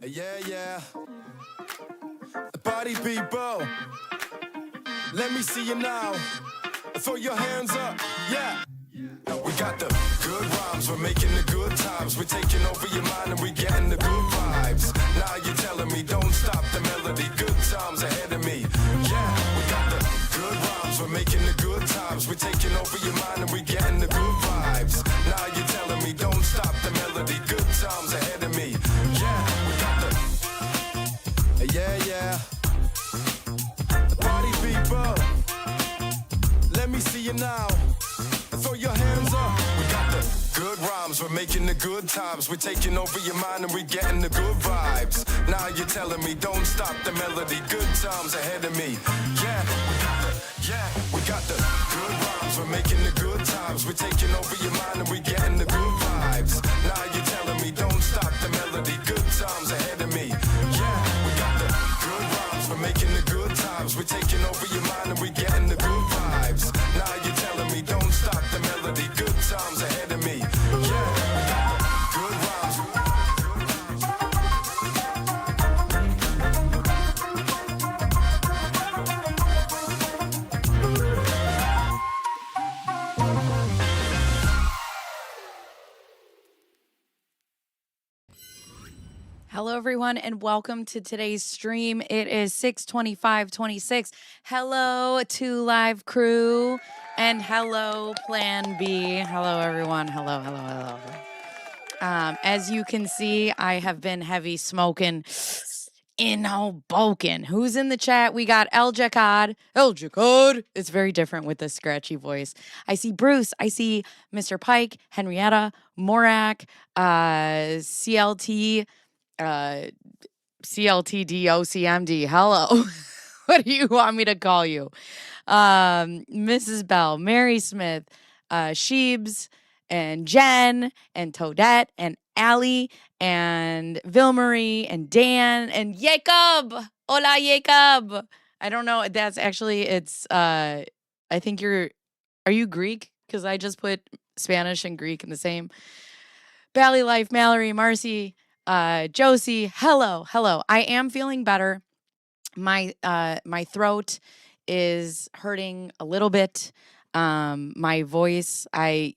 Yeah, yeah. Party people, let me see you now. Throw your hands up, yeah. We got the good rhymes, we're making the good times. We're taking over your mind and we getting the good vibes. Now you're telling me don't stop the melody. Good times ahead of me, yeah. We got the good rhymes, we're making the good times. We're taking over your mind and we getting the good vibes. Now you're telling me don't stop the melody. Good times ahead of me, yeah. We got the yeah, yeah. Party people, let me see you now. Throw your hands up. We got the good rhymes, we're making the good times. We're taking over your mind and we're getting the good vibes. Now you're telling me don't stop the melody. Good times ahead of me. Yeah, we got the good rhymes, we're making the good times. We're taking over your mind and we're getting the good vibes. Now you're telling me don't stop the melody. Good times ahead of me. Yeah, we got the good rhymes, we're making the good times. We're taking over your mind and we're getting the good vibes. Now you're telling me don't stop the melody. Good times ahead of me. Yeah, we got the good rhymes. Hello, everyone, and welcome to today's stream. It is 6/25/26. Hello to live crew, and hello, Plan B. Hello, everyone. Hello. As you can see, I have been heavy smoking in Hoboken. Who's in the chat? We got El Jacod. It's very different with the scratchy voice. I see Bruce. I see Mr. Pike, Henrietta, Morak, CLT. CLTDOCMD. Hello. What do you want me to call you? Mrs. Bell, Mary Smith, Sheebs, and Jen, and Toadette, and Allie, and Vilmarie, and Dan, and Jacob. Hola, Jacob. I don't know. That's actually, it's, I think are you Greek? Because I just put Spanish and Greek in the same. Bally Life, Mallory, Marcy, Josie, hello. I am feeling better. My throat is hurting a little bit. My voice, I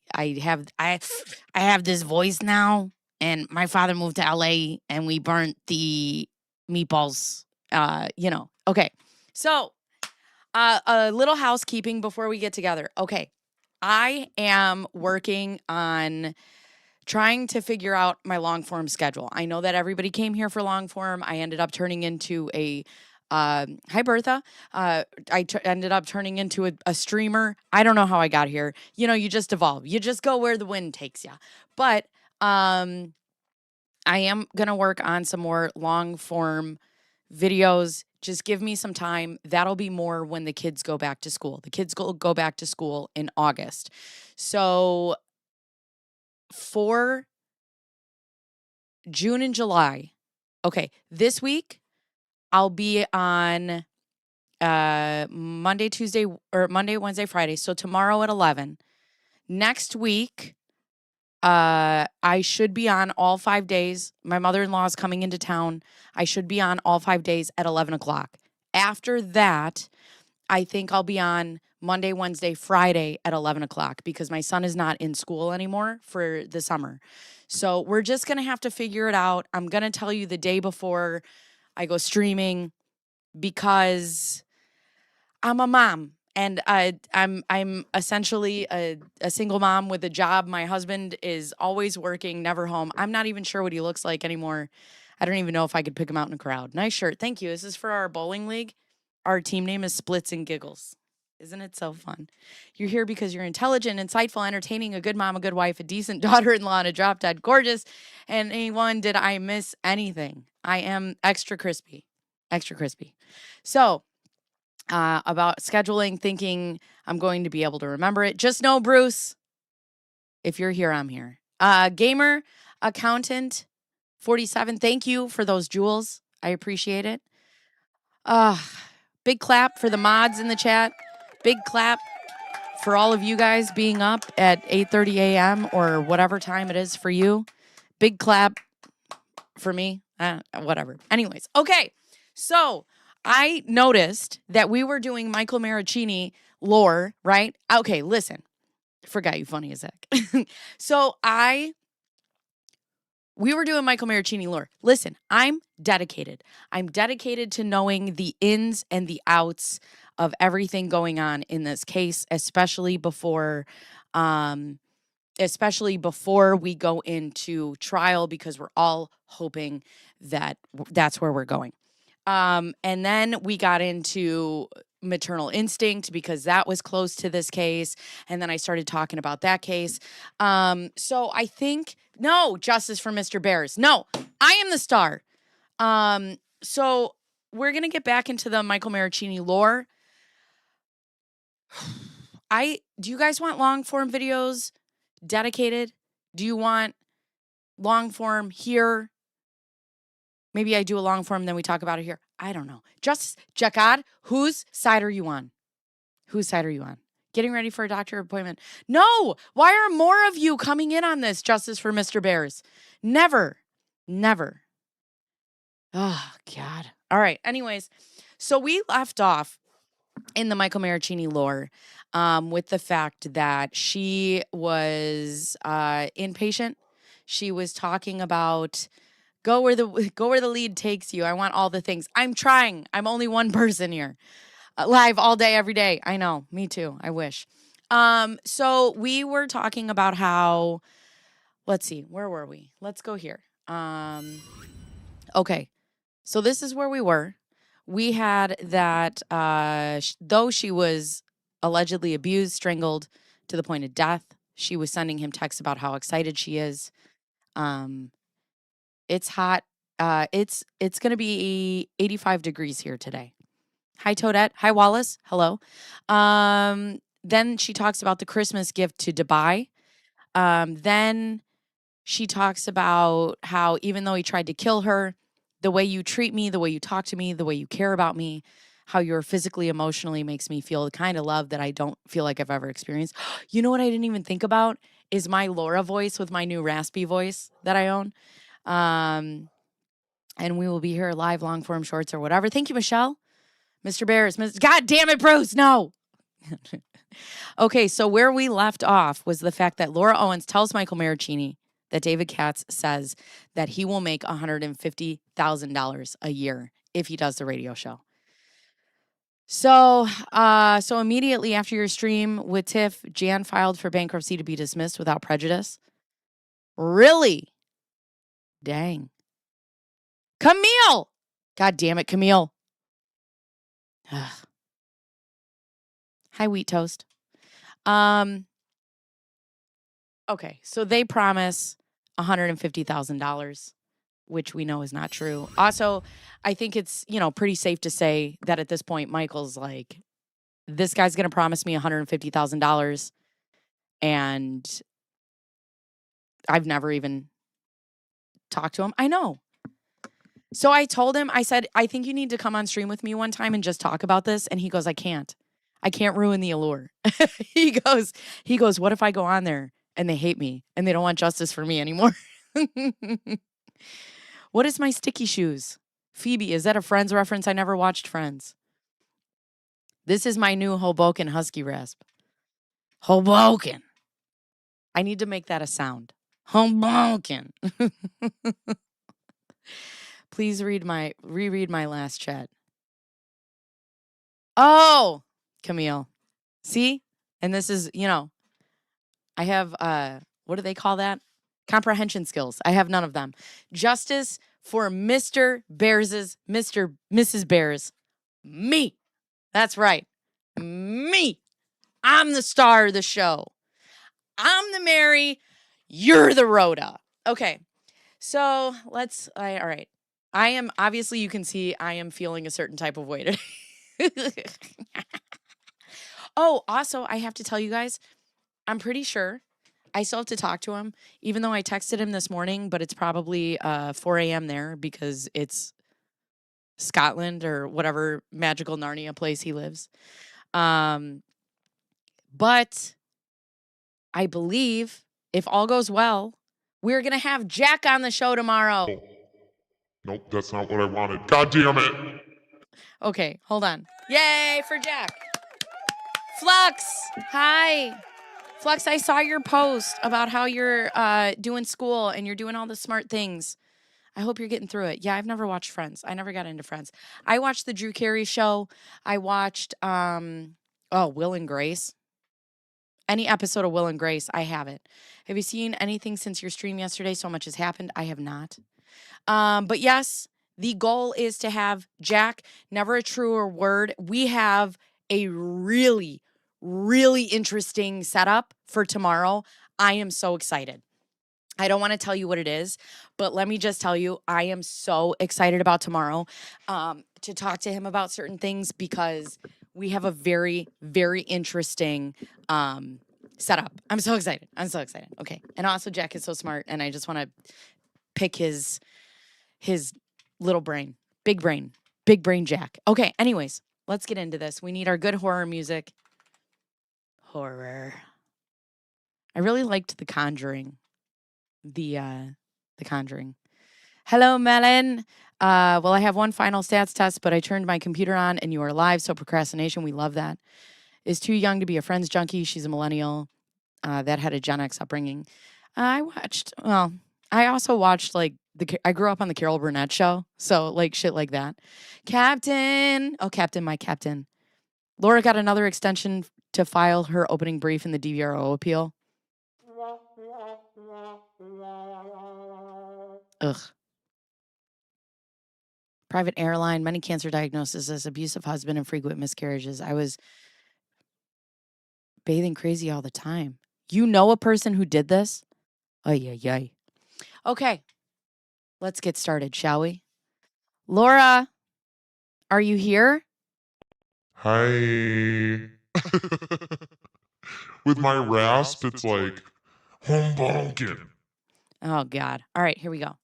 have this voice now, and my father moved to LA and we burnt the meatballs. Okay. So, a little housekeeping before we get together. Okay. I am working on trying to figure out my long form schedule. I know that everybody came here for long form. I ended up turning into a hi Bertha. Ended up turning into a streamer. I don't know how I got here. You just evolve. You just go where the wind takes you. But I am gonna work on some more long form videos. Just give me some time. That'll be more when the kids go back to school. The kids go back to school in August. So for June and July, okay, this week I'll be on Monday, Wednesday, Friday. So tomorrow at 11. Next week, I should be on all 5 days. My mother-in-law is coming into town. I should be on all 5 days at 11 o'clock. After that, I think I'll be on Monday, Wednesday, Friday at 11 o'clock because my son is not in school anymore for the summer. So we're just going to have to figure it out. I'm going to tell you the day before I go streaming because I'm a mom and I'm essentially a single mom with a job. My husband is always working, never home. I'm not even sure what he looks like anymore. I don't even know if I could pick him out in a crowd. Nice shirt. Thank you. This is for our bowling league. Our team name is Splits and Giggles. Isn't it so fun? You're here because you're intelligent, insightful, entertaining, a good mom, a good wife, a decent daughter-in-law, and a drop-dead gorgeous. And anyone, did I miss anything? I am extra crispy. So, about scheduling, thinking I'm going to be able to remember it. Just know, Bruce, if you're here, I'm here. Gamer, accountant, 47, thank you for those jewels. I appreciate it. Big clap for the mods in the chat. Big clap for all of you guys being up at 8:30 a.m. or whatever time it is for you. Big clap for me. Whatever. Anyways, okay. So I noticed that we were doing Michael Marraccini lore, right? Okay, listen. Forgot you funny as heck. So we were doing Michael Marraccini lore. Listen, I'm dedicated. I'm dedicated to knowing the ins and the outs of everything going on in this case, especially before we go into trial, because we're all hoping that that's where we're going. And then we got into maternal instinct because that was close to this case. And then I started talking about that case. So I think, no, justice for Mr. Bears. No, I am the star. So we're going to get back into the Michael Marraccini lore. Do you guys want long form videos dedicated? Do you want long form here? Maybe I do a long form, then we talk about it here. I don't know. Justice Jacquard, whose side are you on? Whose side are you on? Getting ready for a doctor appointment. No. Why are more of you coming in on this, Justice for Mr. Bears? Never. Never. Oh, God. All right. Anyways, so we left off in the Michael Marraccini lore with the fact that she was inpatient. She was talking about go where the lead takes you. I want all the things. I'm trying. I'm only one person here. Live all day, every day. I know. Me too. I wish. So we were talking about how, let's see, where were we? Let's go here. Okay. So this is where we were. We had that, though she was allegedly abused, strangled to the point of death, she was sending him texts about how excited she is. It's hot. It's going to be 85 degrees here today. Hi, Toadette. Hi, Wallace. Hello. Then she talks about the Christmas gift to Dubai. Then she talks about how even though he tried to kill her, the way you treat me, the way you talk to me, the way you care about me, how you're physically, emotionally makes me feel the kind of love that I don't feel like I've ever experienced. You know what I didn't even think about is my Laura voice with my new raspy voice that I own. And we will be here live, long form shorts or whatever. Thank you, Michelle. Mr. Bears. God damn it, Bruce. No. Okay, so where we left off was the fact that Laura Owens tells Michael Marraccini that David Katz says that he will make $150,000 a year if he does the radio show. So immediately after your stream with Tiff, Jan filed for bankruptcy to be dismissed without prejudice. Really? Dang. Camille! God damn it, Camille. Ugh. Hi, Wheat Toast. Okay, so they promise $150,000, which we know is not true. Also, I think it's, pretty safe to say that at this point, Michael's like, this guy's going to promise me $150,000, and I've never even talked to him. I know. So I told him, I said, I think you need to come on stream with me one time and just talk about this. And he goes, I can't ruin the allure. He goes, what if I go on there and they hate me and they don't want justice for me anymore? What is my sticky shoes? Phoebe, is that a Friends reference? I never watched Friends. This is my new Hoboken Husky Rasp. Hoboken. I need to make that a sound. Hoboken. Please reread my last chat. Oh, Camille. See? And this is, I have, what do they call that? Comprehension skills. I have none of them. Justice for Mr. Mrs. Bears. Me. That's right. Me. I'm the star of the show. I'm the Mary. You're the Rhoda. Okay. So all right. I am, obviously you can see I am feeling a certain type of way today. Oh, also, I have to tell you guys, I'm pretty sure I still have to talk to him, even though I texted him this morning, but it's probably 4 a.m. there because it's Scotland or whatever magical Narnia place he lives. But I believe if all goes well, we're going to have Jack on the show tomorrow. Nope, that's not what I wanted. God damn it. Okay, hold on. Yay for Jack. Flux, hi. Flux, I saw your post about how you're doing school and you're doing all the smart things. I hope you're getting through it. Yeah, I've never watched Friends. I never got into Friends. I watched the Drew Carey show. I watched Will and Grace. Any episode of Will and Grace, I have it. Have you seen anything since your stream yesterday? So much has happened. I have not. But yes, the goal is to have Jack, never a truer word. We have a really, really interesting setup for tomorrow. I am so excited. I don't want to tell you what it is, but let me just tell you, I am so excited about tomorrow to talk to him about certain things because we have a very, very interesting setup. I'm so excited. I'm so excited. Okay. And also, Jack is so smart, and I just want to pick his little brain, big brain Jack. Okay. Anyways, let's get into this. We need our good horror music. Horror. I really liked The Conjuring. The Conjuring. Hello, Melon. Well, I have one final stats test, but I turned my computer on and you are live, so procrastination, we love that. Is too young to be a Friends junkie. She's a millennial that had a Gen X upbringing. I also watched I grew up on the Carol Burnett show, so like shit like that. Captain, my captain. Laura got another extension to file her opening brief in the DVRO appeal. Ugh. Private airline, many cancer diagnoses, abusive husband, and frequent miscarriages. I was bathing crazy all the time. You know a person who did this? Ay, ay, ay. Okay. Let's get started, shall we? Laura, are you here? Hi. With my rasp, it's like, home bunkin'. Oh, God. All right, here we go.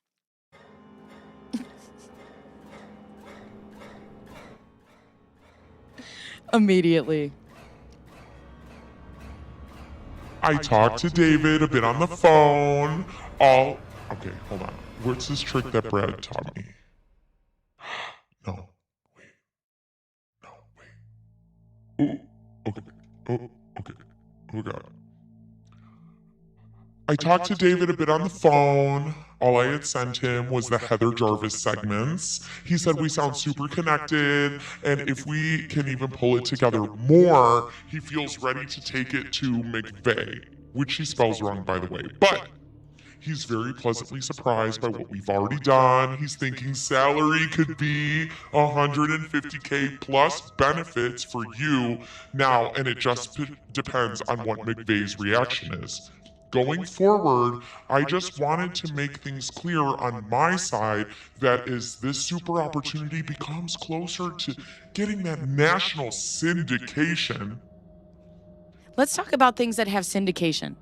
Immediately. I talked to David a bit on the phone. Okay, hold on. What's this trick that Brad taught me? No, wait. No, wait. Oh, okay. Oh, okay. Oh, God. I talked to David a bit on the phone. All I had sent him was the Heather Jarvis segments. He said we sound super connected, and if we can even pull it together more, he feels ready to take it to McVeigh, which he spells wrong, by the way. But he's very pleasantly surprised by what we've already done. He's thinking salary could be 150K plus benefits for you now, and it just depends on what McVeigh's reaction is. Going forward, I just wanted to make things clear on my side that as this super opportunity becomes closer to getting that national syndication. Let's talk about things that have syndication.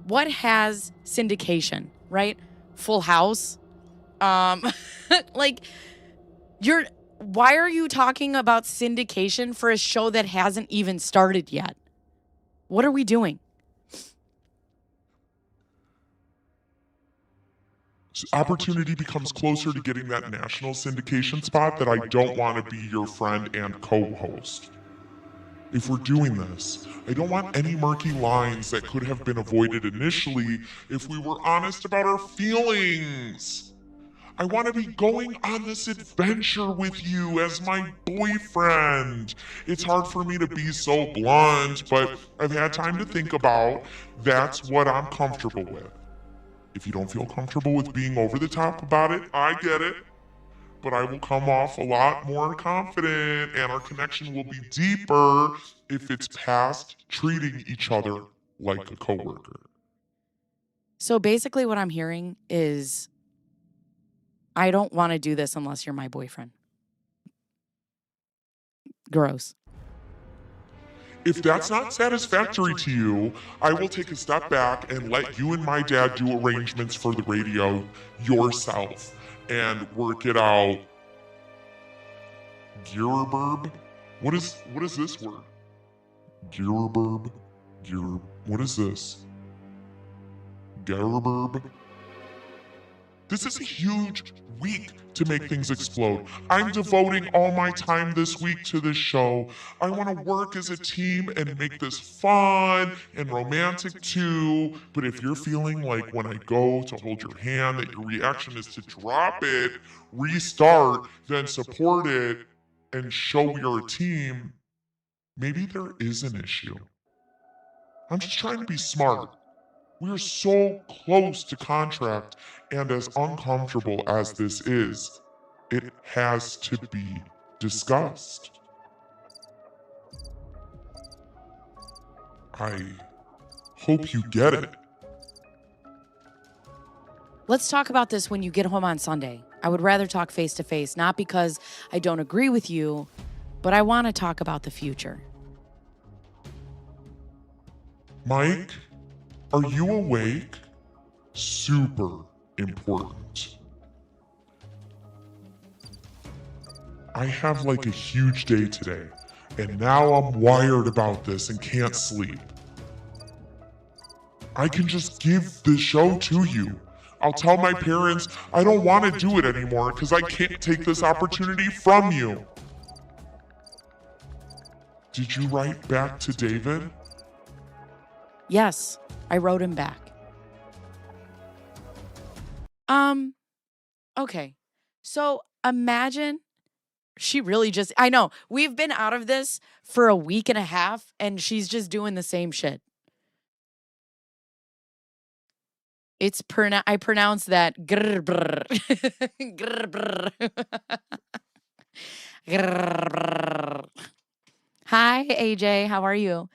What has syndication, right? Full House. Like why are you talking about syndication for a show that hasn't even started yet? What are we doing? Opportunity becomes closer to getting that national syndication spot that I don't want to be your friend and co-host. If we're doing this, I don't want any murky lines that could have been avoided initially if we were honest about our feelings. I want to be going on this adventure with you as my boyfriend. It's hard for me to be so blunt, but I've had time to think about that's what I'm comfortable with. If you don't feel comfortable with being over the top about it, I get it. But I will come off a lot more confident and our connection will be deeper if it's past treating each other like a coworker. So basically what I'm hearing is I don't want to do this unless you're my boyfriend. Gross. If that's not satisfactory to you, I will take a step back and let you and my dad do arrangements for the radio yourself and work it out. Gearburb? What is this word? Gearburb? What is this? Gearburb? This is a huge week to make things explode. I'm devoting all my time this week to this show. I want to work as a team and make this fun and romantic too. But if you're feeling like when I go to hold your hand that your reaction is to drop it, restart, then support it, and show you're a team, maybe there is an issue. I'm just trying to be smart. We're so close to contract, and as uncomfortable as this is, it has to be discussed. I hope you get it. Let's talk about this when you get home on Sunday. I would rather talk face to face, not because I don't agree with you, but I want to talk about the future. Mike, are you awake? Super important. I have like a huge day today, and now I'm wired about this and can't sleep. I can just give the show to you. I'll tell my parents I don't want to do it anymore because I can't take this opportunity from you. Did you write back to David? Yes, I wrote him back. Okay. So imagine she really just, I know, we've been out of this for a week and a half and she's just doing the same shit. It's I pronounce that grr brr. Grr brr. Grr brr. Hi, AJ. How are you?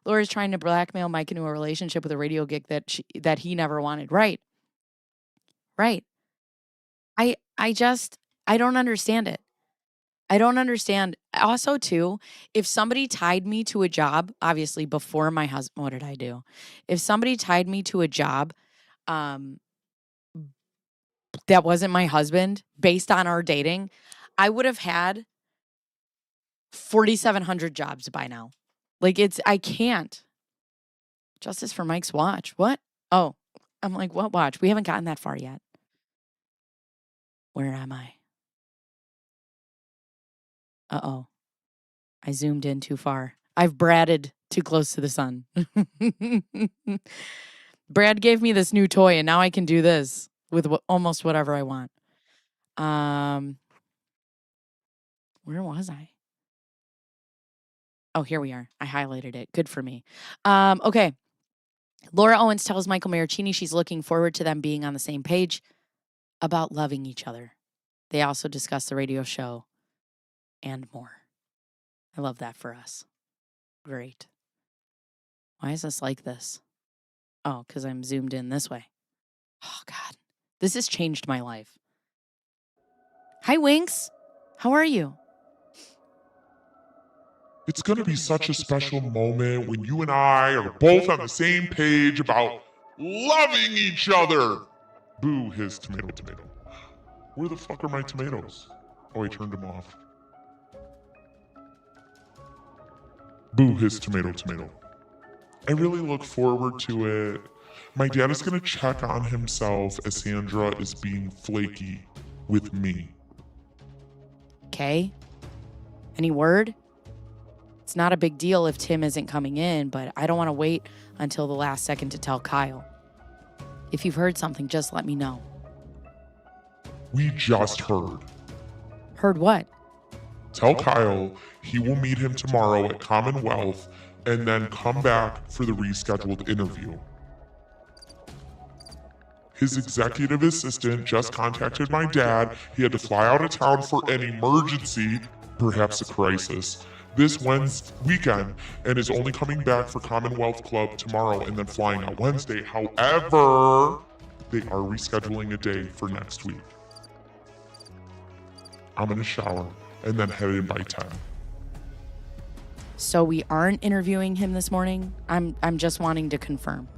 Laura's trying to blackmail Mike into a relationship with a radio gig that he never wanted. Right. I don't understand it. I don't understand. Also, too, if somebody tied me to a job, obviously before my husband, what did I do? If somebody tied me to a job that wasn't my husband based on our dating, I would have had 4,700 jobs by now. Like I can't. Justice for Mike's watch. What? Oh, I'm like, what watch? We haven't gotten that far yet. Where am I? Uh-oh. I zoomed in too far. I've Bradded too close to the sun. Brad gave me this new toy, and now I can do this with almost whatever I want. Where was I? Oh, here we are. I highlighted it. Good for me. Okay. Laura Owens tells Michael Marraccini she's looking forward to them being on the same page about loving each other. They also discuss the radio show and more. I love that for us. Great. Why is this like this? Oh, because I'm zoomed in this way. Oh, God. This has changed my life. Hi, Winks. How are you? It's going to be such a special moment when you and I are both on the same page about loving each other. Boo his tomato. Where the fuck are my tomatoes? Oh, I turned them off. Boo his tomato. I really look forward to it. My dad is going to check on himself as Sandra is being flaky with me. Okay. Any word? It's not a big deal if Tim isn't coming in, but I don't want to wait until the last second to tell Kyle. If you've heard something, just let me know. We just heard. Heard what? Tell Kyle he will meet him tomorrow at Commonwealth and then come back for the rescheduled interview. His executive assistant just contacted my dad. He had to fly out of town for an emergency, perhaps a crisis, this weekend, and is only coming back for Commonwealth Club tomorrow and then flying out Wednesday. However, they are rescheduling a day for next week. I'm gonna shower and then head in by 10. So we aren't interviewing him this morning? I'm just wanting to confirm.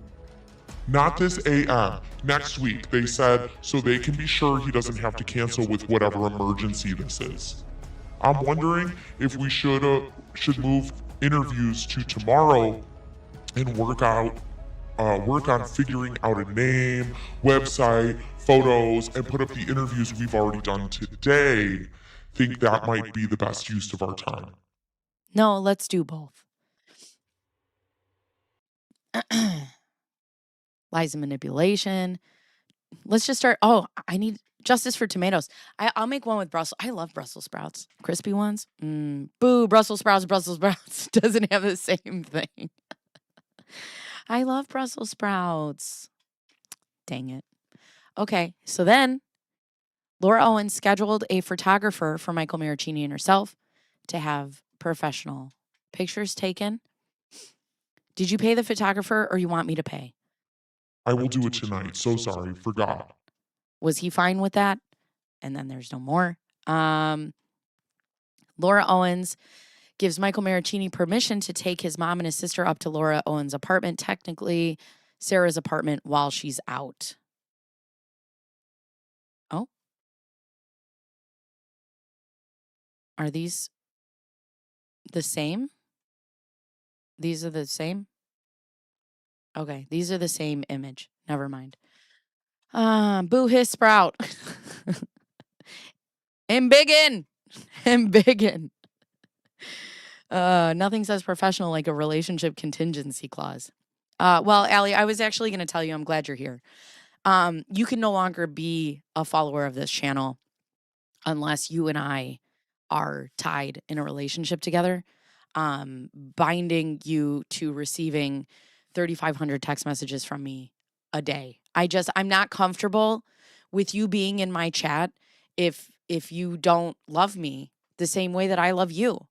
Not this AM. Next week, they said, so they can be sure he doesn't have to cancel with whatever emergency this is. I'm wondering if we should move interviews to tomorrow and work on figuring out a name, website, photos and put up the interviews we've already done today, think that might be the best use of our time. No, let's do both. Lies and manipulation. Let's just start. Oh, I need justice for tomatoes. I'll make one with Brussels. I love Brussels sprouts. Crispy ones. Boo, Brussels sprouts. Brussels sprouts doesn't have the same thing. I love Brussels sprouts. Dang it. Okay, so then Laura Owens scheduled a photographer for Michael Marraccini and herself to have professional pictures taken. Did you pay the photographer or you want me to pay? I will do it tonight. So sorry, forgot. Was he fine with that? And then there's no more. Laura Owens gives Michael Marraccini permission to take his mom and his sister up to Laura Owens' apartment, technically Sarah's apartment, while she's out. Oh. Are these the same? These are the same? Okay, these are the same image. Never mind. Boo his sprout. And biggin. And biggin. Nothing says professional like a relationship contingency clause. Well, Allie, I was actually going to tell you, I'm glad you're here. You can no longer be a follower of this channel unless you and I are tied in a relationship together, binding you to receiving 3,500 text messages from me a day. I'm not comfortable with you being in my chat if you don't love me the same way that I love you.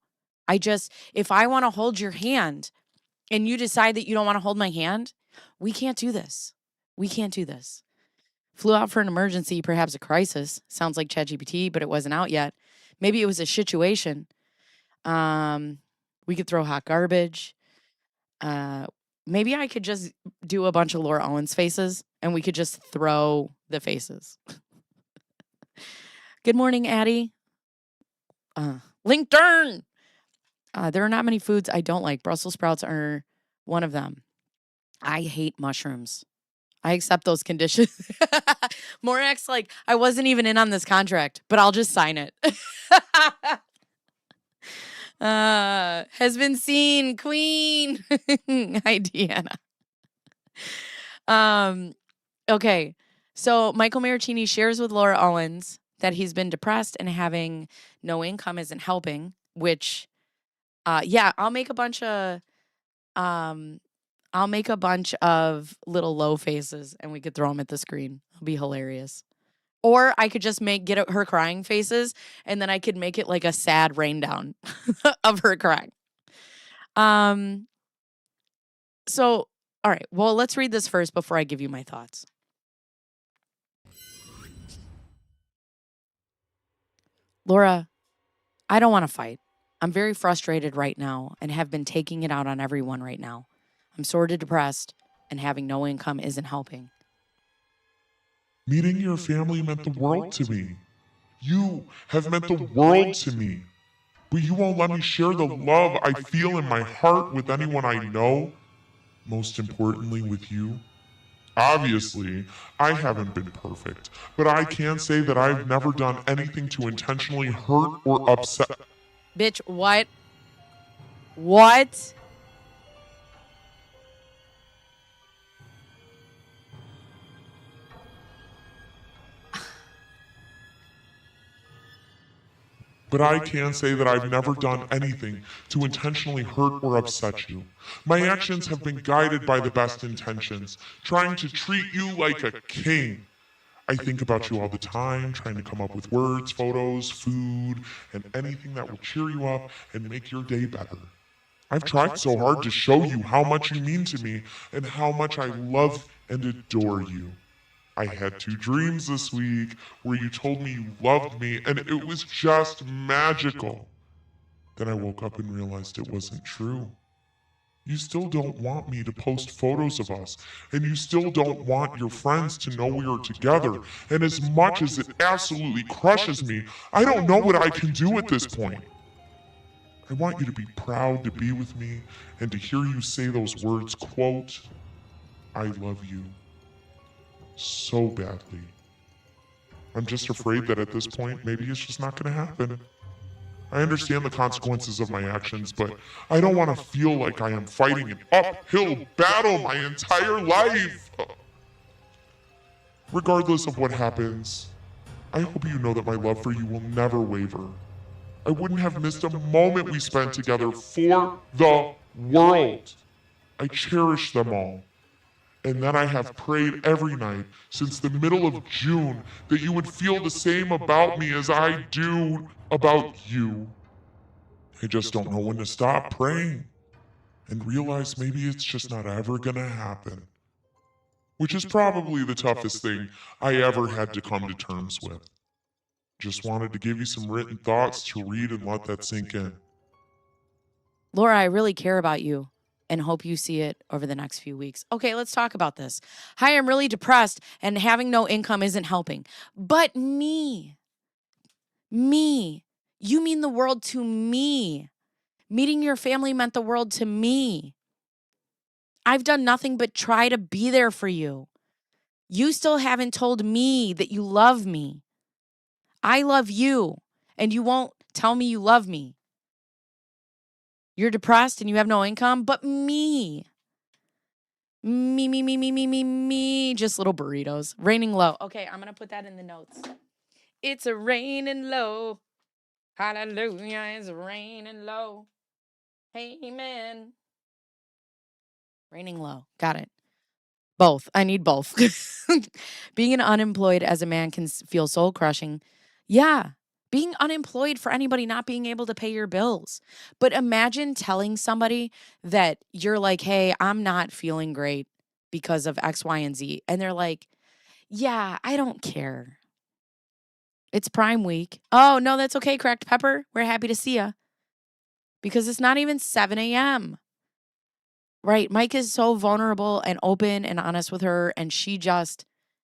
If I want to hold your hand and you decide that you don't want to hold my hand, we can't do this. We can't do this. Flew out for an emergency, perhaps a crisis. Sounds like ChatGPT, but it wasn't out yet. Maybe it was a situation. We could throw hot garbage. Maybe I could just do a bunch of Laura Owens faces and we could just throw the faces. Good morning, Addie. LinkedIn. There are not many foods I don't like. Brussels sprouts are one of them. I hate mushrooms. I accept those conditions. Morax, like, I wasn't even in on this contract, but I'll just sign it. Has been seen, queen. Hi, Deanna. Okay. So Michael Marraccini shares with Laura Owens that he's been depressed and having no income isn't helping, which, I'll make a bunch of little low faces and we could throw them at the screen. It'll be hilarious. Or I could just get her crying faces and then I could make it like a sad rain down of her crying. So, all right. Well, let's read this first before I give you my thoughts. Laura, I don't want to fight. I'm very frustrated right now and have been taking it out on everyone right now. I'm sort of depressed and having no income isn't helping. Meeting your family meant the world to me. You have meant the world to me. But you won't let me share the love I feel in my heart with anyone I know. Most importantly, with you. Obviously, I haven't been perfect, but I can say that I've never done anything to intentionally hurt or upset. Bitch, what? What? But I can say that I've never done anything to intentionally hurt or upset you. My actions have been guided by the best intentions, trying to treat you like a king. I think about you all the time, trying to come up with words, photos, food, and anything that will cheer you up and make your day better. I've tried so hard to show you how much you mean to me and how much I love and adore you. I had 2 dreams this week where you told me you loved me and it was just magical. Then I woke up and realized it wasn't true. You still don't want me to post photos of us, and you still don't want your friends to know we are together, and as much as it absolutely crushes me, I don't know what I can do at this point. I want you to be proud to be with me and to hear you say those words, quote, I love you so badly. I'm just afraid that at this point, maybe it's just not going to happen. I understand the consequences of my actions, but I don't want to feel like I am fighting an uphill battle my entire life. Regardless of what happens, I hope you know that my love for you will never waver. I wouldn't have missed a moment we spent together for the world. I cherish them all. And then I have prayed every night since the middle of June that you would feel the same about me as I do about you. I just don't know when to stop praying and realize maybe it's just not ever gonna happen. Which is probably the toughest thing I ever had to come to terms with. Just wanted to give you some written thoughts to read and let that sink in. Laura, I really care about you and hope you see it over the next few weeks. Okay, let's talk about this. Hi, I'm really depressed and having no income isn't helping. But me, you mean the world to me. Meeting your family meant the world to me. I've done nothing but try to be there for you. You still haven't told me that you love me. I love you, and you won't tell me you love me. You're depressed and you have no income, but me. Me. Just little burritos. Raining low. Okay, I'm going to put that in the notes. It's a raining low. Hallelujah, it's raining low. Amen. Raining low. Got it. Both. I need both. Being unemployed as a man can feel soul crushing. Yeah. Being unemployed for anybody not being able to pay your bills. But imagine telling somebody that you're like, hey, I'm not feeling great because of X, Y, and Z. And they're like, yeah, I don't care. It's Prime Week. Oh, no, that's okay, Cracked Pepper. We're happy to see you. Because it's not even 7 a.m. Right. Mike is so vulnerable and open and honest with her, and she just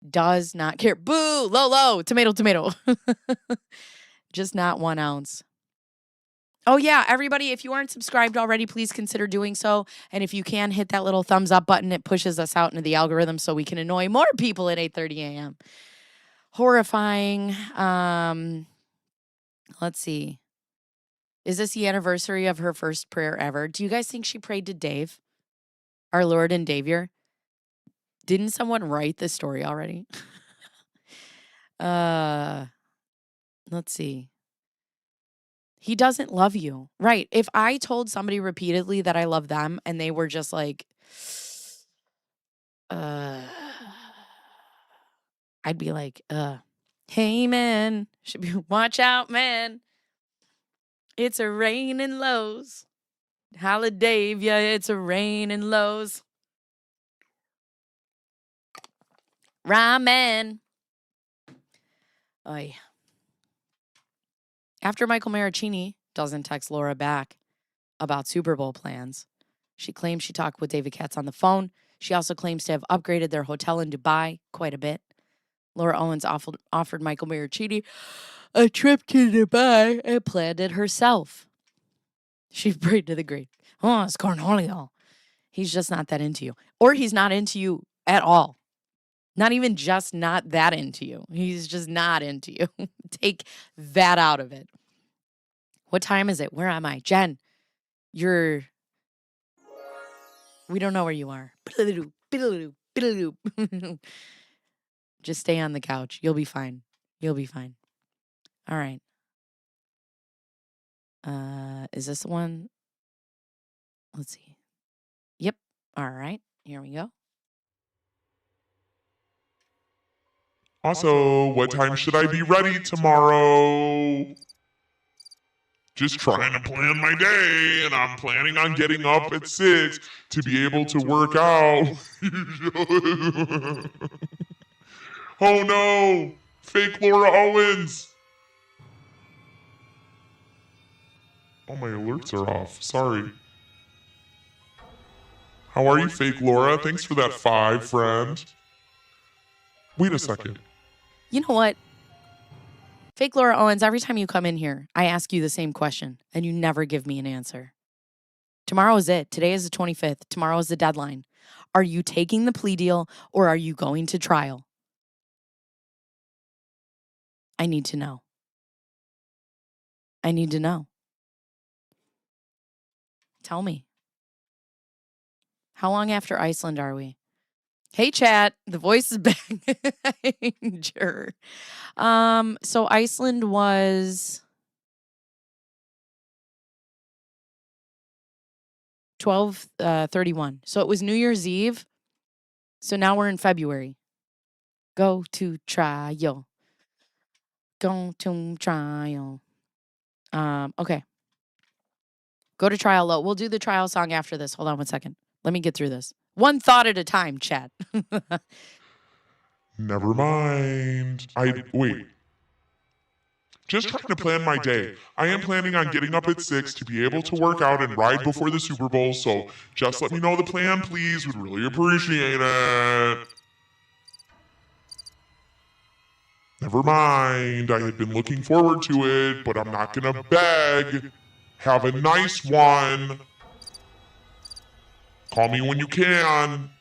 does not care. Boo! Low. Tomato. Just not 1 ounce. Oh, yeah. Everybody, if you aren't subscribed already, please consider doing so. And if you can, hit that little thumbs up button. It pushes us out into the algorithm so we can annoy more people at 8:30 a.m. Horrifying. Let's see. Is this the anniversary of her first prayer ever? Do you guys think she prayed to Dave, our Lord and Savior? Didn't someone write this story already? Let's see. He doesn't love you. Right. If I told somebody repeatedly that I love them and they were just like, I'd be like, hey, man, should be, watch out, man. It's a raining lows. Holiday, yeah, it's a raining lows. Ramen. Oy. After Michael Marraccini doesn't text Laura back about Super Bowl plans, she claims she talked with David Katz on the phone. She also claims to have upgraded their hotel in Dubai quite a bit. Laura Owens offered Michael Marraccini a trip to Dubai and planned it herself. She prayed to the great. Oh, it's Cornholio. He's just not that into you. Or he's not into you at all. Not even just not that into you. He's just not into you. Take that out of it. What time is it? Where am I? Jen, we don't know where you are. Just stay on the couch. You'll be fine. You'll be fine. All right. Is this the one? Let's see. Yep. All right. Here we go. Also, what time should I be ready tomorrow? Just trying to plan my day, and I'm planning on getting up at 6 to be able to work out. Oh no! Fake Laura Owens! Oh, my alerts are off. Sorry. How are you, fake Laura? Thanks for that 5, friend. Wait a second. You know what? Fake Laura Owens, every time you come in here, I ask you the same question, and you never give me an answer. Tomorrow is it. Today is the 25th. Tomorrow is the deadline. Are you taking the plea deal, or are you going to trial? I need to know. I need to know. Tell me. How long after Iceland are we? Hey, chat. The voice is back. Sure. So Iceland was 12/31. So it was New Year's Eve. So now we're in February. Go to trial. Go to trial. Okay. Go to trial low. We'll do the trial song after this. Hold on 1 second. Let me get through this. One thought at a time, chat. Never mind. Wait. Just trying to plan my day. I am planning on getting up at 6 to be able to work out and ride before the Super Bowl, so just let me know the plan, please. Would really appreciate it. Never mind. I had been looking forward to it, but I'm not gonna beg. Have a nice one. Call me when you can.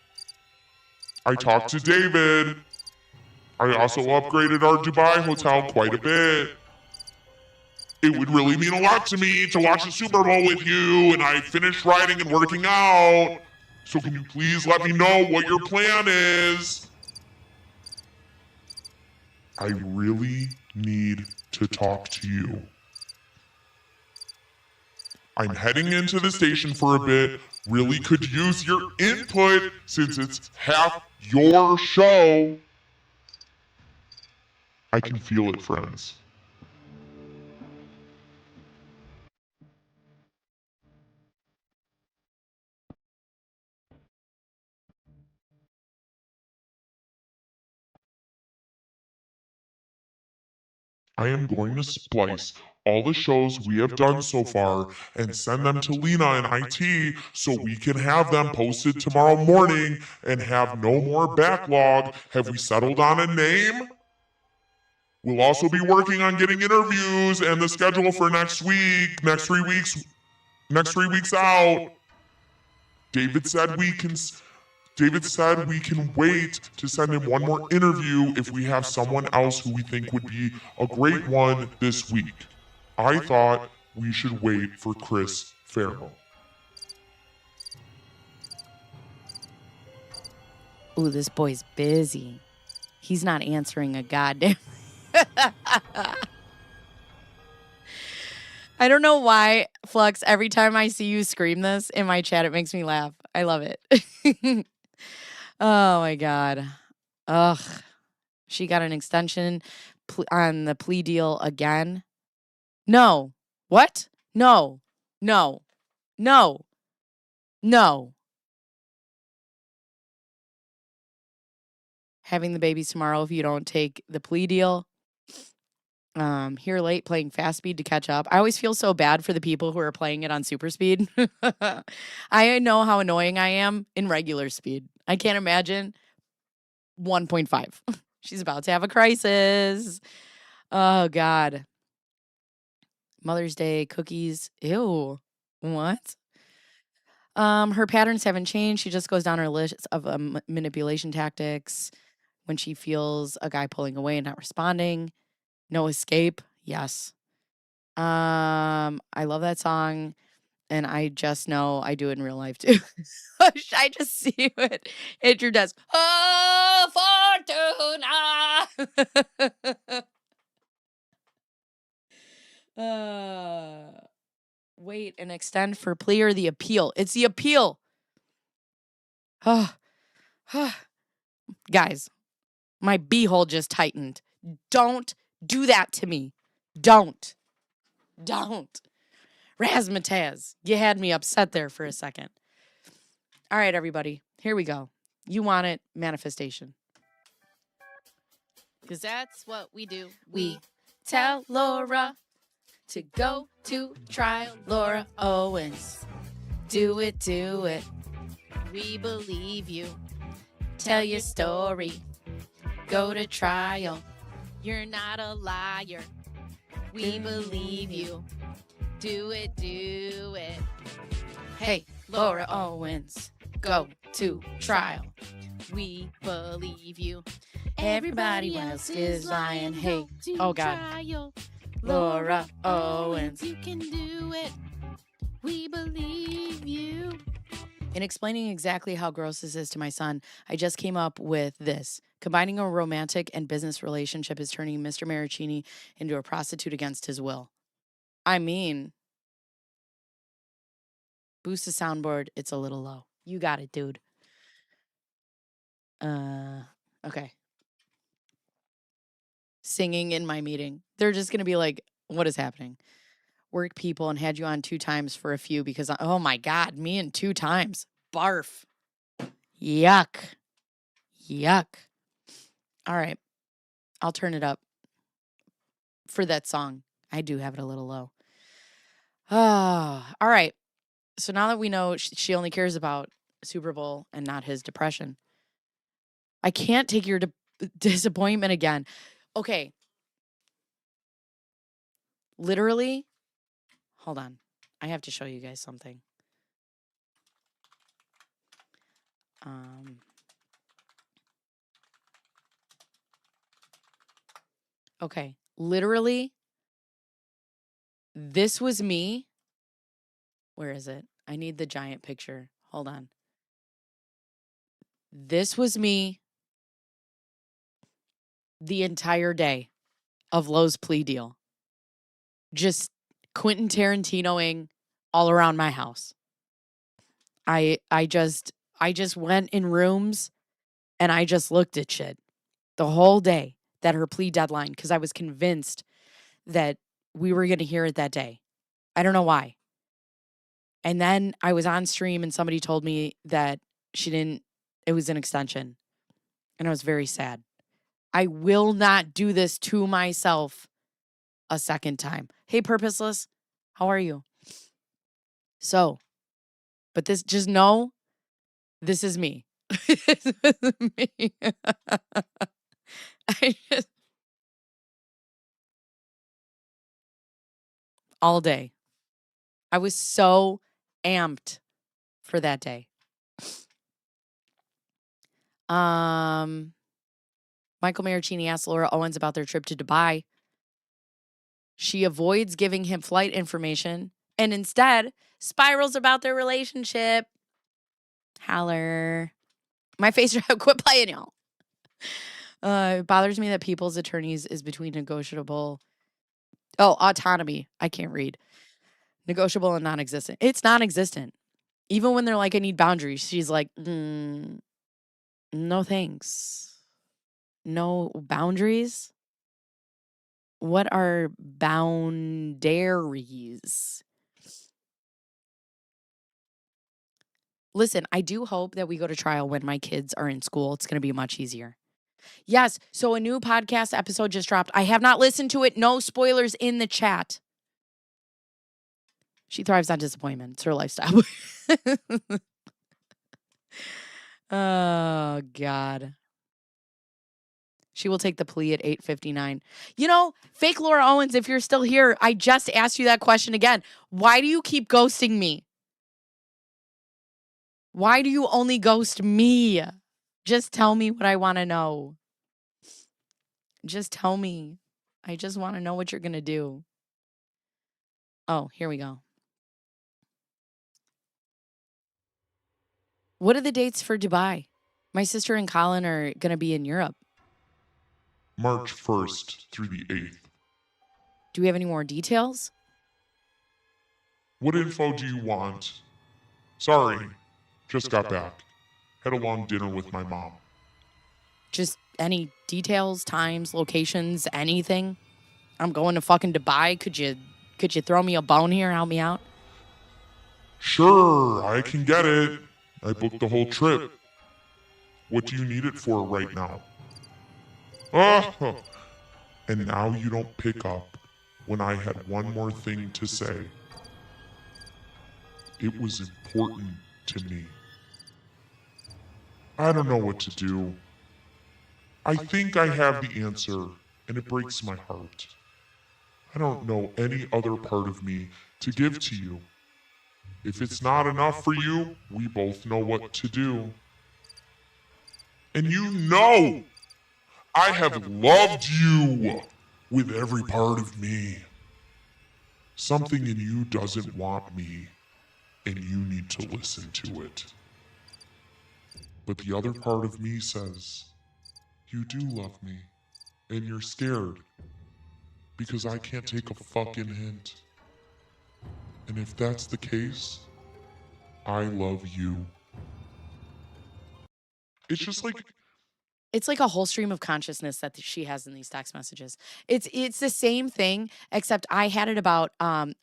I talked to David. I also upgraded our Dubai hotel quite a bit. It would really mean a lot to me to watch the Super Bowl with you, and I finished riding and working out. So can you please let me know what your plan is? I really need to talk to you. I'm heading into the station for a bit. Really could use your input since it's half your show. I can feel it, friends. I am going to splice all the shows we have done so far and send them to Lena in IT so we can have them posted tomorrow morning and have no more backlog. Have we settled on a name? We'll also be working on getting interviews and the schedule for next week, next 3 weeks out. David said we can wait to send him one more interview if we have someone else who we think would be a great one this week. I thought we should wait for Chris Farrell. Ooh, this boy's busy. He's not answering a goddamn. I don't know why, Flux, every time I see you scream this in my chat, it makes me laugh. I love it. Oh, my God. Ugh. She got an extension on the plea deal again. No. What? No. No. No. No. Having the babies tomorrow if you don't take the plea deal. Here late playing fast speed to catch up. I always feel so bad for the people who are playing it on super speed. I know how annoying I am in regular speed. I can't imagine 1.5. She's about to have a crisis. Oh, God. Mother's Day cookies. Ew. What? Her patterns haven't changed. She just goes down her list of manipulation tactics when she feels a guy pulling away and not responding. No escape. Yes. I love that song. And I just know I do it in real life too. I just see you at your desk. Oh, Fortuna. Wait, and extend for plea or the appeal? It's the appeal. Guys, my beehole just tightened. Don't do that to me. Don't. Razzmatazz. You had me upset there for a second. All right, everybody. Here we go. You want it. Manifestation. Because that's what we do. We tell Laura to go to trial. Laura Owens. Do it, do it. We believe you. Tell your story. Go to trial. You're not a liar. We believe you. Do it, do it. Hey, Laura Owens. Go to trial. We believe you. Everybody else is lying. Hey, oh God. Laura Owens. You can do it. We believe you. In explaining exactly how gross this is to my son, I just came up with this. Combining a romantic and business relationship is turning Mr. Marraccini into a prostitute against his will. I mean, boost the soundboard. It's a little low. You got it, dude. Okay. Singing in my meeting. They're just going to be like, what is happening? Work people and had you on 2 times for a few because, oh my God, me and 2 times. Barf. Yuck. Yuck. All right. I'll turn it up for that song. I do have it a little low. All right. So now that we know she only cares about Super Bowl and not his depression, I can't take your disappointment again. Okay. Literally, hold on. I have to show you guys something. Okay. Literally, this was me. Where is it? I need the giant picture. Hold on. This was me the entire day of Lowe's plea deal. Just Quentin Tarantinoing all around my house. I just went in rooms and I just looked at shit the whole day that her plea deadline, because I was convinced that we were going to hear it that day. I don't know why. And then I was on stream and somebody told me that she didn't, it was an extension. And I was very sad. I will not do this to myself a second time. Hey, Purposeless, how are you? So, but this, just know, this is me. This is me. I just, all day. I was so amped for that day. Michael Marraccini asked Laura Owens about their trip to Dubai. She avoids giving him flight information and instead spirals about their relationship. Holler. My face, quit playing, y'all. It bothers me that people's attorneys is between negotiable. Oh, autonomy. I can't read. Negotiable and non-existent. It's non-existent. Even when they're like, I need boundaries, she's like, no thanks. No boundaries? What are boundaries? Listen, I do hope that we go to trial when my kids are in school. It's going to be much easier. Yes, so a new podcast episode just dropped. I have not listened to it. No spoilers in the chat. She thrives on disappointment. It's her lifestyle. Oh, God. She will take the plea at 8:59. You know, fake Laura Owens, if you're still here, I just asked you that question again. Why do you keep ghosting me? Why do you only ghost me? Just tell me what I want to know. Just tell me. I just want to know what you're going to do. Oh, here we go. What are the dates for Dubai? My sister and Colin are going to be in Europe. March 1st through the 8th. Do we have any more details? What info do you want? Sorry, just got back. Had a long dinner with my mom. Just any details, times, locations, anything? I'm going to fucking Dubai. Could you throw me a bone here? Help me out? Sure, I can get it. I booked the whole trip. What do you need it for right now? Oh, and now you don't pick up when I had one more thing to say. It was important to me. I don't know what to do. I think I have the answer, and it breaks my heart. I don't know any other part of me to give to you. If it's not enough for you, we both know what to do. And you know I have loved you with every part of me. Something in you doesn't want me, and you need to listen to it. But the other part of me says, you do love me, and you're scared, because I can't take a fucking hint. And if that's the case, I love you. It's just like, It's like a whole stream of consciousness that she has in these text messages. It's the same thing, except I had it about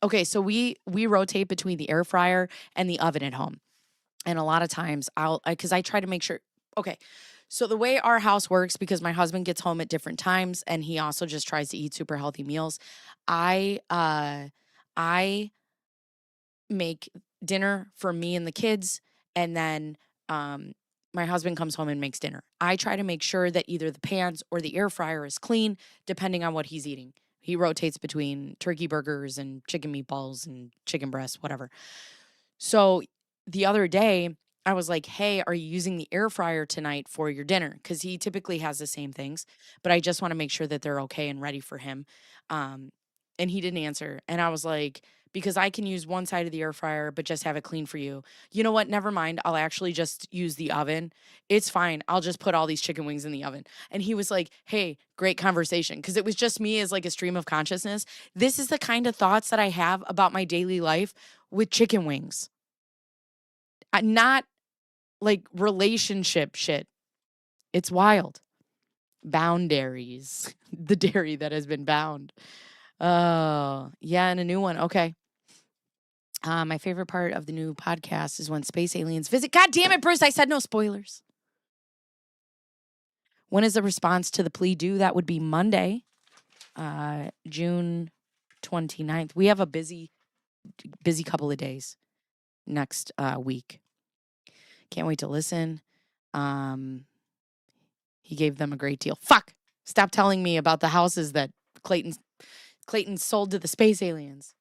okay, so we rotate between the air fryer and the oven at home. And a lot of times because I try to make sure, okay, so the way our house works, because my husband gets home at different times and he also just tries to eat super healthy meals, I make dinner for me and the kids, and then my husband comes home and makes dinner. I try to make sure that either the pans or the air fryer is clean, depending on what he's eating. He rotates between turkey burgers and chicken meatballs and chicken breasts, whatever. So the other day, I was like, hey, are you using the air fryer tonight for your dinner? Because he typically has the same things, but I just want to make sure that they're okay and ready for him. And he didn't answer. And I was like, because I can use one side of the air fryer, but just have it clean for you. You know what? Never mind. I'll actually just use the oven. It's fine. I'll just put all these chicken wings in the oven. And he was like, hey, great conversation. Because it was just me as like a stream of consciousness. This is the kind of thoughts that I have about my daily life with chicken wings. Not like relationship shit. It's wild. Boundaries. The dairy that has been bound. Oh, yeah, and a new one. Okay. My favorite part of the new podcast is when space aliens visit. God damn it, Bruce. I said no spoilers. When is the response to the plea due? That would be Monday, June 29th. We have a busy couple of days next week. Can't wait to listen. He gave them a great deal. Fuck! Stop telling me about the houses that Clayton sold to the space aliens.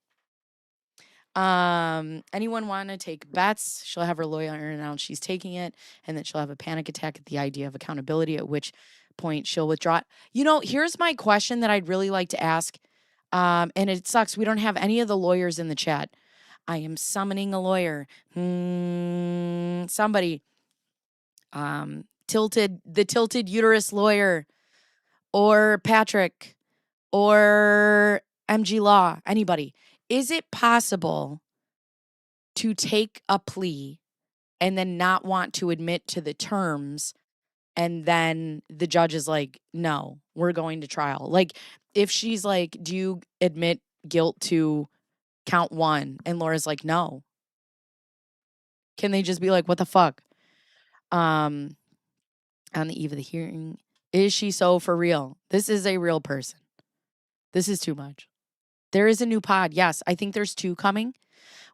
Anyone want to take bets? She'll have her lawyer announce she's taking it, and then she'll have a panic attack at the idea of accountability, at which point she'll withdraw. You know, here's my question that I'd really like to ask. And it sucks. We don't have any of the lawyers in the chat. I am summoning a lawyer. Somebody. The tilted uterus lawyer, or Patrick, or MG Law, anybody. Is it possible to take a plea and then not want to admit to the terms, and then the judge is like, no, we're going to trial? Like, if she's like, do you admit guilt to count 1? And Laura's like, no. Can they just be like, what the fuck? On the eve of the hearing, is she so for real? This is a real person. This is too much. There is a new pod. Yes, I think there's 2 coming.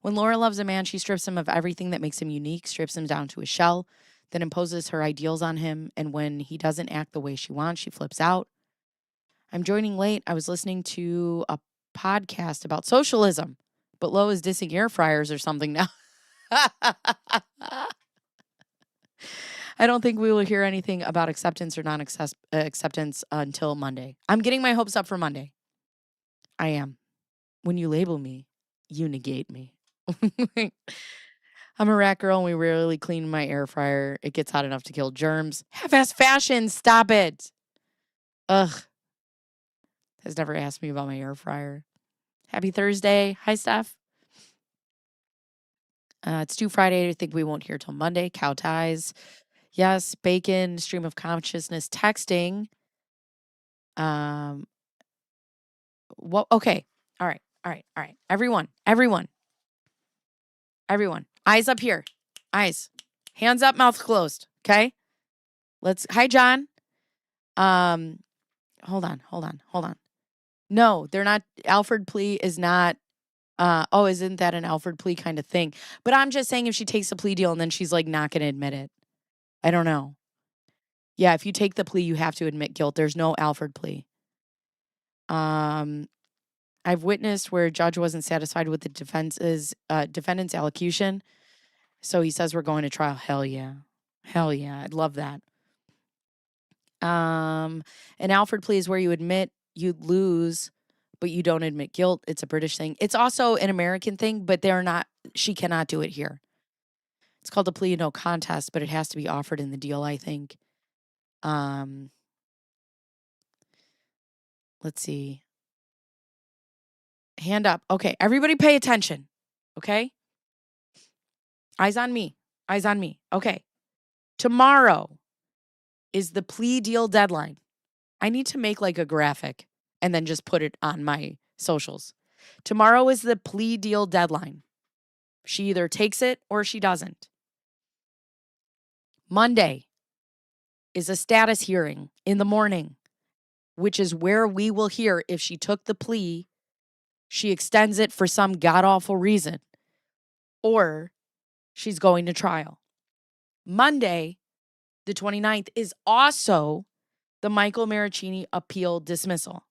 When Laura loves a man, she strips him of everything that makes him unique, strips him down to a shell, then imposes her ideals on him. And when he doesn't act the way she wants, she flips out. I'm joining late. I was listening to a podcast about socialism, but Lo is dissing air fryers or something now. I don't think we will hear anything about acceptance or non-acceptance until Monday. I'm getting my hopes up for Monday. I am. When you label me, you negate me. I'm a rat girl and we rarely clean my air fryer. It gets hot enough to kill germs. Half-ass fashion, stop it. Ugh. Has never asked me about my air fryer. Happy Thursday. Hi, Steph. It's due Friday. I think we won't hear till Monday. Cow ties. Yes, bacon, stream of consciousness, texting. What? Okay. All right. Everyone. Eyes up here. Eyes. Hands up, mouth closed. Okay? Hi, John. Hold on. No, they're not. Alfred plea is not. Isn't that an Alfred plea kind of thing? But I'm just saying, if she takes a plea deal and then she's like not going to admit it. I don't know. Yeah, if you take the plea, you have to admit guilt. There's no Alfred plea. I've witnessed where a judge wasn't satisfied with the defendant's allocution. So he says we're going to trial. Hell yeah. I'd love that. An Alford plea is where you admit you lose, but you don't admit guilt. It's a British thing. It's also an American thing, but she cannot do it here. It's called a plea of no contest, but it has to be offered in the deal, I think. Let's see. Hand up. Okay, everybody pay attention. Okay? Eyes on me. Eyes on me. Okay. Tomorrow is the plea deal deadline. I need to make like a graphic and then just put it on my socials. Tomorrow is the plea deal deadline. She either takes it or she doesn't. Monday is a status hearing in the morning, which is where we will hear if she took the plea, she extends it for some god-awful reason, or she's going to trial. Monday, the 29th, is also the Michael Marraccini appeal dismissal.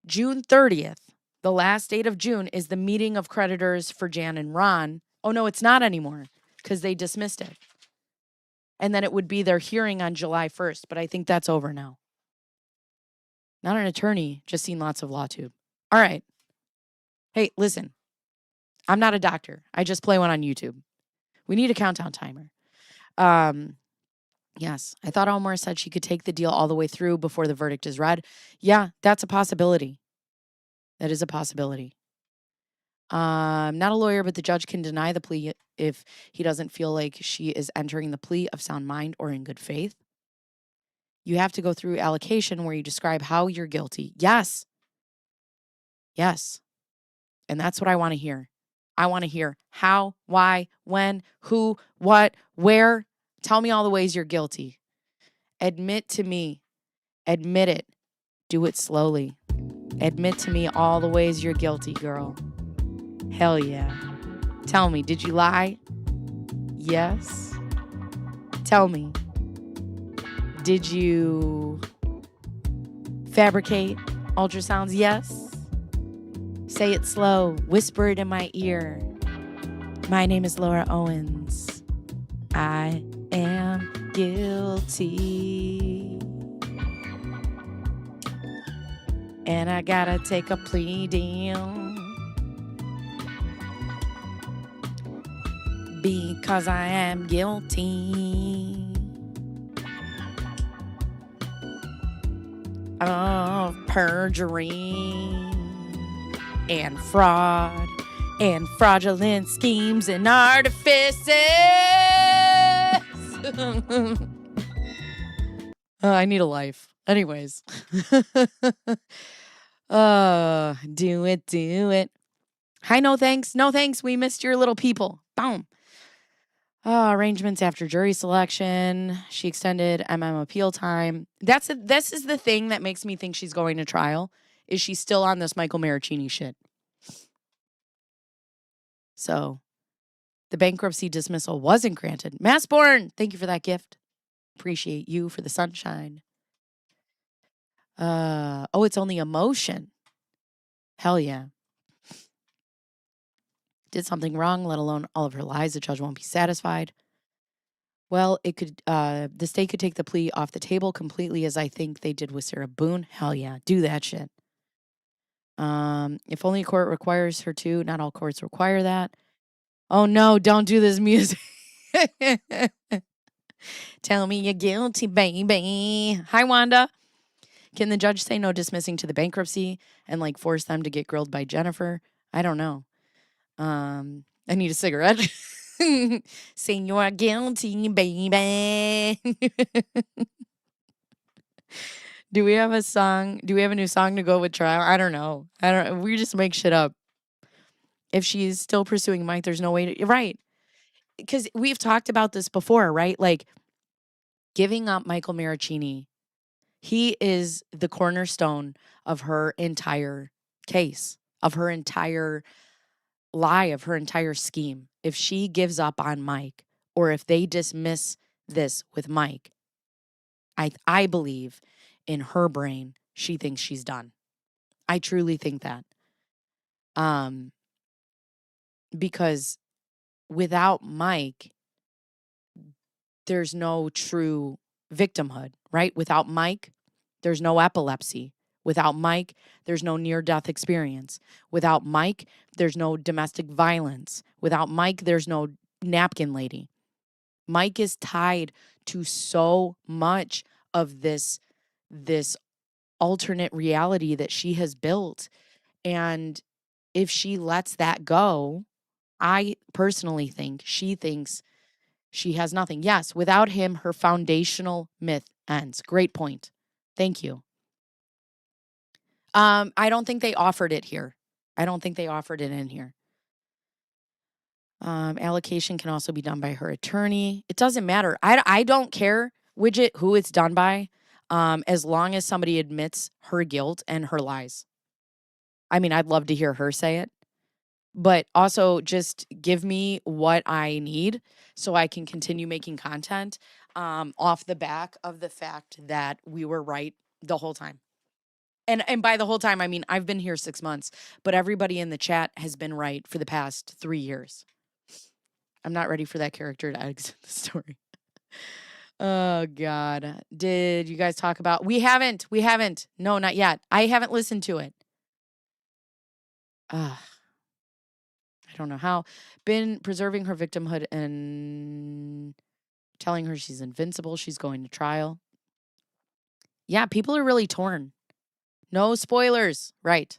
June 30th, the last date of June, is the meeting of creditors for Jan and Ron. Oh, no, it's not anymore because they dismissed it. And then it would be their hearing on July 1st, but I think that's over now. Not an attorney, just seen lots of LawTube. All right. Hey, listen, I'm not a doctor. I just play one on YouTube. We need a countdown timer. Yes, I thought Elmore said she could take the deal all the way through before the verdict is read. Yeah, that's a possibility. That is a possibility. I'm not a lawyer, but the judge can deny the plea if he doesn't feel like she is entering the plea of sound mind or in good faith. You have to go through allocation where you describe how you're guilty. Yes. Yes. And that's what I want to hear. I want to hear how, why, when, who, what, where. Tell me all the ways you're guilty. Admit to me. Admit it. Do it slowly. Admit to me all the ways you're guilty, girl. Hell yeah. Tell me, did you lie? Yes. Tell me, did you fabricate ultrasounds? Yes. Say it slow. Whisper it in my ear. My name is Laura Owens. I am guilty. And I gotta take a plea deal. Because I am guilty of perjury and fraud and fraudulent schemes and artifices. I need a life. Anyways. Do it. Hi, no thanks. No thanks. We missed your little people. Boom. Arrangements after jury selection. She extended appeal time. This is the thing that makes me think she's going to trial. Is she still on this Michael Marraccini shit? So, the bankruptcy dismissal wasn't granted. Massborn, thank you for that gift. Appreciate you for the sunshine. It's only a motion. Hell yeah. Did something wrong, let alone all of her lies. The judge won't be satisfied. Well, the state could take the plea off the table completely, as I think they did with Sarah Boone. Hell yeah, do that shit. If only a court requires her to, not all courts require that. Oh no, don't do this music. Tell me you're guilty, baby. Hi, Wanda. Can the judge say no dismissing to the bankruptcy and like force them to get grilled by Jennifer? I don't know. I need a cigarette. Saying you're guilty, baby. Do we have a song? Do we have a new song to go with trial? I don't know. We just make shit up. If she's still pursuing Mike, there's no way to. Right. Because we've talked about this before, right? Like giving up Michael Marraccini. He is the cornerstone of her entire case, of her entire lie, of her entire scheme. If she gives up on Mike, or if they dismiss this with Mike, I believe in her brain, she thinks she's done. I truly think that. Because without Mike, there's no true victimhood, right? Without Mike, there's no epilepsy. Without Mike, there's no near-death experience. Without Mike, there's no domestic violence. Without Mike, there's no napkin lady. Mike is tied to so much of this alternate reality that she has built. And if she lets that go, I personally think she thinks she has nothing. Yes, without him, her foundational myth ends. Great point. Thank you. I don't think they offered it here. I don't think they offered it in here. Allocation can also be done by her attorney. It doesn't matter. I don't care, Widget, who it's done by, as long as somebody admits her guilt and her lies. I mean, I'd love to hear her say it. But also just give me what I need so I can continue making content off the back of the fact that we were right the whole time. And by the whole time, I mean, I've been here 6 months, but everybody in the chat has been right for the past 3 years. I'm not ready for that character to exit the story. Oh, God. Did you guys talk about... We haven't. No, not yet. I haven't listened to it. I don't know how. Been preserving her victimhood and telling her she's invincible. She's going to trial. Yeah, people are really torn. No spoilers. Right.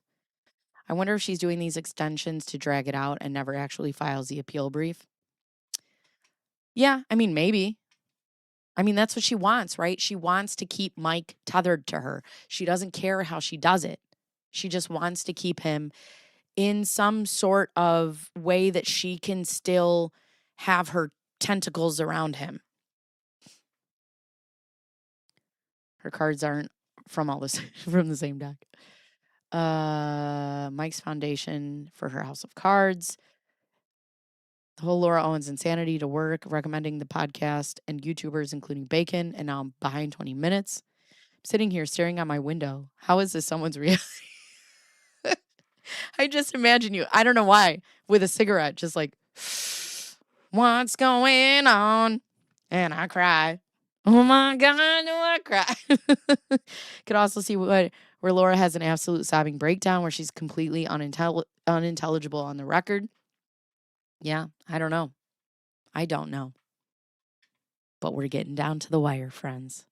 I wonder if she's doing these extensions to drag it out and never actually files the appeal brief. Yeah, I mean, maybe. I mean, that's what she wants, right? She wants to keep Mike tethered to her. She doesn't care how she does it. She just wants to keep him in some sort of way that she can still have her tentacles around him. Her cards aren't from from the same deck. Mike's foundation for her house of cards. The whole Laura Owens Insanity to work, recommending the podcast and YouTubers, including Bacon, and now I'm behind 20 minutes. I'm sitting here staring out my window. How is this someone's reality? I just imagine you, I don't know why, with a cigarette, just like, what's going on? And I cry. Oh my God, do I cry? Could also see where Laura has an absolute sobbing breakdown where she's completely unintelligible on the record. Yeah, I don't know. I don't know. But we're getting down to the wire, friends.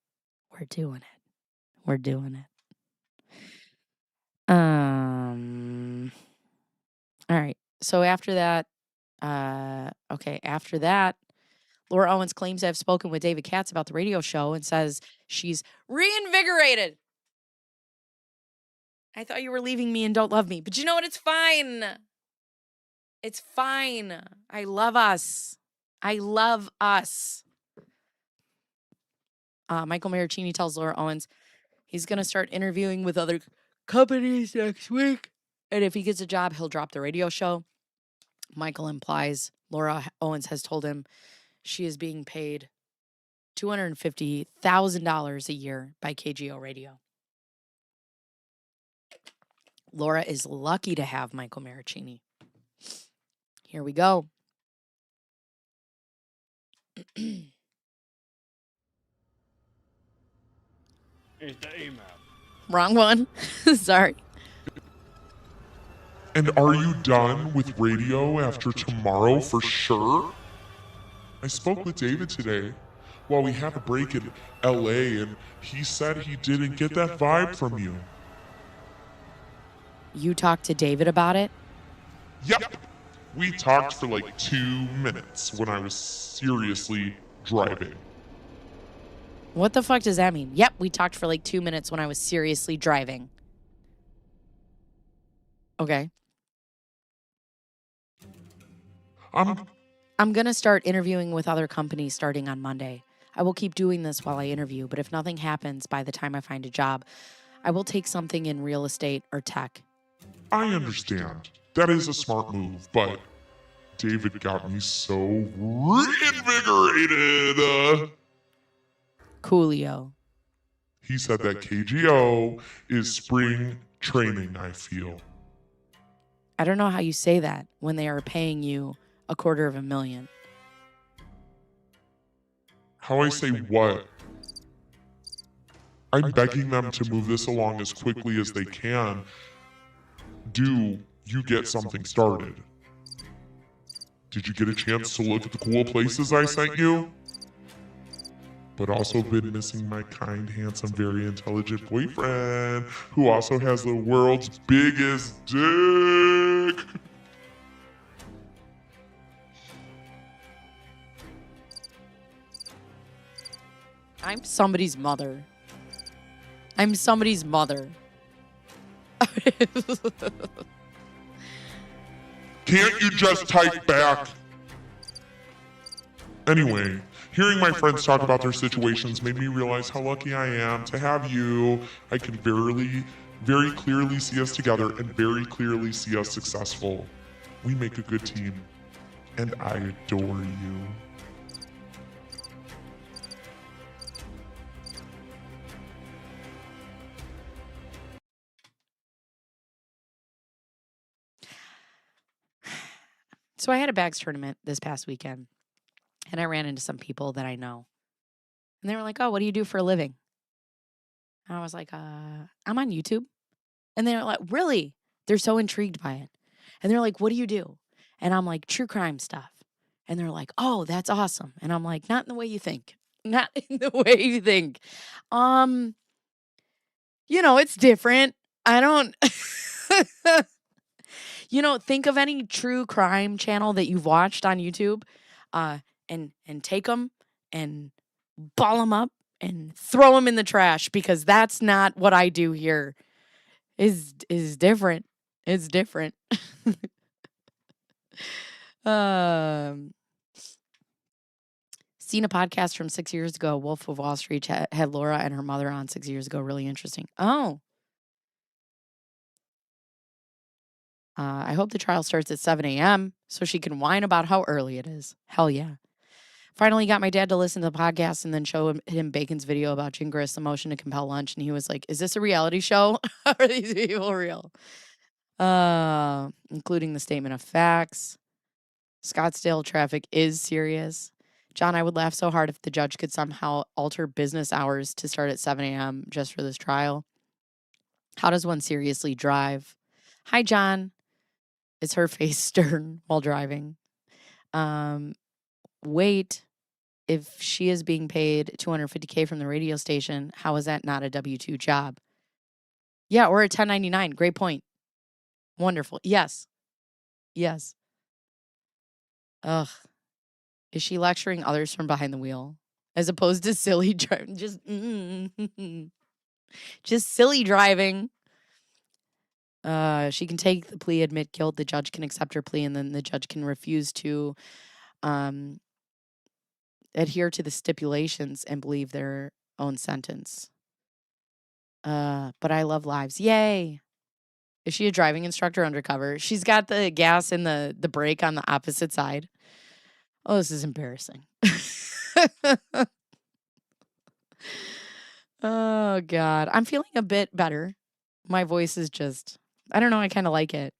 We're doing it. We're doing it. All right. So after that, after that, Laura Owens claims to have spoken with David Katz about the radio show and says she's reinvigorated. I thought you were leaving me and don't love me. But you know what? It's fine. It's fine. I love us. I love us. Michael Marraccini tells Laura Owens he's going to start interviewing with other companies next week. And if he gets a job, he'll drop the radio show. Michael implies Laura Owens has told him she is being paid $250,000 a year by KGO Radio. Laura is lucky to have Michael Marraccini. Here we go. Here's the email. Wrong one. Sorry. And are you done with radio after tomorrow for sure? I spoke with David today while we had a break in LA, and he said he didn't get that vibe from you. You talked to David about it? Yep. We talked for like 2 minutes when I was seriously driving. What the fuck does that mean? Yep, we talked for like 2 minutes when I was seriously driving. Okay. I'm going to start interviewing with other companies starting on Monday. I will keep doing this while I interview, but if nothing happens by the time I find a job, I will take something in real estate or tech. I understand. That is a smart move, but David got me so reinvigorated. Coolio. He said that KGO is spring training, I feel. I don't know how you say that when they are paying you $250,000. How I say what? I'm begging them to move this along as quickly as they can. Do you get something started? Did you get a chance to look at the cool places I sent you? But also been missing my kind, handsome, very intelligent boyfriend, who also has the world's biggest dick. I'm somebody's mother. I'm somebody's mother. Can't you just type back? Anyway, hearing my friends talk about their situations made me realize how lucky I am to have you. I can very clearly see us together and very clearly see us successful. We make a good team, and I adore you. So I had a bags tournament this past weekend, and I ran into some people that I know. And they were like, "Oh, what do you do for a living?" And I was like, I'm on YouTube." And they're like, "Really?" They're so intrigued by it. And they're like, "What do you do?" And I'm like, "True crime stuff." And they're like, "Oh, that's awesome." And I'm like, "Not in the way you think. Not in the way you think." It's different. I don't think of any true crime channel that you've watched on YouTube, and take them and ball them up and throw them in the trash, because that's not what I do here. Is different. It's different. Seen a podcast from 6 years ago. Wolf of Wall Street had Laura and her mother on 6 years ago. Really interesting. Oh. I hope the trial starts at 7 a.m. so she can whine about how early it is. Hell yeah. Finally got my dad to listen to the podcast and then show him Bacon's video about Gingras, the motion to compel lunch. And he was like, "Is this a reality show? Are these people real?" Including the statement of facts. Scottsdale traffic is serious. John, I would laugh so hard if the judge could somehow alter business hours to start at 7 a.m. just for this trial. How does one seriously drive? Hi, John. Is her face stern while driving? Wait, if she is being paid $250K from the radio station, how is that not a W-2 job? Yeah, or a 1099. Great point. Wonderful. Yes. Yes. Ugh. Is she lecturing others from behind the wheel as opposed to silly driving? Just silly driving. She can take the plea, admit guilt. The judge can accept her plea, and then the judge can refuse to adhere to the stipulations and believe their own sentence. But I love lives. Yay. Is she a driving instructor undercover? She's got the gas and the brake on the opposite side. Oh, this is embarrassing. Oh, God. I'm feeling a bit better. My voice is just, I don't know, I kind of like it.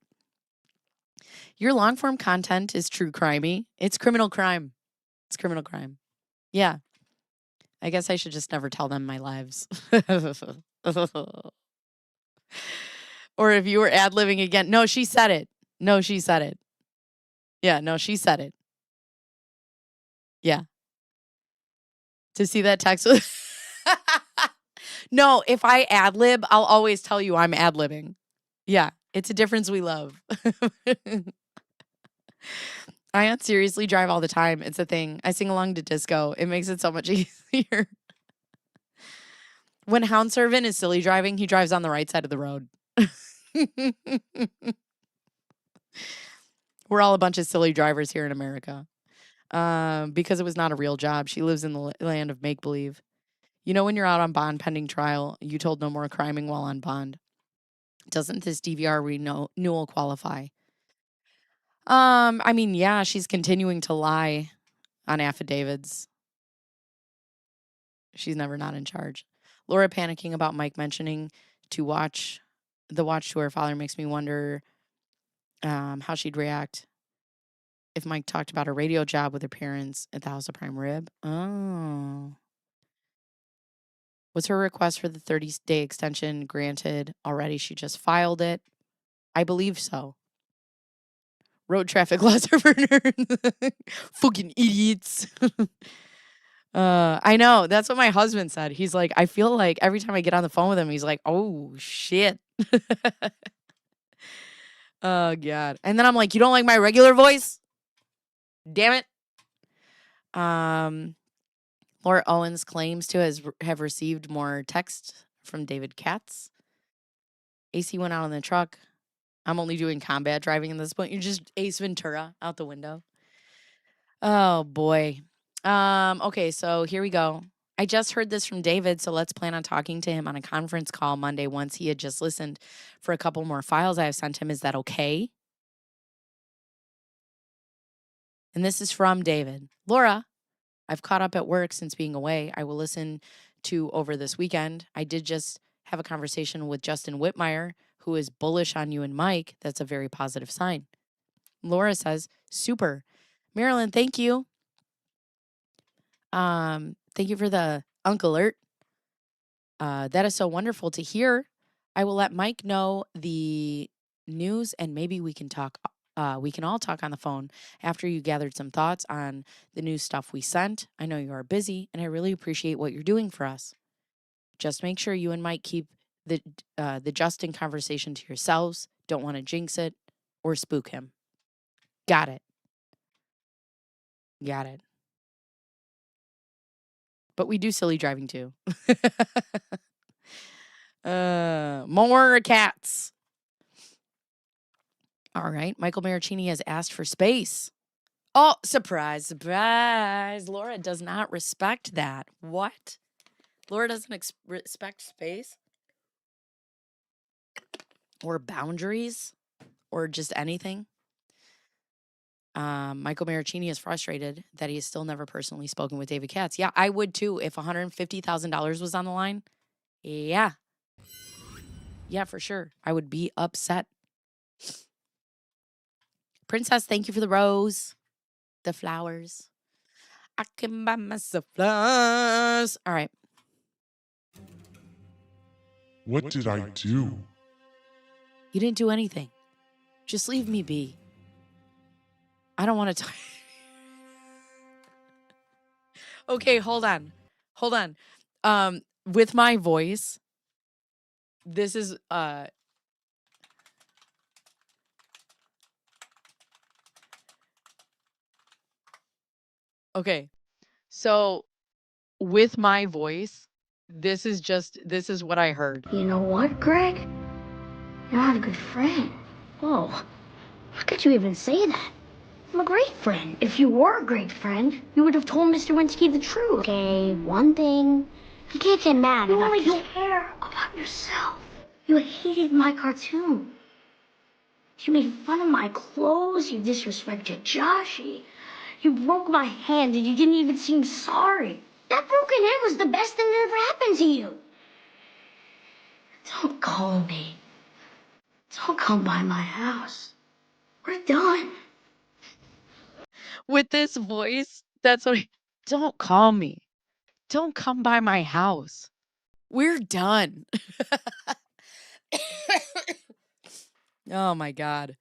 Your long form content is true crimey. It's criminal crime. It's criminal crime. Yeah. I guess I should just never tell them my lives. Or if you were ad-libbing again. No, she said it. No, she said it. Yeah, no, she said it. Yeah. To see that text with No, if I ad-lib, I'll always tell you I'm ad-libbing. Yeah, it's a difference we love. I seriously drive all the time. It's a thing. I sing along to disco. It makes it so much easier. When Hound Servant is silly driving, he drives on the right side of the road. We're all a bunch of silly drivers here in America. Because it was not a real job. She lives in the land of make-believe. You know, when you're out on bond pending trial, you told no more criming while on bond. Doesn't this DVR renewal qualify? I mean, yeah, she's continuing to lie on affidavits. She's never not in charge. Laura panicking about Mike mentioning the watch to her father makes me wonder how she'd react if Mike talked about her radio job with her parents at the House of Prime Rib. Oh. Was her request for the 30-day extension granted already? She just filed it. I believe so. Road traffic laws are for nerds. Fucking idiots. I know. That's what my husband said. He's like, I feel like every time I get on the phone with him, he's like, oh, shit. Oh, God. And then I'm like, you don't like my regular voice? Damn it. Laura Owens claims to have received more text from David Katz. AC went out in the truck. I'm only doing combat driving at this point. You're just Ace Ventura out the window. Oh, boy. Okay, so here we go. I just heard this from David, so let's plan on talking to him on a conference call Monday once he had just listened for a couple more files I have sent him. Is that okay? And this is from David. Laura, I've caught up at work since being away. I will listen to over this weekend. I did just have a conversation with Justin Whitmire, who is bullish on you and Mike. That's a very positive sign. Laura says, super. Marilyn, thank you. Thank you for the Uncle Alert. That is so wonderful to hear. I will let Mike know the news and maybe we can talk. We can all talk on the phone after you gathered some thoughts on the new stuff we sent. I know you are busy and I really appreciate what you're doing for us. Just make sure you and Mike keep the Justin conversation to yourselves. Don't want to jinx it or spook him. Got it. Got it. But we do silly driving too. More cats. All right. Michael Marraccini has asked for space. Oh, surprise, surprise. Laura does not respect that. What? Laura doesn't respect space? Or boundaries? Or just anything? Michael Marraccini is frustrated that he has still never personally spoken with David Katz. Yeah, I would too if $150,000 was on the line. Yeah. Yeah, for sure. I would be upset. Princess, thank you for the rose. The flowers. I can buy myself flowers. All right. What did I do? You didn't do anything. Just leave me be. I don't want to talk. Okay, hold on. Hold on. With my voice, this is okay. So with my voice, this is what I heard. You know what, Greg? You're not a good friend. Whoa. How could you even say that? I'm a great friend. If you were a great friend, you would have told Mr. Winsky the truth. Okay, one thing. You can't get mad. You only care about yourself. You hated my cartoon. You made fun of my clothes. You disrespected Joshy. You broke my hand and you didn't even seem sorry. That broken hand was the best thing that ever happened to you. Don't call me. Don't come by my house. We're done. With this voice, that's what don't call me. Don't come by my house. We're done. Oh my God.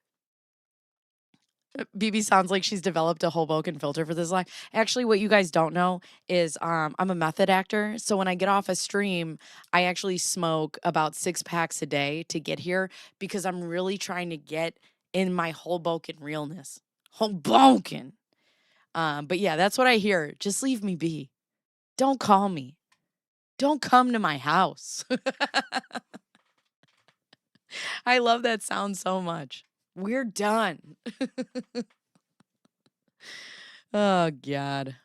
BB sounds like she's developed a Hoboken filter for this line. Actually, what you guys don't know is I'm a method actor. So when I get off a stream, I actually smoke about 6 packs a day to get here because I'm really trying to get in my Hoboken realness. Hoboken. But yeah, that's what I hear. Just leave me be. Don't call me. Don't come to my house. I love that sound so much. We're done. Oh, God.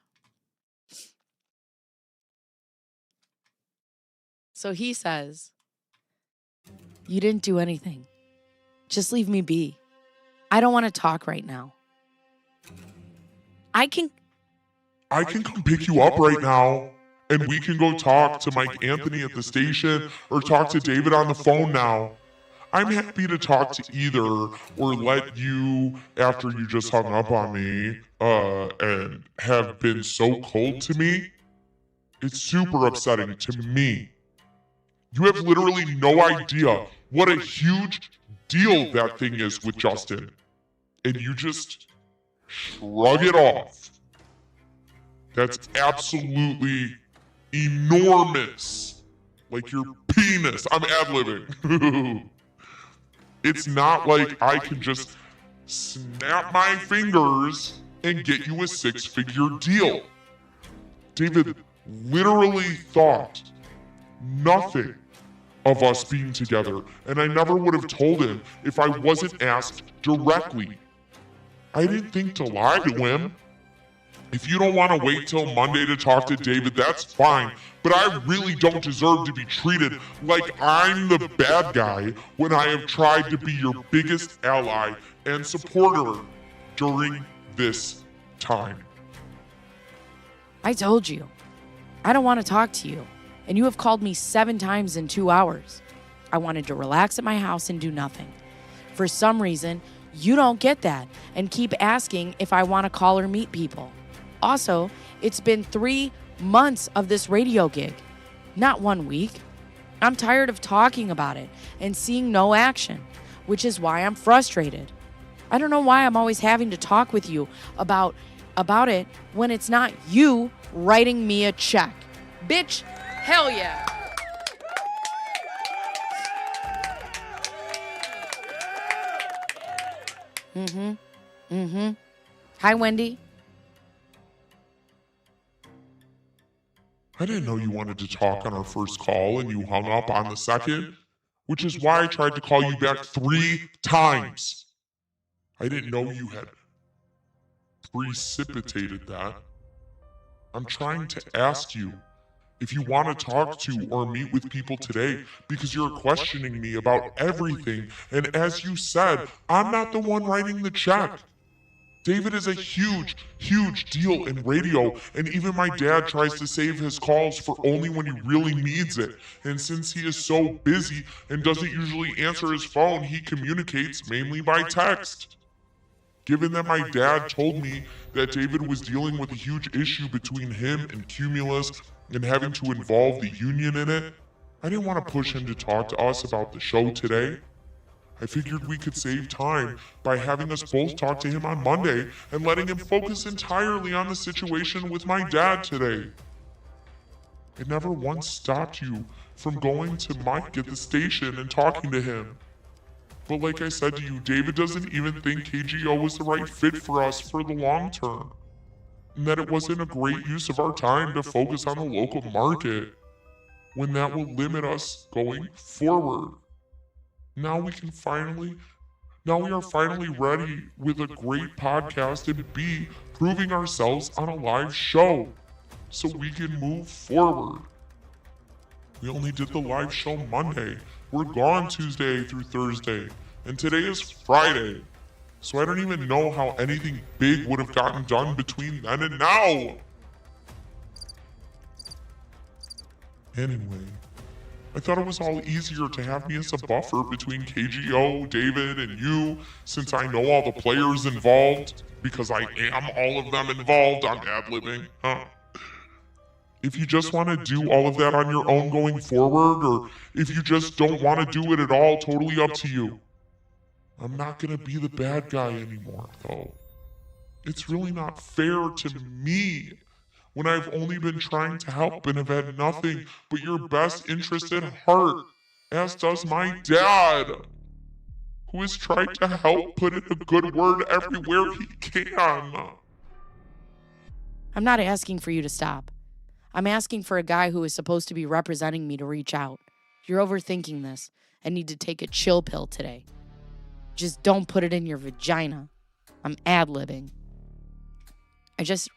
So he says, you didn't do anything. Just leave me be. I don't want to talk right now. I can come pick you up right now, and we can go talk to Mike Anthony at the station or talk to David on the phone now. I'm happy to talk to either or let you, after you just hung up on me, and have been so cold to me. It's super upsetting to me. You have literally no idea what a huge deal that thing is with Justin. And you just shrug it off. That's absolutely enormous. Like your penis. I'm ad-libbing. It's not like I can just snap my fingers and get you a six-figure deal. David literally thought nothing of us being together, and I never would have told him if I wasn't asked directly. I didn't think to lie to him. If you don't want to wait till Monday to talk to David, that's fine, but I really don't deserve to be treated like I'm the bad guy when I have tried to be your biggest ally and supporter during this time. I told you. I don't want to talk to you. And you have called me 7 times in 2 hours. I wanted to relax at my house and do nothing. For some reason, you don't get that and keep asking if I want to call or meet people. Also, it's been 3 months of this radio gig, not 1 week. I'm tired of talking about it and seeing no action, which is why I'm frustrated. I don't know why I'm always having to talk with you about it when it's not you writing me a check. Bitch, hell yeah. Hi, Wendy. I didn't know you wanted to talk on our first call and you hung up on the second, which is why I tried to call you back 3 times. I didn't know you had precipitated that. I'm trying to ask you if you want to talk to or meet with people today because you're questioning me about everything, and as you said, I'm not the one writing the check. David is a huge, huge deal in radio, and even my dad tries to save his calls for only when he really needs it. And since he is so busy and doesn't usually answer his phone, he communicates mainly by text. Given that my dad told me that David was dealing with a huge issue between him and Cumulus and having to involve the union in it, I didn't want to push him to talk to us about the show today. I figured we could save time by having us both talk to him on Monday and letting him focus entirely on the situation with my dad today. I never once stopped you from going to Mike at the station and talking to him. But like I said to you, David doesn't even think KGO was the right fit for us for the long term, and that it wasn't a great use of our time to focus on the local market when that will limit us going forward. Now we are finally ready with a great podcast and B, proving ourselves on a live show so we can move forward. We only did the live show Monday. We're gone Tuesday through Thursday, and today is Friday. So I don't even know how anything big would have gotten done between then and now. Anyway, I thought it was all easier to have me as a buffer between KGO, David, and you, since I know all the players involved, because I am all of them involved. I'm ad-libbing, huh? If you just want to do all of that on your own going forward, or if you just don't want to do it at all, totally up to you. I'm not going to be the bad guy anymore, though. It's really not fair to me when I've only been trying to help and have had nothing but your best interest at heart, as does my dad, who has tried to help put in a good word everywhere he can. I'm not asking for you to stop. I'm asking for a guy who is supposed to be representing me to reach out. You're overthinking this and need to take a chill pill today. Just don't put it in your vagina. I'm ad-libbing. I just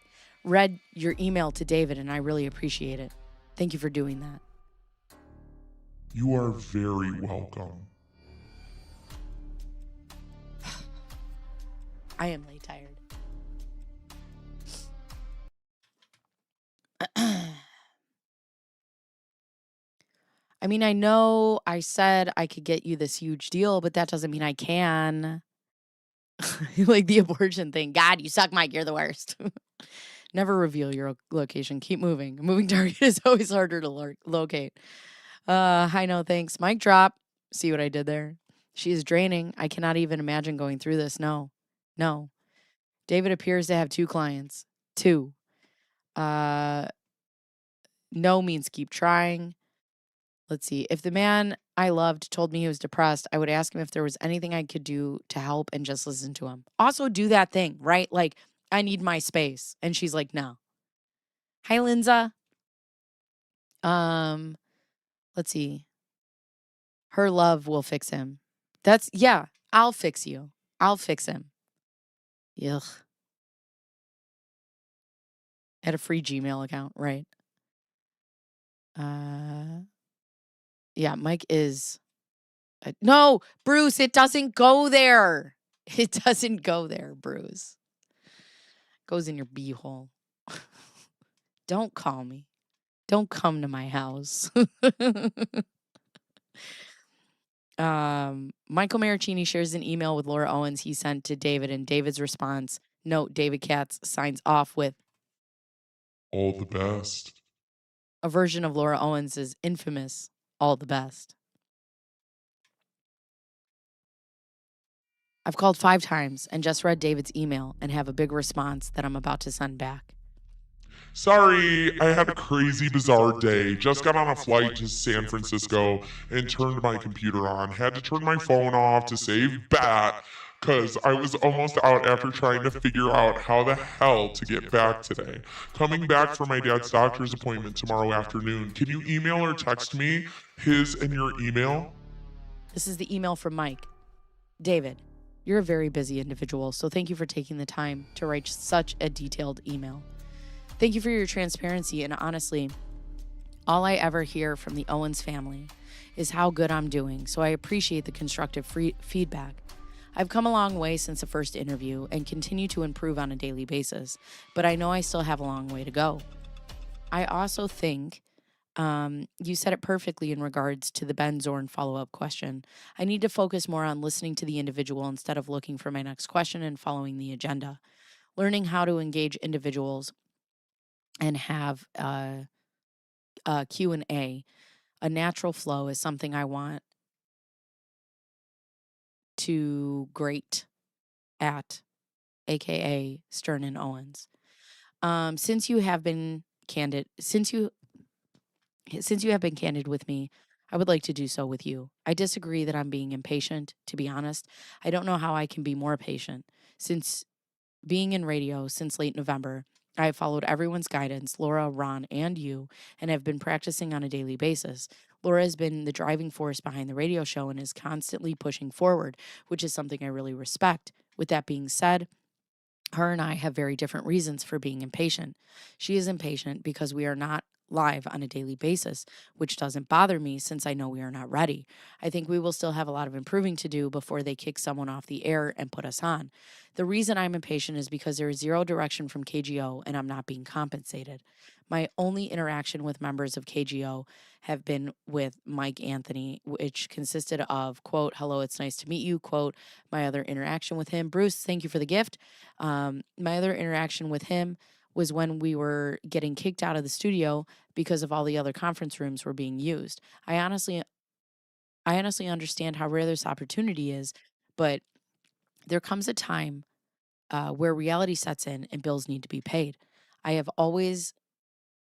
read your email to David and I really appreciate it. Thank you for doing that. You are very welcome. I am late tired. I mean, I know I said I could get you this huge deal, but that doesn't mean I can. Like the abortion thing. God, you suck, Mike. You're the worst. Never reveal your location. Keep moving. A moving target is always harder to locate. Hi, no thanks. Mic drop. See what I did there? She is draining. I cannot even imagine going through this. No. No. David appears to have 2 clients. 2. Uh, no means keep trying. Let's see. If the man I loved told me he was depressed, I would ask him if there was anything I could do to help and just listen to him. Also, do that thing, right? Like, I need my space. And she's like, no. Hi, Linza. Let's see. Her love will fix him. Yeah, I'll fix you. I'll fix him. Ugh. At a free Gmail account, right? Yeah, Mike is. No, Bruce, it doesn't go there. It doesn't go there, Bruce. It goes in your beehole. Don't call me. Don't come to my house. Michael Marraccini shares an email with Laura Owens he sent to David, and David's response, note, David Katz signs off with All the best. a version of Laura Owens' infamous all the best. I've called 5 times and just read David's email and have a big response that I'm about to send back. Sorry, I had a crazy bizarre day. Just got on a flight to San Francisco and turned my computer on. Had to turn my phone off to save bat because I was almost out after trying to figure out how the hell to get back today. Coming back for my dad's doctor's appointment tomorrow afternoon. Can you email or text me his and your email? This is the email from Mike. David, you're a very busy individual, so thank you for taking the time to write such a detailed email. Thank you for your transparency, and honestly, all I ever hear from the Owens family is how good I'm doing, so I appreciate the constructive feedback. I've come a long way since the first interview and continue to improve on a daily basis, but I know I still have a long way to go. I also think you said it perfectly in regards to the Ben Zorn follow-up question. I need to focus more on listening to the individual instead of looking for my next question and following the agenda. Learning how to engage individuals and have a Q&A, a natural flow is something I want to great at, aka Stern and Owens. Since you have been candid with me, I would like to do so with you. I disagree that I'm being impatient, to be honest. I don't know how I can be more patient. Since being in radio since late November, I have followed everyone's guidance, Laura, Ron, and you, and have been practicing on a daily basis. Laura has been the driving force behind the radio show and is constantly pushing forward, which is something I really respect. With that being said, her and I have very different reasons for being impatient. She is impatient because we are not live on a daily basis, which doesn't bother me since I know we are not ready. I think we will still have a lot of improving to do before they kick someone off the air and put us on. The reason I'm impatient is because there is zero direction from KGO and I'm not being compensated. My only interaction with members of KGO have been with Mike Anthony, which consisted of, quote, hello, it's nice to meet you, quote, my other interaction with him. Bruce, thank you for the gift. My other interaction with him was when we were getting kicked out of the studio because of all the other conference rooms were being used. I honestly understand how rare this opportunity is, but there comes a time where reality sets in and bills need to be paid. I have always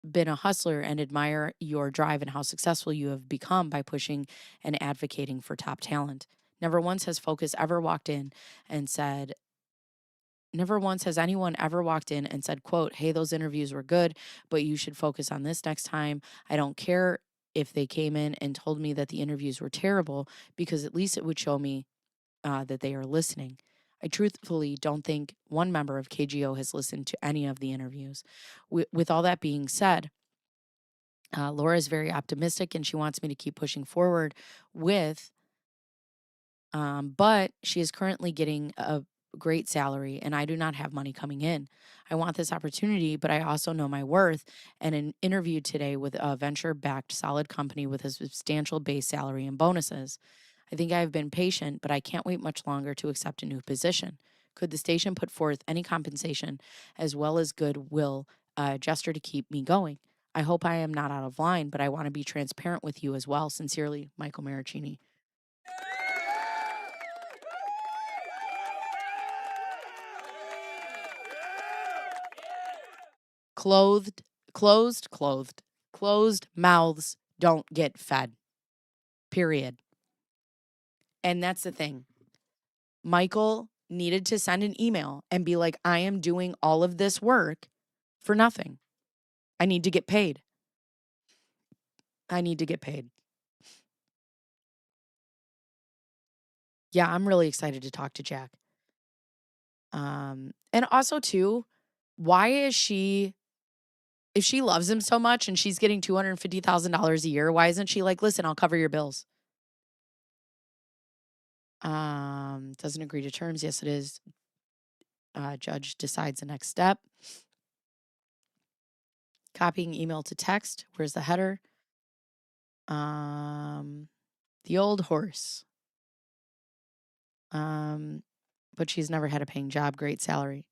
been a hustler and admire your drive and how successful you have become by pushing and advocating for top talent. Never once has anyone ever walked in and said, quote, hey, those interviews were good, but you should focus on this next time. I don't care if they came in and told me that the interviews were terrible, because at least it would show me that they are listening. I truthfully don't think one member of KGO has listened to any of the interviews. With all that being said, Laura is very optimistic and she wants me to keep pushing forward but she is currently getting a great salary and I do not have money coming in. I want this opportunity, but I also know my worth, and an interview today with a venture-backed solid company with a substantial base salary and bonuses. I think I have been patient, but I can't wait much longer to accept a new position. Could the station put forth any compensation as well as goodwill gesture to keep me going? I hope I am not out of line, but I want to be transparent with you as well. Sincerely, Michael Marraccini. Closed mouths don't get fed. Period. And that's the thing. Michael needed to send an email and be like, I am doing all of this work for nothing. I need to get paid. I need to get paid. Yeah, I'm really excited to talk to Jack. And also too, why is she, if she loves him so much and she's getting $250,000 a year, why isn't she like, listen, I'll cover your bills? Doesn't agree to terms. Yes, it is. Judge decides the next step. Copying email to text. Where's the header? The old horse. But she's never had a paying job, great salary.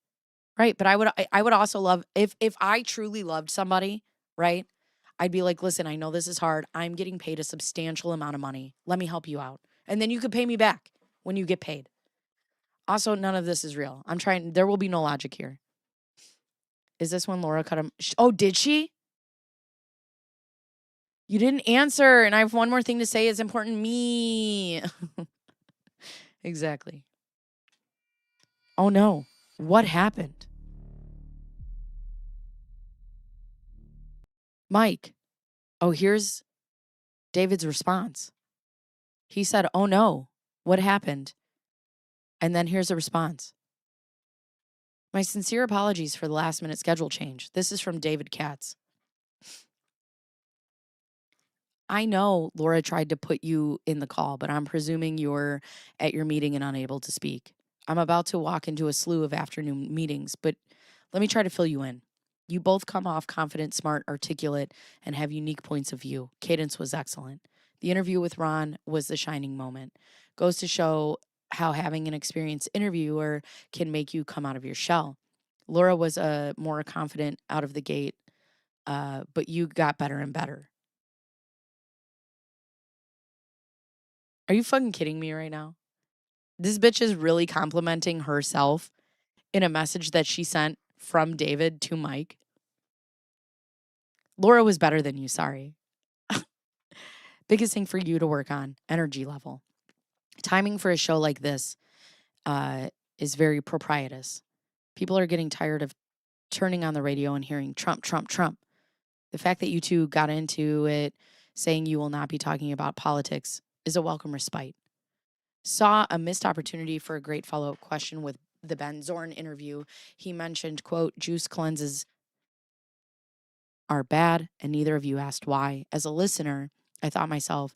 Right, but I would also love if I truly loved somebody, right? I'd be like, "Listen, I know this is hard. I'm getting paid a substantial amount of money. Let me help you out. And then you could pay me back when you get paid." Also, none of this is real. There will be no logic here. Is this when Laura cut him? Oh, did she? You didn't answer, and I have one more thing to say. It's important. Me. Exactly. Oh no. What happened? Mike. Oh, here's David's response. He said, "Oh no. What happened?" And then here's a response. My sincere apologies for the last minute schedule change. This is from David Katz. I know Laura tried to put you in the call, but I'm presuming you're at your meeting and unable to speak. I'm about to walk into a slew of afternoon meetings, but let me try to fill you in. You both come off confident, smart, articulate, and have unique points of view. Cadence was excellent. The interview with Ron was the shining moment. Goes to show how having an experienced interviewer can make you come out of your shell. Laura was more confident out of the gate, but you got better and better. Are you fucking kidding me right now? This bitch is really complimenting herself in a message that she sent from David to Mike. Laura was better than you, sorry. Biggest thing for you to work on, energy level. Timing for a show like this is very propitious. People are getting tired of turning on the radio and hearing Trump, Trump, Trump. The fact that you two got into it saying you will not be talking about politics is a welcome respite. Saw a missed opportunity for a great follow-up question with the Ben Zorn interview. He mentioned, quote, juice cleanses are bad, and neither of you asked why. As a listener, I thought myself,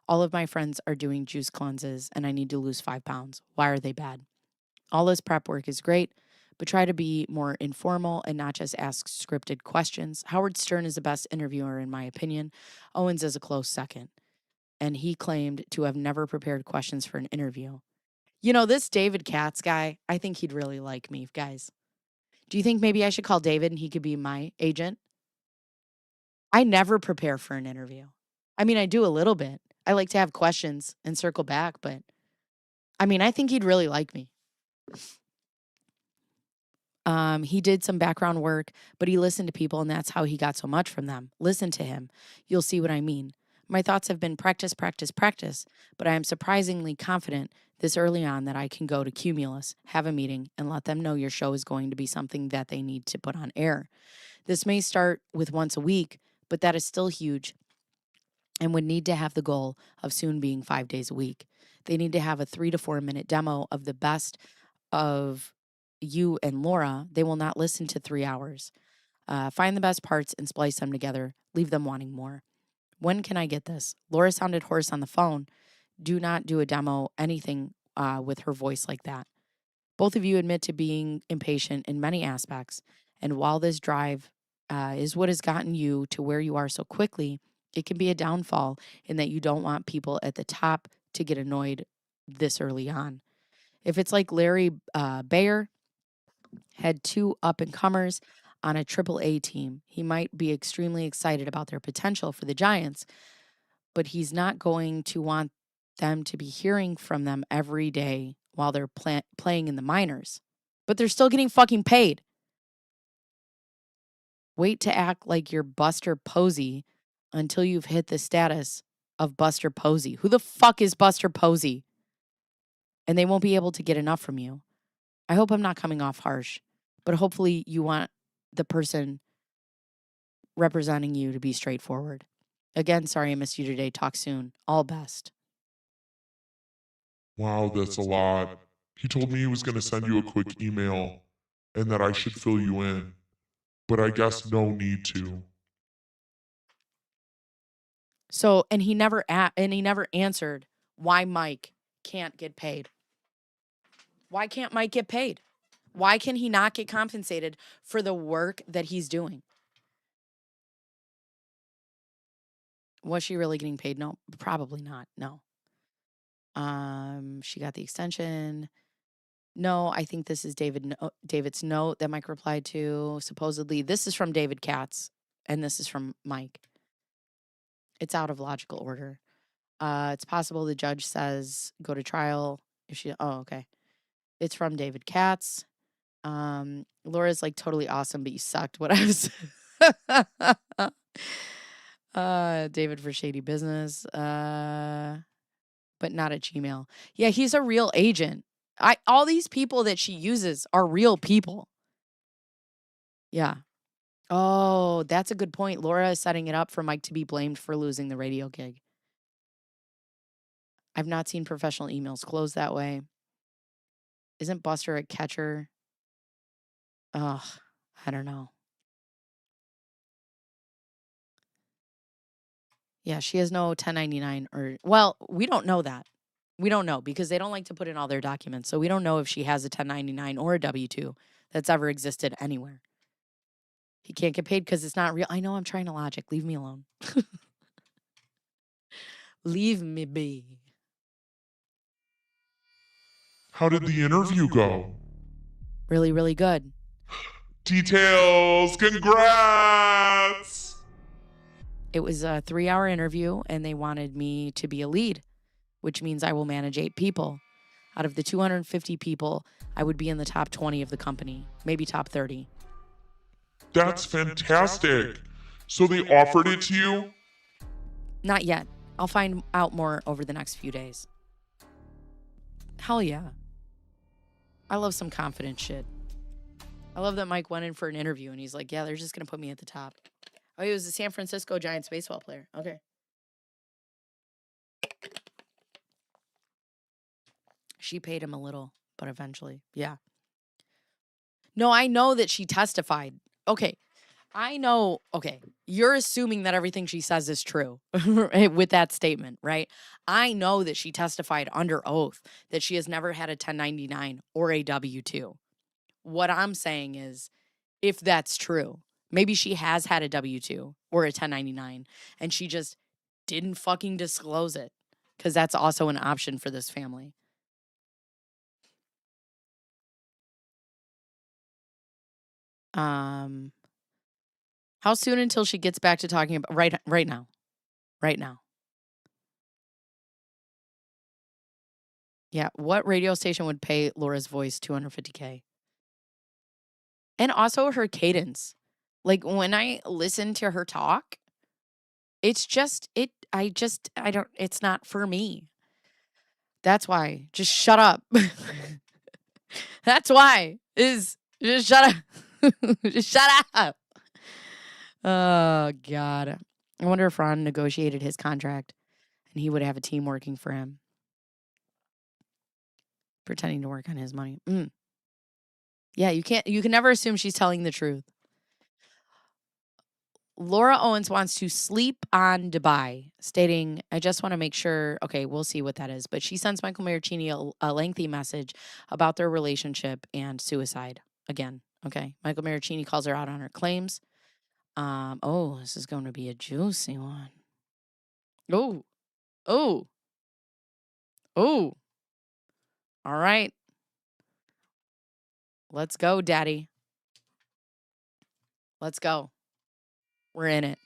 all of my friends are doing juice cleanses and I need to lose 5 pounds. Why are they bad? All this prep work is great, but try to be more informal and not just ask scripted questions. Howard Stern is the best interviewer, in my opinion. Owens is a close second. And he claimed to have never prepared questions for an interview. You know, this David Katz guy, I think he'd really like me, guys. Do you think maybe I should call David and he could be my agent? I never prepare for an interview. I mean, I do a little bit. I like to have questions and circle back, but I mean, I think he'd really like me. He did some background work, but he listened to people, and that's how he got so much from them. Listen to him. You'll see what I mean. My thoughts have been practice, practice, practice, but I am surprisingly confident this early on that I can go to Cumulus, have a meeting, and let them know your show is going to be something that they need to put on air. This may start with once a week, but that is still huge and would need to have the goal of soon being 5 days a week. They need to have a 3 to 4 minute demo of the best of you and Laura. They will not listen to 3 hours. Find the best parts and splice them together. Leave them wanting more. When can I get this? Laura sounded hoarse on the phone. Do not do a demo, anything with her voice like that. Both of you admit to being impatient in many aspects. And while this drive is what has gotten you to where you are so quickly, it can be a downfall in that you don't want people at the top to get annoyed this early on. If it's like Larry Bayer had 2 up-and-comers on a AAA team. He might be extremely excited about their potential for the Giants, but he's not going to want them to be hearing from them every day while they're playing in the minors. But they're still getting fucking paid. Wait to act like you're Buster Posey until you've hit the status of Buster Posey. Who the fuck is Buster Posey? And they won't be able to get enough from you. I hope I'm not coming off harsh, but hopefully you want the person representing you to be straightforward. Again, sorry I missed you today. Talk soon. All best. Wow, that's a lot. He told me he was going to send you a quick email and that I should fill you in, but I guess no need to. So, and he never answered why Mike can't get paid. Why can't Mike get paid? Why can he not get compensated for the work that he's doing? Was she really getting paid? No, probably not. No. She got the extension. No, I think this is David's note that Mike replied to. Supposedly, this is from David Katz, and this is from Mike. It's out of logical order. It's possible the judge says go to trial if she. Oh, okay. It's from David Katz. Laura's like totally awesome, but you sucked. What I was. David for shady business. But not at Gmail. Yeah, he's a real agent. All these people that she uses are real people. Yeah. Oh, that's a good point. Laura is setting it up for Mike to be blamed for losing the radio gig. I've not seen professional emails close that way. Isn't Buster a catcher? Ugh, I don't know. Yeah, she has no 1099 or, well, we don't know that. We don't know because they don't like to put in all their documents. So we don't know if she has a 1099 or a W-2 that's ever existed anywhere. He can't get paid because it's not real. I know I'm trying to logic. Leave me alone. Leave me be. How did the interview go? Really, really good. Details! Congrats! It was a 3-hour interview and they wanted me to be a lead, which means I will manage 8 people. Out of the 250 people, I would be in the top 20 of the company, maybe top 30. That's fantastic. So they offered it to you? Not yet. I'll find out more over the next few days. Hell yeah. I love some confident shit. I love that Mike went in for an interview and he's like, yeah, they're just going to put me at the top. Oh, he was a San Francisco Giants baseball player. Okay. She paid him a little, but eventually, yeah. No, I know that she testified. Okay. I know, okay, you're assuming that everything she says is true with that statement, right? I know that she testified under oath that she has never had a 1099 or a W-2. What I'm saying is, if that's true, maybe she has had a W-2 or a 1099 and she just didn't fucking disclose it because that's also an option for this family. How soon until she gets back to talking about right now? Right now. Yeah, what radio station would pay Laura's voice $250K? And also her cadence. Like when I listen to her talk, it's just I don't it's not for me. That's why. Just shut up. That's why. Just shut up. Just shut up. Oh God. I wonder if Ron negotiated his contract and he would have a team working for him. Pretending to work on his money. Yeah, you can never assume she's telling the truth. Laura Owens wants to sleep on Dubai, stating, I just want to make sure, okay, we'll see what that is. But she sends Michael Marraccini a lengthy message about their relationship and suicide. Again, okay. Michael Marraccini calls her out on her claims. Oh, this is going to be a juicy one. Oh. All right. Let's go, Daddy. Let's go. We're in it.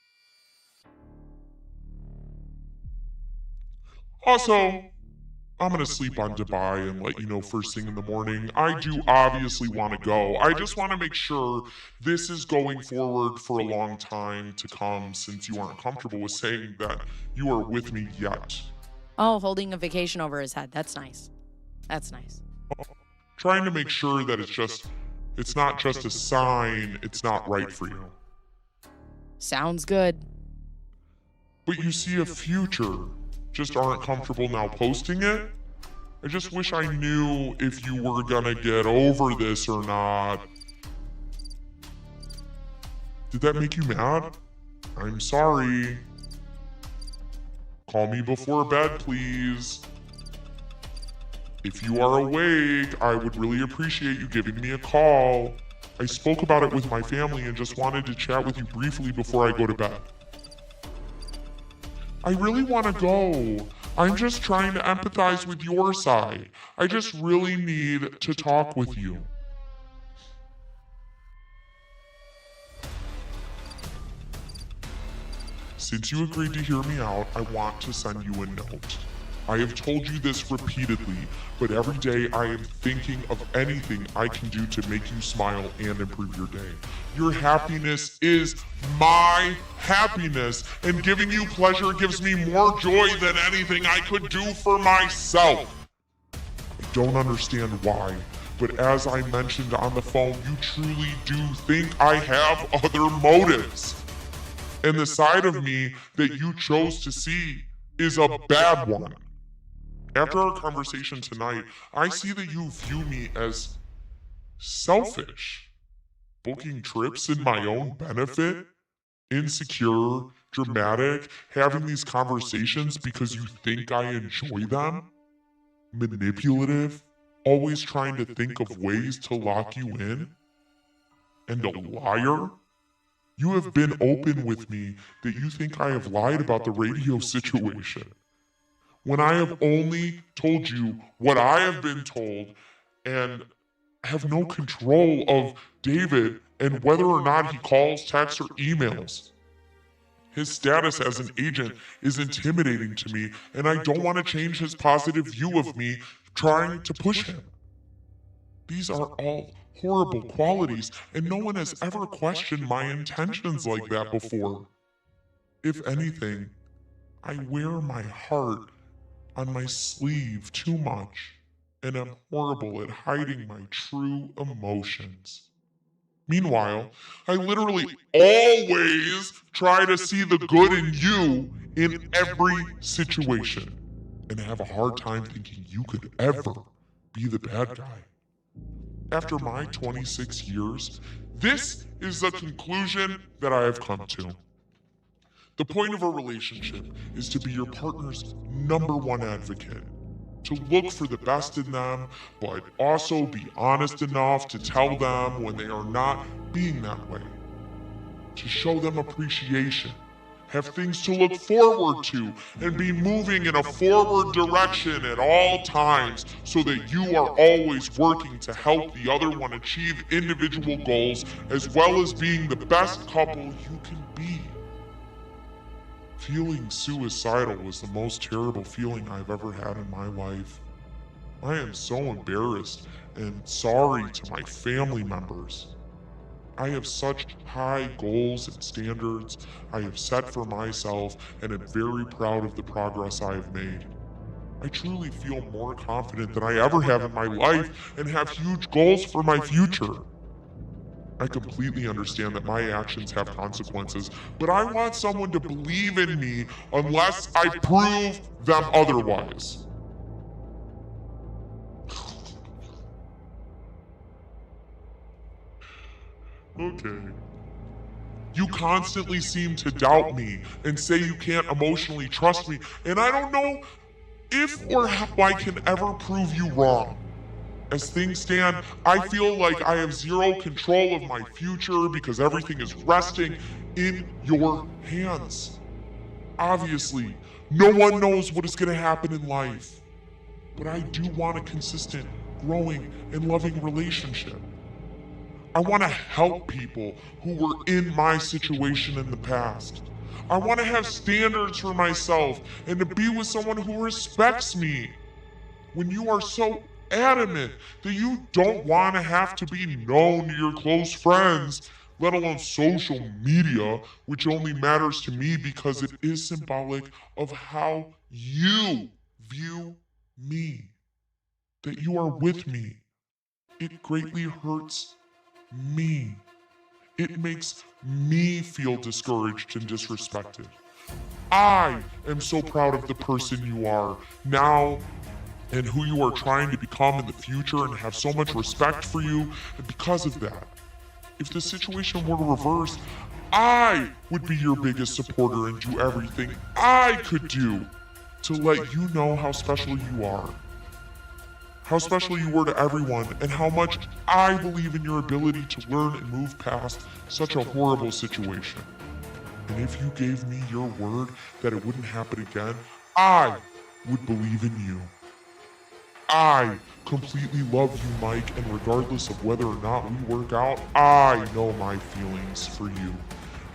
Also, I'm gonna sleep on Dubai and let you know first thing in the morning. I do obviously want to go. I just want to make sure this is going forward for a long time to come, since you aren't comfortable with saying that you are with me yet. Oh, holding a vacation over his head. That's nice. That's nice. Trying to make sure that it's not just a sign it's not right for you. Sounds good. But you see a future, just aren't comfortable now posting it? I just wish I knew if you were gonna get over this or not. Did that make you mad? I'm sorry. Call me before bed, please. If you are awake, I would really appreciate you giving me a call. I spoke about it with my family and just wanted to chat with you briefly before I go to bed. I really want to go. I'm just trying to empathize with your side. I just really need to talk with you. Since you agreed to hear me out, I want to send you a note. I have told you this repeatedly, but every day I am thinking of anything I can do to make you smile and improve your day. Your happiness is my happiness, and giving you pleasure gives me more joy than anything I could do for myself. I don't understand why, but as I mentioned on the phone, you truly do think I have other motives. And the side of me that you chose to see is a bad one. After our conversation tonight, I see that you view me as selfish, booking trips in my own benefit, insecure, dramatic, having these conversations because you think I enjoy them, manipulative, always trying to think of ways to lock you in, and a liar. You have been open with me that you think I have lied about the radio situation, when I have only told you what I have been told and have no control of David and whether or not he calls, texts, or emails. His status as an agent is intimidating to me, and I don't want to change his positive view of me trying to push him. These are all horrible qualities, and no one has ever questioned my intentions like that before. If anything, I wear my heart on my sleeve too much, and am horrible at hiding my true emotions. Meanwhile, I literally always try to see the good in you in every situation, and have a hard time thinking you could ever be the bad guy. After my 26 years, this is the conclusion that I have come to. The point of a relationship is to be your partner's number one advocate, to look for the best in them, but also be honest enough to tell them when they are not being that way, to show them appreciation, have things to look forward to, and be moving in a forward direction at all times so that you are always working to help the other one achieve individual goals as well as being the best couple you can be. Feeling suicidal was the most terrible feeling I've ever had in my life. I am so embarrassed and sorry to my family members. I have such high goals and standards I have set for myself, and am very proud of the progress I have made. I truly feel more confident than I ever have in my life and have huge goals for my future. I completely understand that my actions have consequences, but I want someone to believe in me unless I prove them otherwise. Okay. You constantly seem to doubt me and say you can't emotionally trust me, and I don't know if or how I can ever prove you wrong. As things stand, I feel like I have zero control of my future because everything is resting in your hands. Obviously, no one knows what is going to happen in life, but I do want a consistent, growing, and loving relationship. I want to help people who were in my situation in the past. I want to have standards for myself and to be with someone who respects me. When you are so adamant that you don't want to have to be known to your close friends, let alone social media, which only matters to me because it is symbolic of how you view me, that you are with me. It greatly hurts me. It makes me feel discouraged and disrespected. I am so proud of the person you are now and who you are trying to become in the future, and have so much respect for you. And because of that, if the situation were to reverse, I would be your biggest supporter and do everything I could do to let you know how special you are, how special you were to everyone, and how much I believe in your ability to learn and move past such a horrible situation. And if you gave me your word that it wouldn't happen again, I would believe in you. I completely love you, Mike, and regardless of whether or not we work out, I know my feelings for you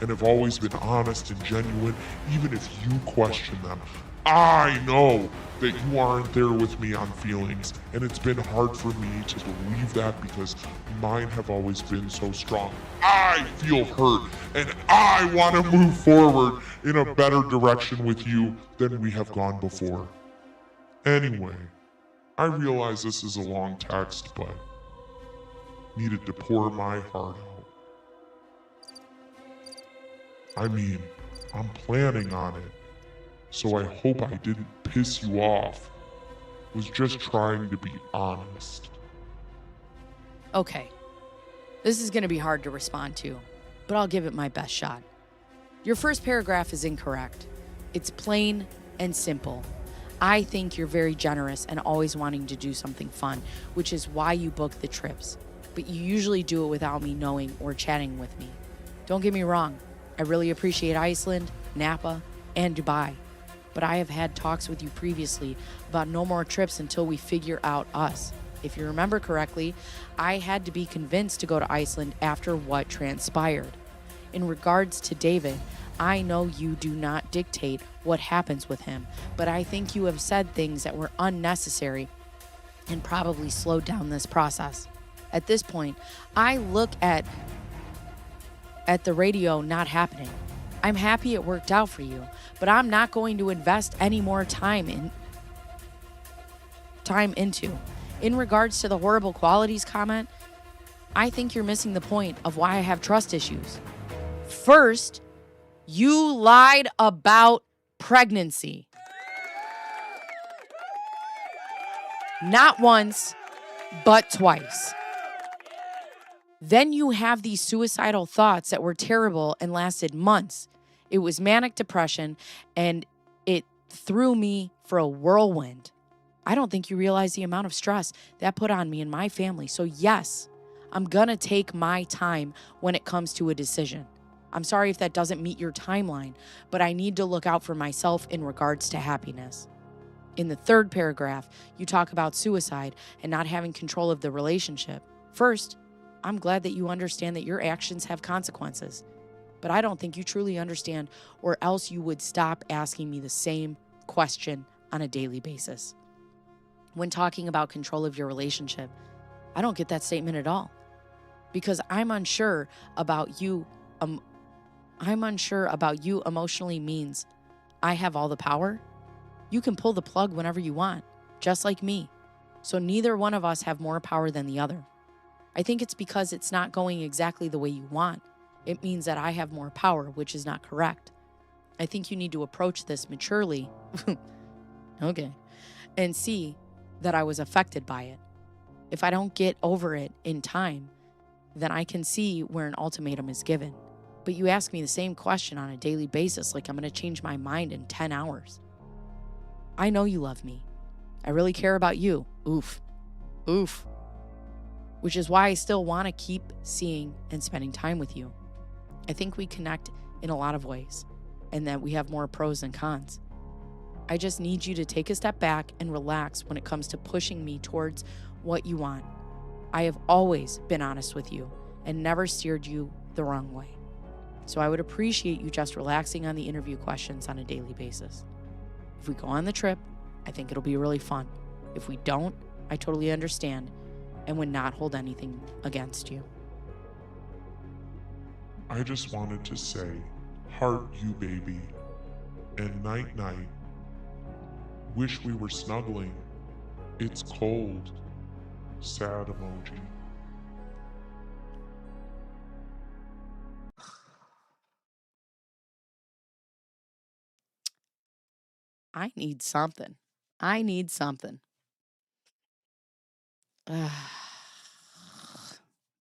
and have always been honest and genuine, even if you question them. I know that you aren't there with me on feelings, and it's been hard for me to believe that because mine have always been so strong. I feel hurt, and I want to move forward in a better direction with you than we have gone before. Anyway, I realize this is a long text, but needed to pour my heart out. I mean, I'm planning on it, so I hope I didn't piss you off. Was just trying to be honest. Okay, this is going to be hard to respond to, but I'll give it my best shot. Your first paragraph is incorrect. It's plain and simple. I think you're very generous and always wanting to do something fun, which is why you book the trips. But you usually do it without me knowing or chatting with me. Don't get me wrong, I really appreciate Iceland, Napa, and Dubai. But I have had talks with you previously about no more trips until we figure out us. If you remember correctly, I had to be convinced to go to Iceland after what transpired. In regards to David, I know you do not dictate what happens with him, but I think you have said things that were unnecessary and probably slowed down this process. At this point, I look at the radio not happening. I'm happy it worked out for you, but I'm not going to invest any more time into. In regards to the horrible qualities comment, I think you're missing the point of why I have trust issues. First, you lied about pregnancy. Not once, but twice. Then you have these suicidal thoughts that were terrible and lasted months. It was manic depression, and it threw me for a whirlwind. I don't think you realize the amount of stress that put on me and my family. So yes, I'm gonna take my time when it comes to a decision. I'm sorry if that doesn't meet your timeline, but I need to look out for myself in regards to happiness. In the third paragraph, you talk about suicide and not having control of the relationship. First, I'm glad that you understand that your actions have consequences, but I don't think you truly understand, or else you would stop asking me the same question on a daily basis. When talking about control of your relationship, I don't get that statement at all, because I'm unsure about you emotionally means I have all the power. You can pull the plug whenever you want, just like me. So neither one of us have more power than the other. I think it's because it's not going exactly the way you want. It means that I have more power, which is not correct. I think you need to approach this maturely, okay, and see that I was affected by it. If I don't get over it in time, then I can see where an ultimatum is given. But you ask me the same question on a daily basis like I'm going to change my mind in 10 hours. I know you love me. I really care about you. Oof. Oof. Which is why I still want to keep seeing and spending time with you. I think we connect in a lot of ways, and that we have more pros than cons. I just need you to take a step back and relax when it comes to pushing me towards what you want. I have always been honest with you, and never steered you the wrong way. So I would appreciate you just relaxing on the interview questions on a daily basis. If we go on the trip, I think it'll be really fun. If we don't, I totally understand and would not hold anything against you. I just wanted to say, heart you baby, and night night. Wish we were snuggling. It's cold. Sad emoji. I need something.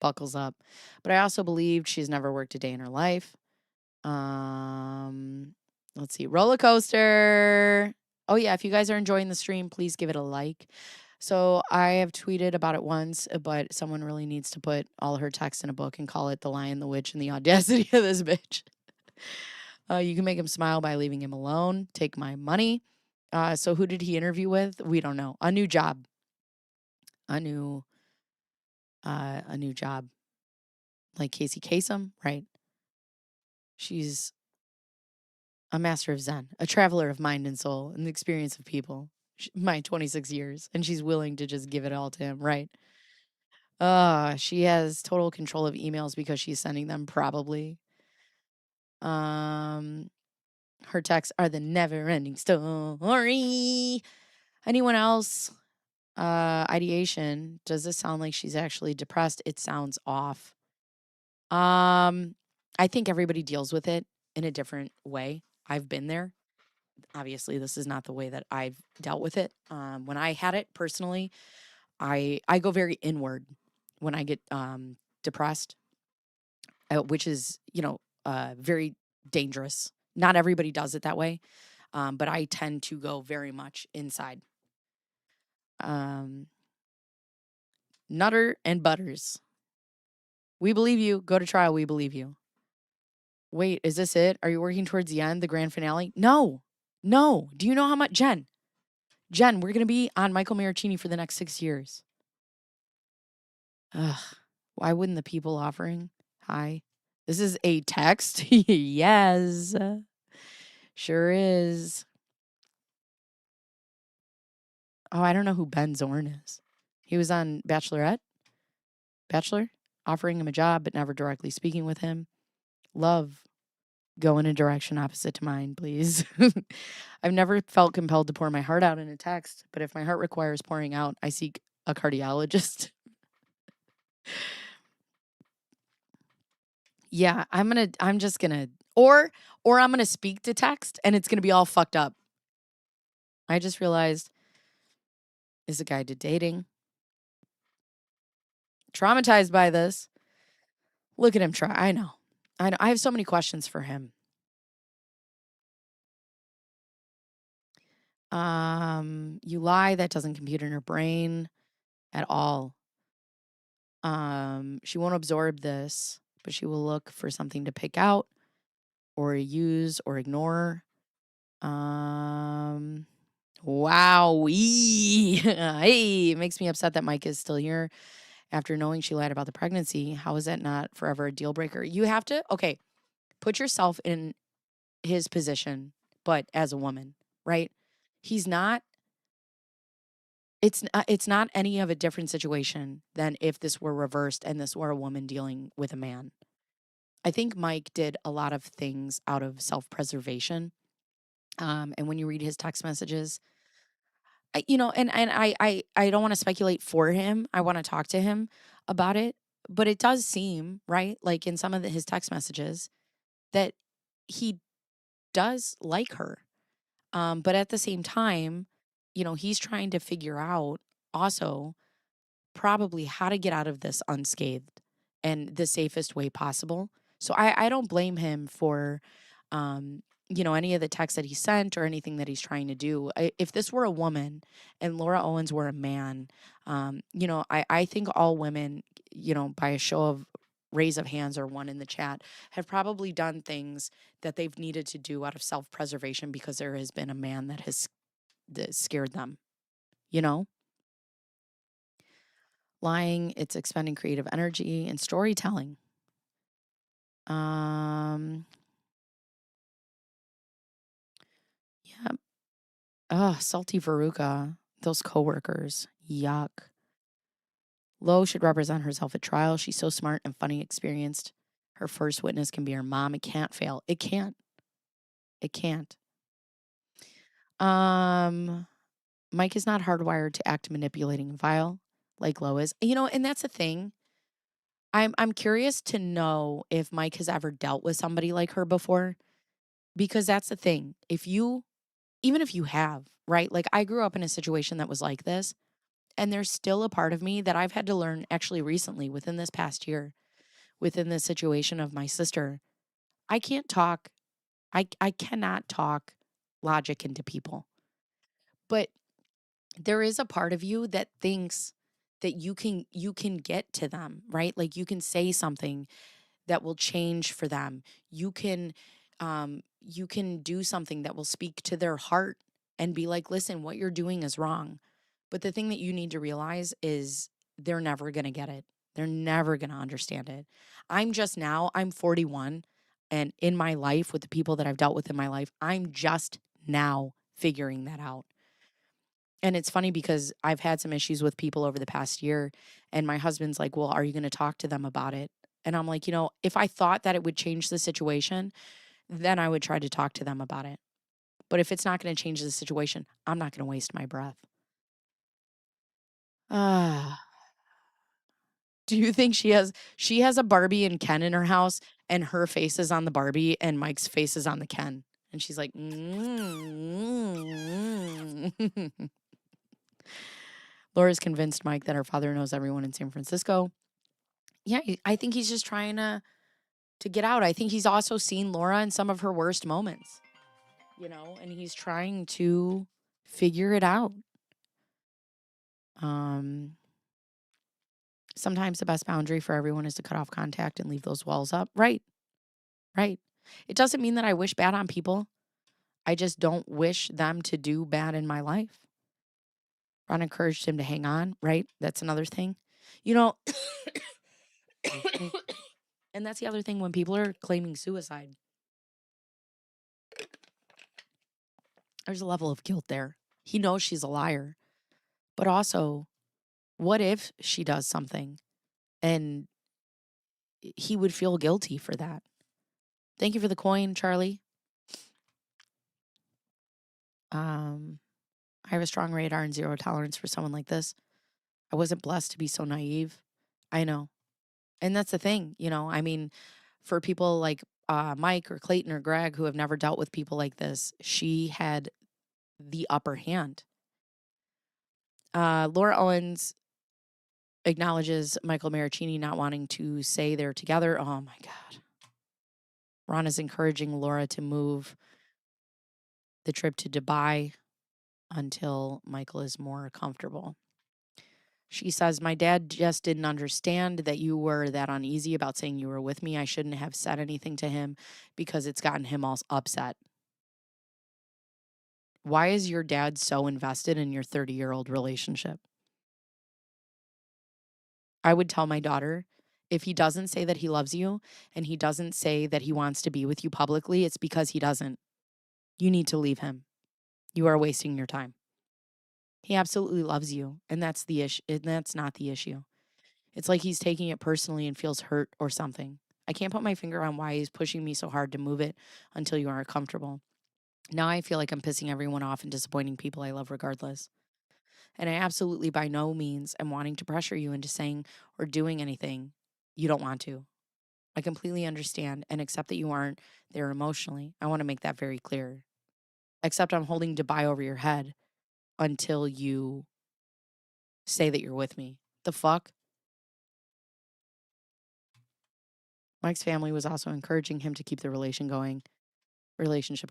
Buckles up. But I also believed she's never worked a day in her life. Let's see. Roller coaster. Oh, yeah. If you guys are enjoying the stream, please give it a like. So I have tweeted about it once, but someone really needs to put all her text in a book and call it The Lion, the Witch, and the Audacity of This Bitch. You can make him smile by leaving him alone. Take my money. So who did he interview with? We don't know. A new job. A new job. Like Casey Kasem, right? She's a master of Zen, a traveler of mind and soul, and the experience of people. My 26 years, and she's willing to just give it all to him, right? She has total control of emails because she's sending them, probably. Her texts are the never-ending story. Anyone else? Ideation. Does this sound like she's actually depressed? It sounds off. I think everybody deals with it in a different way. I've been there. Obviously, this is not the way that I've dealt with it. When I had it personally, I go very inward when I get depressed, which is, very dangerous. Not everybody does it that way, but I tend to go very much inside. Nutter and Butters. We believe you. Go to trial. We believe you. Wait, is this it? Are you working towards the end, the grand finale? No. Do you know how much, Jen, we're going to be on Michael Marraccini for the next 6 years. Ugh. Why wouldn't the people offering? Hi. This is a text? Yes. Sure is. Oh, I don't know who Ben Zorn is. He was on Bachelor, offering him a job, but never directly speaking with him. Love. Go in a direction opposite to mine, please. I've never felt compelled to pour my heart out in a text, but if my heart requires pouring out, I seek a cardiologist. Yeah, I'm just gonna, or I'm gonna speak to text and it's gonna be all fucked up. I just realized, is a guide to dating. Traumatized by this. Look at him try. I know. I have so many questions for him. You lie, that doesn't compute in her brain at all. She won't absorb this, but she will look for something to pick out or use or ignore. Wow. Hey, it makes me upset that Mike is still here after knowing she lied about the pregnancy. How is that not forever a deal breaker? You have to, okay, put yourself in his position, but as a woman, right? He's not, it's not any of a different situation than if this were reversed and this were a woman dealing with a man. I think Mike did a lot of things out of self-preservation. And when you read his text messages, I don't want to speculate for him. I want to talk to him about it, but it does seem, right, like in some of his text messages, that he does like her. But at the same time, he's trying to figure out also probably how to get out of this unscathed and the safest way possible. So I don't blame him for, any of the texts that he sent or anything that he's trying to do. If this were a woman and Laura Owens were a man, I think all women, by a show of raise of hands or one in the chat, have probably done things that they've needed to do out of self-preservation because there has been a man that scared them, you know? Lying, it's expending creative energy and storytelling. Yeah. Salty Veruca. Those coworkers. Yuck. Lo should represent herself at trial. She's so smart and funny, experienced. Her first witness can be her mom. It can't fail. It can't. It can't. Mike is not hardwired to act manipulating and vile like Lo is. And that's the thing. I'm curious to know if Mike has ever dealt with somebody like her before, because that's the thing. Even if you have, right? Like, I grew up in a situation that was like this, and there's still a part of me that I've had to learn actually recently within this past year, within this situation of my sister. I can't talk. I cannot talk logic into people. But there is a part of you that thinks that you can get to them, right? Like, you can say something that will change for them. You can do something that will speak to their heart and be like, listen, what you're doing is wrong. But the thing that you need to realize is they're never going to get it. They're never going to understand it. I'm 41, and in my life, with the people that I've dealt with in my life, I'm just now figuring that out. And it's funny because I've had some issues with people over the past year, and my husband's like, well, are you going to talk to them about it? And I'm like, if I thought that it would change the situation, then I would try to talk to them about it. But if it's not going to change the situation, I'm not going to waste my breath. Do you think she has a Barbie and Ken in her house, and her face is on the Barbie and Mike's face is on the Ken? And she's like, Laura's convinced Mike that her father knows everyone in San Francisco. Yeah, I think he's just trying to get out. I think he's also seen Laura in some of her worst moments, and he's trying to figure it out. Sometimes the best boundary for everyone is to cut off contact and leave those walls up. Right. It doesn't mean that I wish bad on people. I just don't wish them to do bad in my life. Ron encouraged him to hang on, right? That's another thing. And that's the other thing when people are claiming suicide. There's a level of guilt there. He knows she's a liar. But also, what if she does something and he would feel guilty for that? Thank you for the coin, Charlie. I have a strong radar and zero tolerance for someone like this. I wasn't blessed to be so naive. I know. And that's the thing, for people like Mike or Clayton or Greg who have never dealt with people like this, she had the upper hand. Laura Owens acknowledges Michael Marraccini not wanting to say they're together. Oh my God. Ron is encouraging Laura to move the trip to Dubai until Michael is more comfortable. She says, my dad just didn't understand that you were that uneasy about saying you were with me. I shouldn't have said anything to him because it's gotten him all upset. Why is your dad so invested in your 30-year-old relationship? I would tell my daughter, if he doesn't say that he loves you and he doesn't say that he wants to be with you publicly, it's because he doesn't. You need to leave him. You are wasting your time. He absolutely loves you, and that's the issue. And that's not the issue. It's like he's taking it personally and feels hurt or something. I can't put my finger on why he's pushing me so hard to move it until you are comfortable. Now I feel like I'm pissing everyone off and disappointing people I love regardless. And I absolutely by no means am wanting to pressure you into saying or doing anything you don't want to. I completely understand and accept that you aren't there emotionally. I want to make that very clear. Except I'm holding Dubai over your head until you say that you're with me. The fuck? Mike's family was also encouraging him to keep the relationship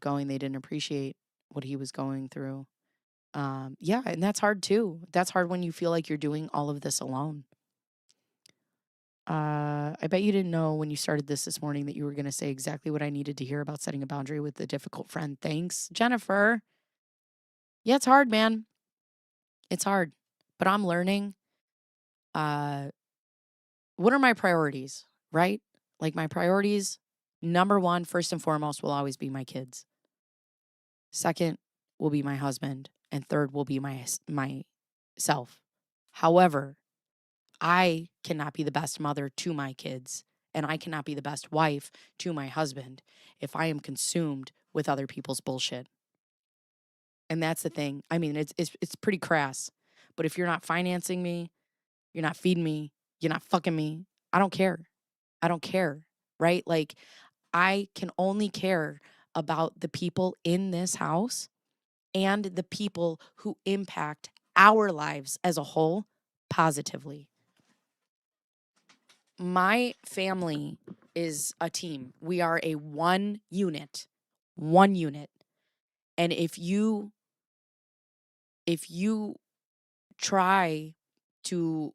going. They didn't appreciate what he was going through. Yeah, and that's hard too. That's hard when you feel like you're doing all of this alone. I bet you didn't know when you started this morning that you were going to say exactly what I needed to hear about setting a boundary with a difficult friend. Thanks, Jennifer. Yeah, it's hard, man. It's hard, but I'm learning. what are my priorities, right? Like my priorities, number one, first and foremost, will always be my kids. Second will be my husband. And third will be myself. However, I cannot be the best mother to my kids, and I cannot be the best wife to my husband if I am consumed with other people's bullshit. And that's the thing. I mean, it's pretty crass. But if you're not financing me, you're not feeding me, you're not fucking me, I don't care. I don't care, right? Like, I can only care about the people in this house and the people who impact our lives as a whole positively. My family is a team. We are a one unit. One unit. And if you try to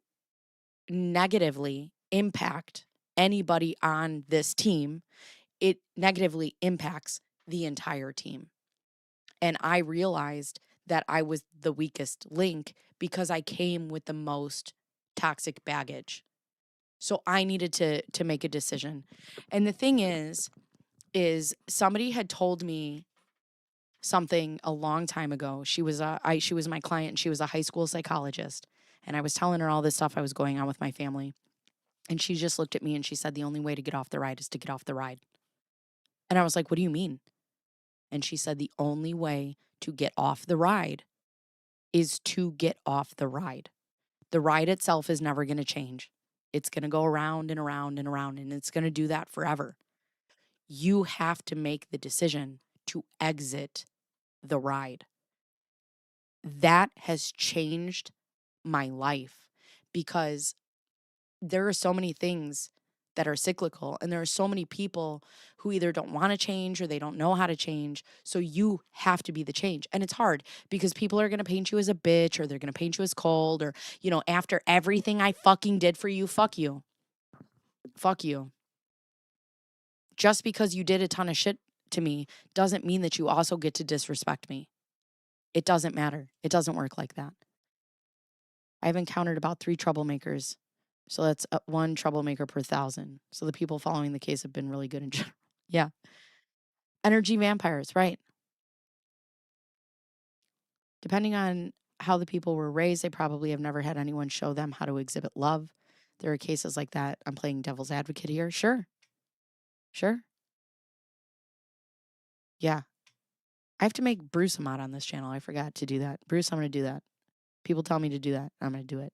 negatively impact anybody on this team, it negatively impacts the entire team. And I realized that I was the weakest link because I came with the most toxic baggage. So I needed to make a decision. And the thing is somebody had told me something a long time ago. She was my client, and she was a high school psychologist. And I was telling her all this stuff I was going on with my family. And she just looked at me and she said, the only way to get off the ride is to get off the ride. And I was like, what do you mean? And she said, the only way to get off the ride is to get off the ride. The ride itself is never going to change. It's going to go around and around and around, and it's going to do that forever. You have to make the decision to exit the ride. That has changed my life because there are so many things that are cyclical, and there are so many people who either don't want to change or they don't know how to change. So you have to be the change. And it's hard because people are going to paint you as a bitch, or they're going to paint you as cold, or, after everything I fucking did for you, fuck you. Fuck you. Just because you did a ton of shit to me doesn't mean that you also get to disrespect me. It doesn't matter. It doesn't work like that. I've encountered about 3 troublemakers. So that's 1 troublemaker per 1,000. So the people following the case have been really good in general. Yeah. Energy vampires, right. Depending on how the people were raised, they probably have never had anyone show them how to exhibit love. There are cases like that. I'm playing devil's advocate here. Sure. Yeah. I have to make Bruce a mod on this channel. I forgot to do that. Bruce, I'm going to do that. People tell me to do that. I'm going to do it.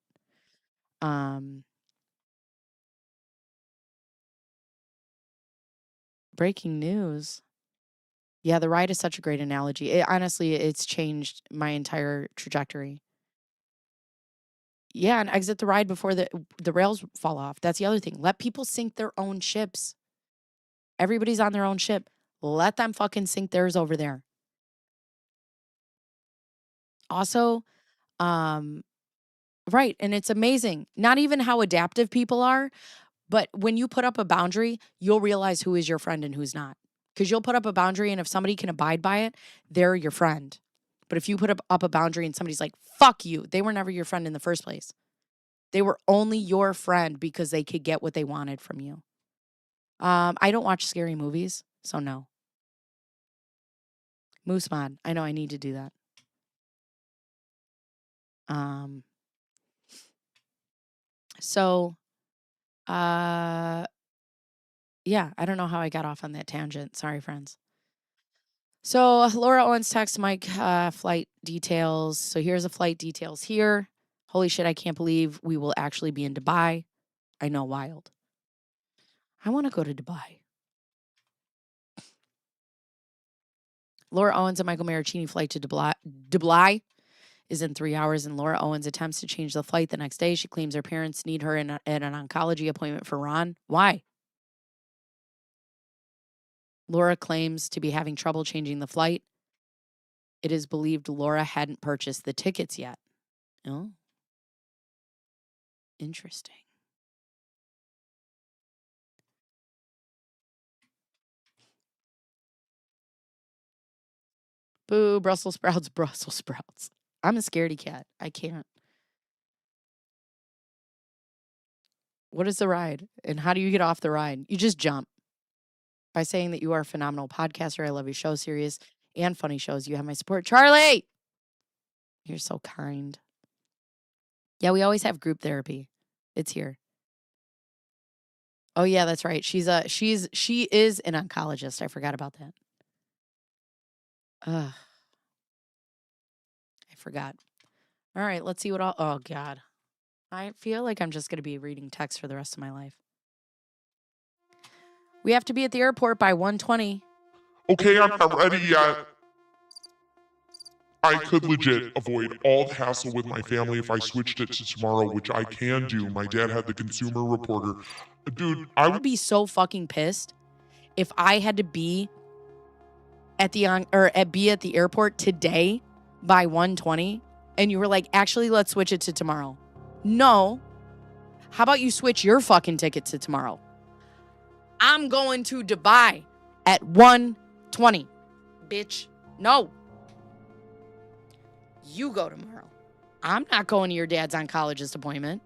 Breaking news. Yeah, the ride is such a great analogy. Honestly, it's changed my entire trajectory. Yeah, and exit the ride before the rails fall off. That's the other thing. Let people sink their own ships. Everybody's on their own ship. Let them fucking sink theirs over there. Also, right, and it's amazing. Not even how adaptive people are, but when you put up a boundary, you'll realize who is your friend and who's not. Because you'll put up a boundary, and if somebody can abide by it, they're your friend. But if you put up a boundary and somebody's like, fuck you, they were never your friend in the first place. They were only your friend because they could get what they wanted from you. I don't watch scary movies, so no. Moose mod. I know I need to do that. So, yeah, I don't know how I got off on that tangent. Sorry, friends. So Laura Owens texts Mike flight details. So here's the flight details here. Holy shit, I can't believe we will actually be in Dubai. I know, wild. I want to go to Dubai. Laura Owens and Michael Marraccini flight to Dubai is in 3 hours, and Laura Owens attempts to change the flight the next day. She claims her parents need her at an oncology appointment for Ron. Why? Laura claims to be having trouble changing the flight. It is believed Laura hadn't purchased the tickets yet. Oh. Interesting. Boo, Brussels sprouts, Brussels sprouts. I'm a scaredy cat. I can't. What is the ride? And how do you get off the ride? You just jump by saying that you are a phenomenal podcaster. I love your show, serious and funny shows. You have my support. Charlie! You're so kind. Yeah, we always have group therapy. It's here. Oh yeah, that's right. She is an oncologist. I forgot about that. Ugh. I forgot. All right, let's see what all. Oh God, I feel like I'm just gonna be reading text for the rest of my life. We have to be at the airport by 1:20. Okay, I'm not ready yet. I could legit avoid all the hassle with my family if I switched it to tomorrow, which I can do. My dad had the Consumer Reporter. Dude, I would be so fucking pissed if I had to be at the airport today by 1:20 and you were like, actually, let's switch it to tomorrow. No. How about you switch your fucking ticket to tomorrow? I'm going to Dubai at 1:20. Bitch, no. You go tomorrow. I'm not going to your dad's oncologist appointment.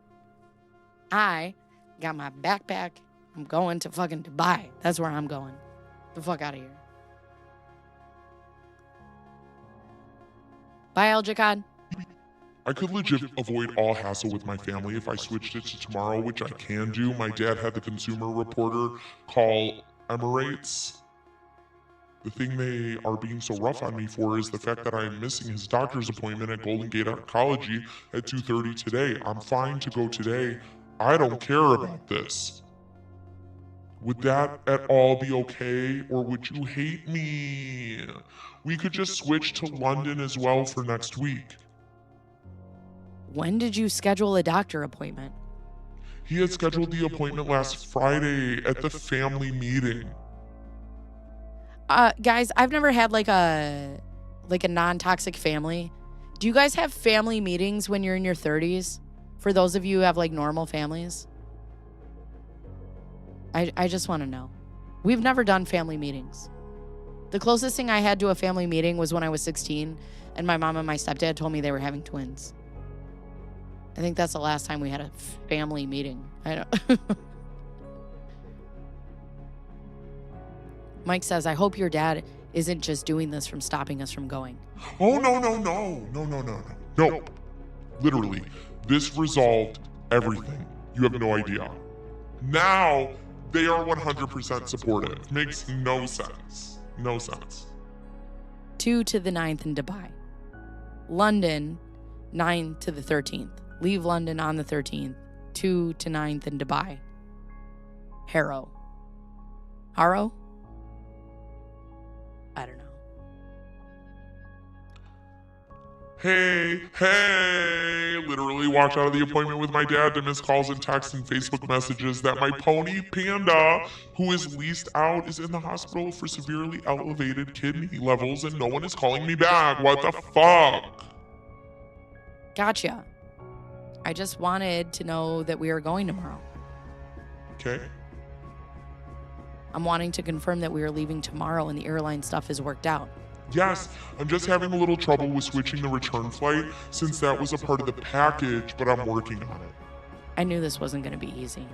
I got my backpack. I'm going to fucking Dubai. That's where I'm going. The fuck out of here. Bye, Al Jakad. I could legit avoid all hassle with my family if I switched it to tomorrow, which I can do. My dad had the Consumer Reporter call Emirates. The thing they are being so rough on me for is the fact that I'm missing his doctor's appointment at Golden Gate Oncology at 2:30 today. I'm fine to go today. I don't care about this. Would that at all be okay, or would you hate me? We could just switch to London as well for next week. When did you schedule a doctor appointment? He had scheduled the appointment last Friday at the family meeting. Guys, I've never had like a non-toxic family. Do you guys have family meetings when you're in your 30s? For those of you who have like normal families? I just want to know. We've never done family meetings. The closest thing I had to a family meeting was when I was 16 and my mom and my stepdad told me they were having twins. I think that's the last time we had a family meeting. I don't. Mike says, I hope your dad isn't just doing this from stopping us from going. Oh, no. No. Literally, this resolved everything. You have no idea. Now, they are 100% supportive. Makes no sense. No sense. 2 to the 9th in Dubai. London, 9 to the 13th. Leave London on the 13th. 2 to 9th in Dubai. Harrow. I don't know. Hey, literally walked out of the appointment with my dad to miss calls and texts and Facebook messages that my pony Panda, who is leased out, is in the hospital for severely elevated kidney levels and no one is calling me back. What the fuck? Gotcha. I just wanted to know that we are going tomorrow. Okay. I'm wanting to confirm that we are leaving tomorrow and the airline stuff is worked out. Yes, I'm just having a little trouble with switching the return flight since that was a part of the package, but I'm working on it. I knew this wasn't going to be easy.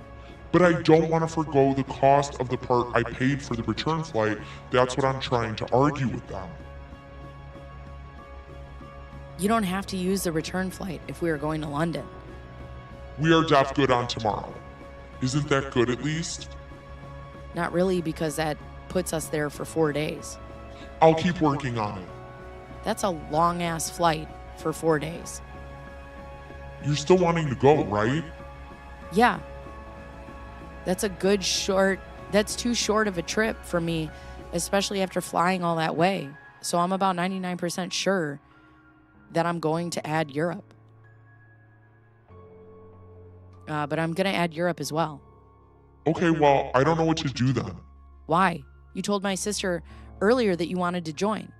But I don't want to forgo the cost of the part I paid for the return flight. That's what I'm trying to argue with them. You don't have to use the return flight if we are going to London. We are deaf good on tomorrow. Isn't that good at least? Not really, because that puts us there for 4 days. I'll keep working on it. That's a long-ass flight for 4 days. You're still wanting to go, right? Yeah. That's too short of a trip for me, especially after flying all that way. So I'm about 99% sure that I'm going to add Europe. But I'm going to add Europe as well. Okay, well, I don't know what to do then. Why? You told my sister earlier that you wanted to join.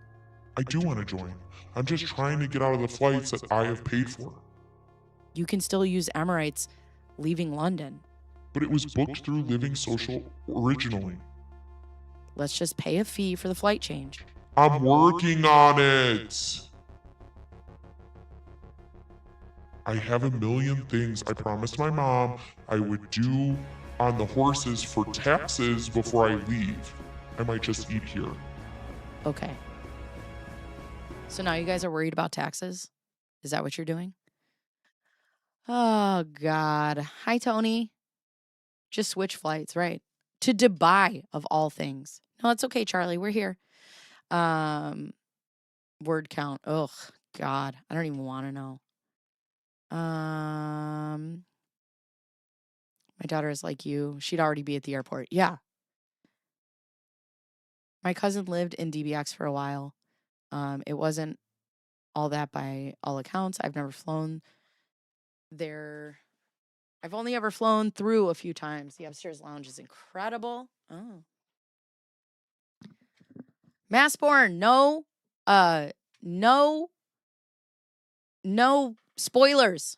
I do want to join. I'm just trying to get out of the flights that I have paid for. You can still use Emirates leaving London. But it was booked through Living Social originally. Let's just pay a fee for the flight change. I'm working on it. I have a million things I promised my mom I would do on the horses for taxes before I leave. I might just eat here. Okay. So now you guys are worried about taxes? Is that what you're doing? Oh, God. Hi, Tony. Just switch flights, right? To Dubai, of all things. No, it's okay, Charlie. We're here. Word count. Ugh, God. I don't even want to know. My daughter is like you. She'd already be at the airport. Yeah. My cousin lived in DBX for a while. It wasn't all that by all accounts. I've never flown there. I've only ever flown through a few times. The upstairs lounge is incredible. Oh. Massborn, no spoilers.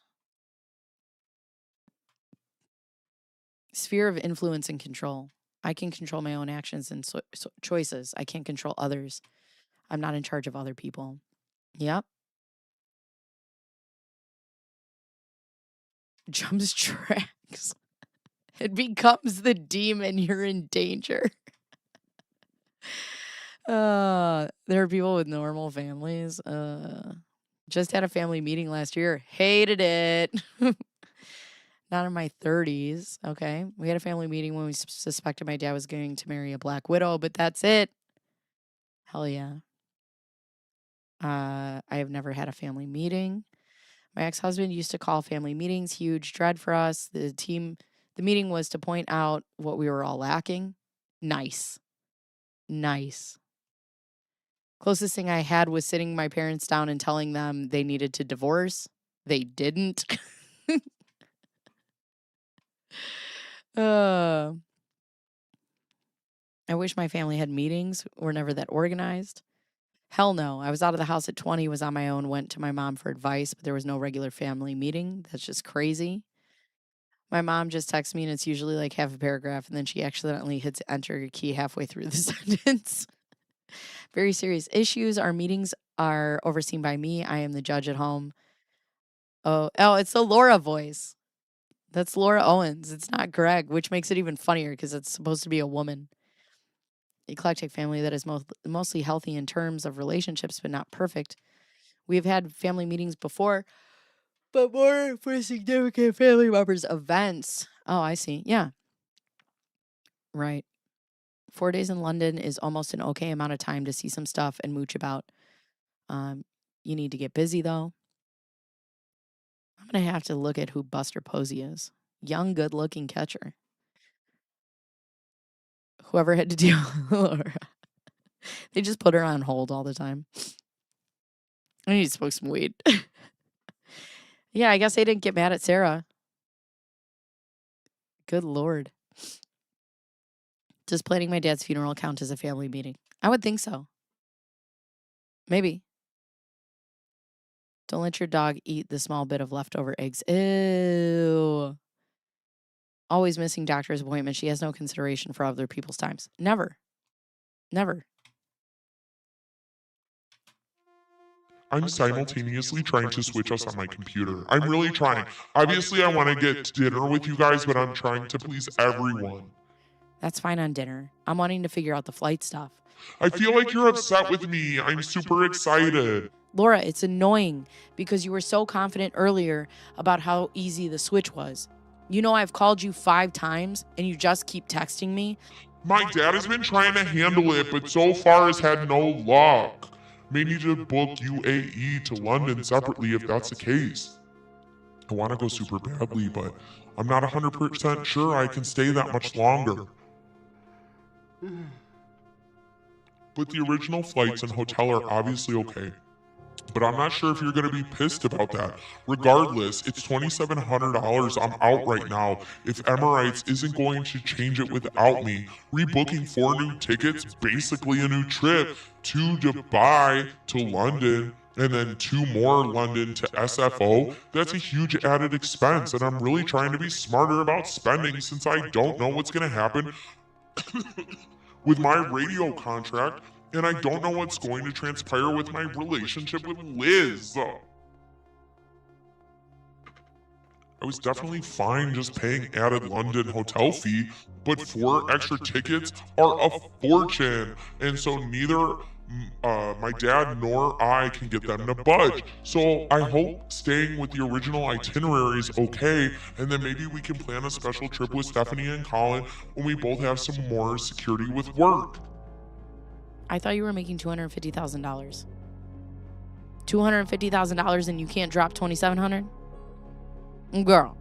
Sphere of influence and control. I can control my own actions and choices. I can't control others. I'm not in charge of other people. Yep. Jumps tracks. It becomes the demon. You're in danger. There are people with normal families. Just had a family meeting last year. Hated it. Not in my 30s. Okay. We had a family meeting when we suspected my dad was going to marry a black widow, but that's it. Hell yeah. I have never had a family meeting. My ex-husband used to call family meetings huge dread for us. The meeting was to point out what we were all lacking. Nice. Closest thing I had was sitting my parents down and telling them they needed to divorce. They didn't. I wish my family had meetings. We're never that organized. Hell no. I was out of the house at 20, was on my own, went to my mom for advice, but there was no regular family meeting. That's just crazy. My mom just texts me and it's usually like half a paragraph and then she accidentally hits enter key halfway through the sentence. Very serious issues. Our meetings are overseen by me. I am the judge at home. Oh, it's the Laura voice. That's Laura Owens. It's not Greg, which makes it even funnier because it's supposed to be a woman. Eclectic family that is mostly healthy in terms of relationships, but not perfect. We have had family meetings before, but more for significant family members' events. Oh, I see. Yeah. Right. 4 days in London is almost an okay amount of time to see some stuff and mooch about. You need to get busy, though. I'm going to have to look at who Buster Posey is. Young, good-looking catcher. Whoever had to deal with Laura. They just put her on hold all the time. I need to smoke some weed. Yeah, I guess they didn't get mad at Sarah. Good Lord. Does planning my dad's funeral count as a family meeting? I would think so. Maybe. Don't let your dog eat the small bit of leftover eggs. Ew. Always missing doctor's appointment. She has no consideration for other people's times. Never. I'm simultaneously trying to switch us on my computer. I'm really trying. Obviously, I want to get to dinner with you guys, but I'm trying to please everyone. That's fine on dinner. I'm wanting to figure out the flight stuff. I feel like you're upset with me. I'm super excited. Laura, it's annoying because you were so confident earlier about how easy the switch was. You know I've called you 5 times and you just keep texting me. My dad has been trying to handle it, but so far has had no luck. May need to book UAE to London separately if that's the case. I want to go super badly, but I'm not 100% sure I can stay that much longer. But the original flights and hotel are obviously okay. But I'm not sure if you're going to be pissed about that. Regardless, it's $2,700 I'm out right now. If Emirates isn't going to change it without me, rebooking 4 new tickets, basically a new trip, to Dubai to London, and then 2 more London to SFO, that's a huge added expense, and I'm really trying to be smarter about spending since I don't know what's going to happen with my radio contract, and I don't know what's going to transpire with my relationship with Liz. I was definitely fine just paying added London hotel fee, but 4 extra tickets are a fortune, and so neither my dad nor I can get them to budge. So I hope staying with the original itinerary is okay, and then maybe we can plan a special trip with Stephanie and Colin when we both have some more security with work. I thought you were making $250,000. $250,000 and you can't drop $2,700? Girl.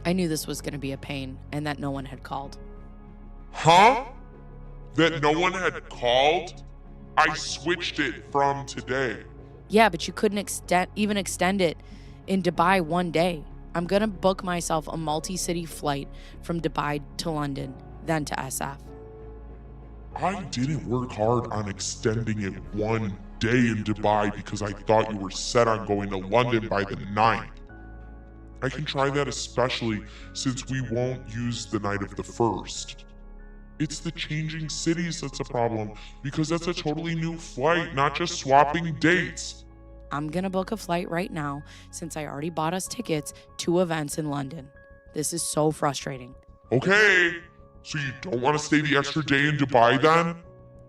I knew this was going to be a pain and that no one had called. Huh? That no one had called? I switched it from today. Yeah, but you couldn't even extend it in Dubai one day. I'm going to book myself a multi-city flight from Dubai to London, then to SF. I didn't work hard on extending it one day in Dubai because I thought you were set on going to London by the 9th. I can try that especially since we won't use the night of the 1st. It's the changing cities that's a problem because that's a totally new flight, not just swapping dates. I'm going to book a flight right now since I already bought us tickets to events in London. This is so frustrating. Okay, so you don't want to stay the extra day in Dubai then?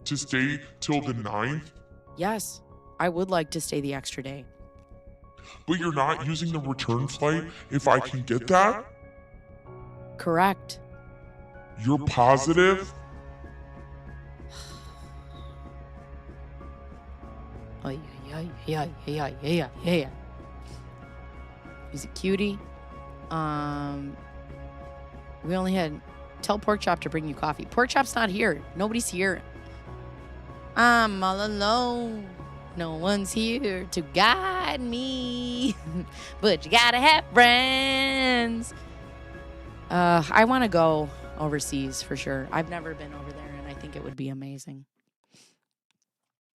To stay till the 9th? Yes, I would like to stay the extra day. But you're not using the return flight if I can get that? Correct. You're positive? Yeah. He's a cutie. We only had... Tell Pork Chop to bring you coffee. Pork Chop's not here. Nobody's here. I'm all alone. No one's here to guide me. But you gotta have friends. I want to go overseas for sure. I've never been over there, and I think it would be amazing.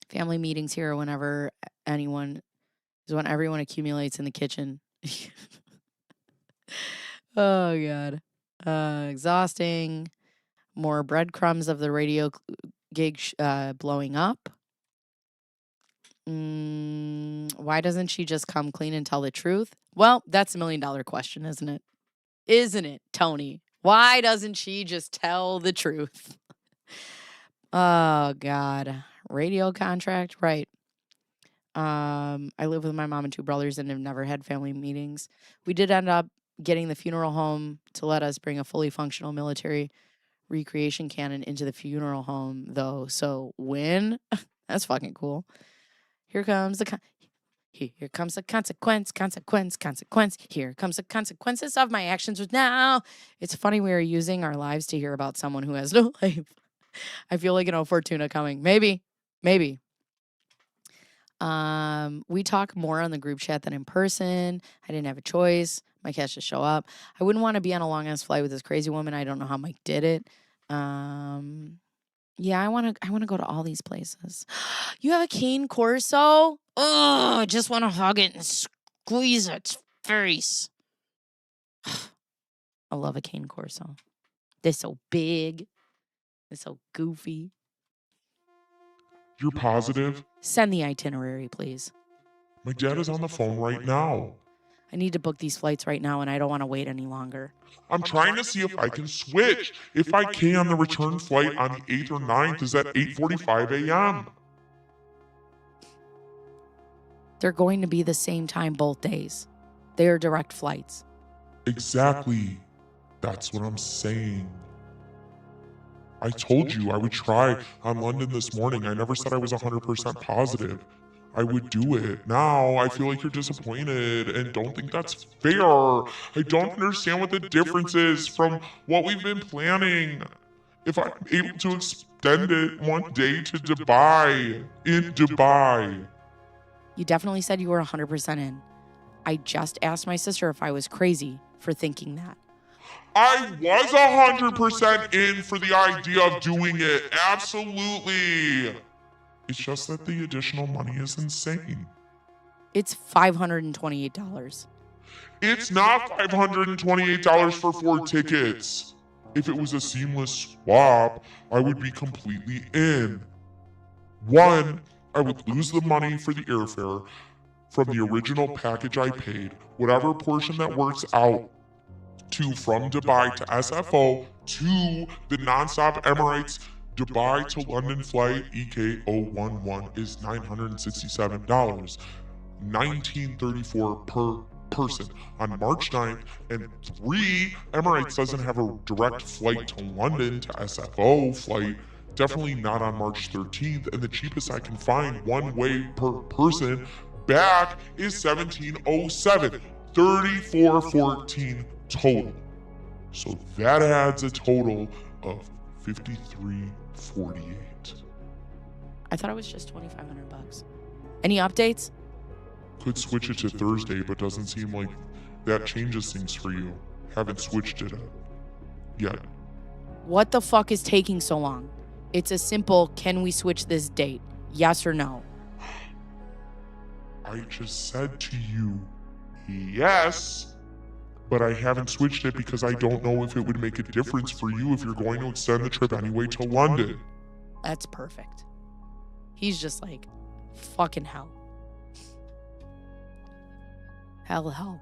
Family meetings here whenever anyone is when everyone accumulates in the kitchen. Oh God. Exhausting. More breadcrumbs of the radio gig blowing up. Why doesn't she just come clean and tell the truth? Well, that's $1 million question, isn't it? Isn't it, Tony? Why doesn't she just tell the truth? Oh, God. Radio contract? Right. I live with my mom and 2 brothers and have never had family meetings. We did end up getting the funeral home to let us bring a fully functional military recreation cannon into the funeral home, though. So when? That's fucking cool. Here comes the consequence. Here comes the consequences of my actions now. It's funny we are using our lives to hear about someone who has no life. I feel like an Fortuna coming. Maybe. We talk more on the group chat than in person. I didn't have a choice. Mike has to show up. I wouldn't want to be on a long-ass flight with this crazy woman. I don't know how Mike did it. Yeah, I want to go to all these places. You have a cane Corso? Oh, I just want to hug it and squeeze its face. I love a cane Corso. They're so big. They're so goofy. You're positive? Send the itinerary, please. My dad is on the phone right now. I need to book these flights right now, and I don't want to wait any longer. I'm trying to see if I can switch. If I can, the return flight on the 8th or 9th is at 8:45 a.m. They're going to be the same time both days. They are direct flights. Exactly. That's what I'm saying. I told you I would try on London this morning. I never said I was 100% positive. I would do it. Now I feel like you're disappointed and don't think that's fair. I don't understand what the difference is from what we've been planning. If I'm able to extend it one day to Dubai, in Dubai. You definitely said you were 100% in. I just asked my sister if I was crazy for thinking that. I was 100% in for the idea of doing it. Absolutely. It's just that the additional money is insane. It's $528. It's not $528 for 4 tickets. If it was a seamless swap, I would be completely in. 1, I would lose the money for the airfare. from the original package I paid, whatever portion that works out to from Dubai to SFO to the nonstop Emirates Dubai to London flight EK011 is $967, $1934 per person on March 9th, and 3 Emirates doesn't have a direct flight to London to SFO flight, definitely not on March 13th, and the cheapest I can find one way per person back is $1707, $3414 total. So that adds a total of $53.48. I thought it was just $2,500. Any updates? Could switch it to Thursday, but doesn't seem like that changes things for you. Haven't switched it up yet. What the fuck is taking so long? It's a simple, can we switch this date? Yes or no? I just said to you, yes, but I haven't switched it because I don't know if it would make a difference for you if you're going to extend the trip anyway to London. That's perfect. He's just like, fucking hell. Hell.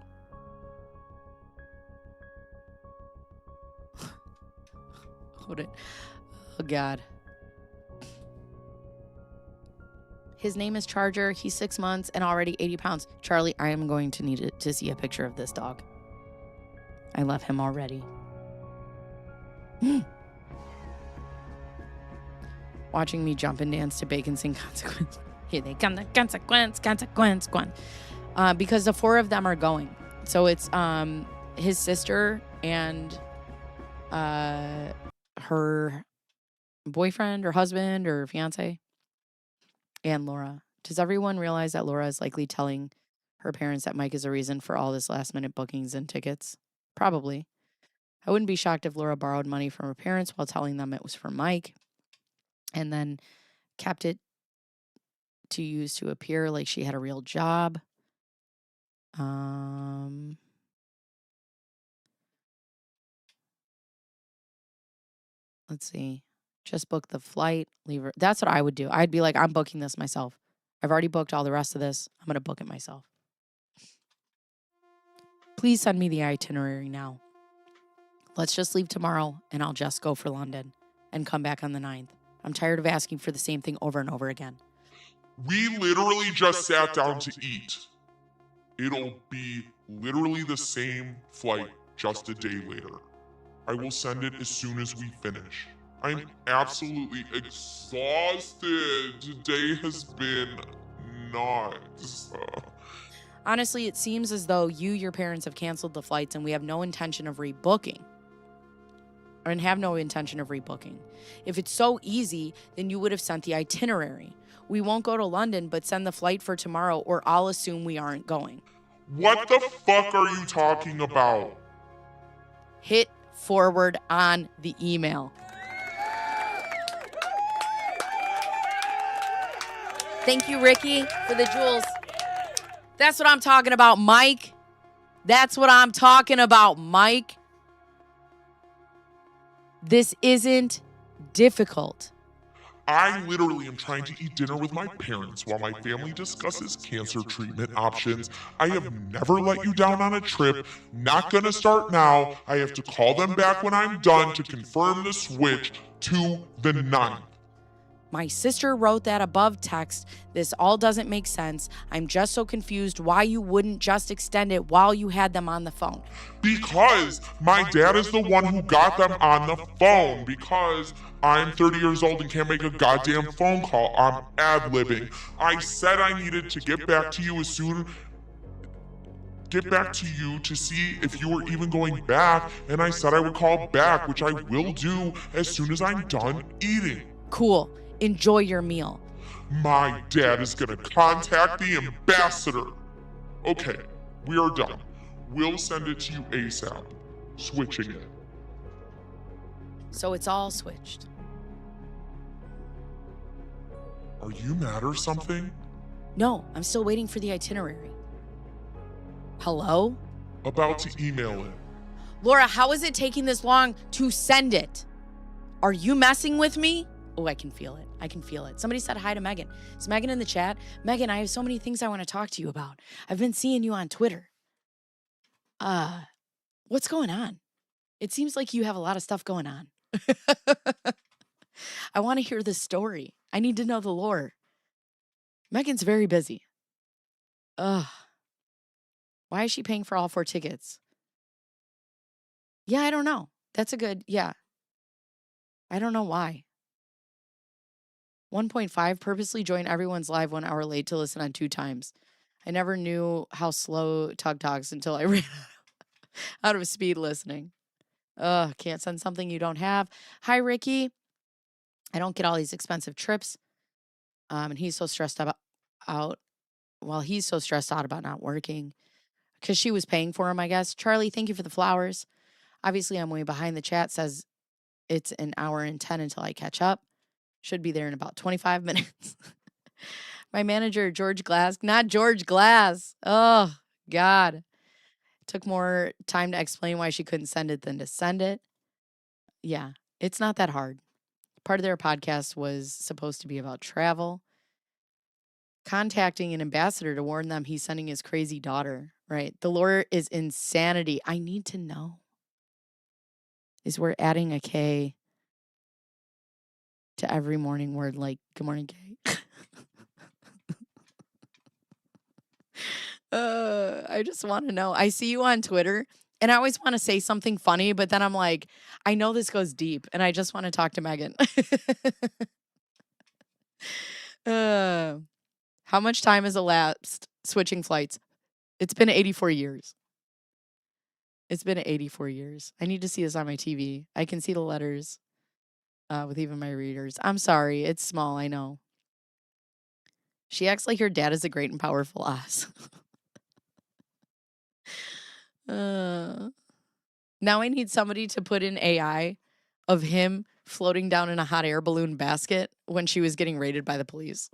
Hold it. Oh, God. His name is Charger. He's 6 months and already 80 pounds. Charlie, I am going to need to see a picture of this dog. I love him already. Watching me jump and dance to Bacon sing Consequence. Here they come, the consequence. Because the 4 of them are going. So it's his sister and her boyfriend or husband or fiance and Laura. Does everyone realize that Laura is likely telling her parents that Mike is a reason for all this last minute bookings and tickets? Probably. I wouldn't be shocked if Laura borrowed money from her parents while telling them it was for Mike and then kept it to use to appear like she had a real job. Let's see. Just book the flight, leave her. That's what I would do. I'd be like, I'm booking this myself. I've already booked all the rest of this. I'm going to book it myself. Please send me the itinerary now. Let's just leave tomorrow and I'll just go for London and come back on the 9th. I'm tired of asking for the same thing over and over again. We literally just sat down to eat. It'll be literally the same flight, just a day later. I will send it as soon as we finish. I'm absolutely exhausted. Today has been nuts. Honestly, it seems as though your parents have canceled the flights and we have no intention of rebooking. And have no intention of rebooking. If it's so easy, then you would have sent the itinerary. We won't go to London, but send the flight for tomorrow or I'll assume we aren't going. What the fuck are you talking about? Hit forward on the email. Thank you, Ricky, for the jewels. That's what I'm talking about, Mike. That's what I'm talking about, Mike. This isn't difficult. I literally am trying to eat dinner with my parents while my family discusses cancer treatment options. I have never let you down on a trip. Not gonna start now. I have to call them back when I'm done to confirm the switch to the 9th. My sister wrote that above text. This all doesn't make sense. I'm just so confused why you wouldn't just extend it while you had them on the phone. Because my dad is the one who got them on the phone. Because I'm 30 years old and can't make a goddamn phone call. I'm ad-libbing. I said I needed to get back to you to see if you were even going back. And I said I would call back, which I will do as soon as I'm done eating. Cool. Enjoy your meal. My dad is gonna contact the ambassador. Okay, we are done. We'll send it to you ASAP. Switching it. So it's all switched. Are you mad or something? No, I'm still waiting for the itinerary. Hello? About to email it. Laura, how is it taking this long to send it? Are you messing with me? Oh, I can feel it. I can feel it. Somebody said hi to Megan. Is Megan in the chat? Megan, I have so many things I want to talk to you about. I've been seeing you on Twitter. What's going on? It seems like you have a lot of stuff going on. I want to hear the story. I need to know the lore. Megan's very busy. Ugh. Why is she paying for all 4 tickets? Yeah, I don't know. That's a good, yeah. I don't know why. 1.5, purposely join everyone's live 1 hour late to listen on 2 times. I never knew how slow Tug talks until I ran out of speed listening. Ugh, can't send something you don't have. Hi, Ricky. I don't get all these expensive trips. And he's so stressed out. Well, he's so stressed out about not working because she was paying for him, I guess. Charlie, thank you for the flowers. Obviously, I'm way behind. The chat says it's an hour and 10 until I catch up. Should be there in about 25 minutes. My manager, George Glass, not George Glass. Oh, God. Took more time to explain why she couldn't send it than to send it. Yeah, it's not that hard. Part of their podcast was supposed to be about travel. Contacting an ambassador to warn them he's sending his crazy daughter, right? The lure is insanity. I need to know. Is we're adding a K to every morning word like good morning, K. I just want to know. I see you on Twitter and I always want to say something funny, but then I'm like, I know this goes deep and I just want to talk to Megan. How much time has elapsed switching flights? It's been 84 years. It's been 84 years. I need to see this on my TV. I can see the letters with even my readers. I'm sorry. It's small. I know. She acts like her dad is a great and powerful ass. Now I need somebody to put in AI of him floating down in a hot air balloon basket when she was getting raided by the police.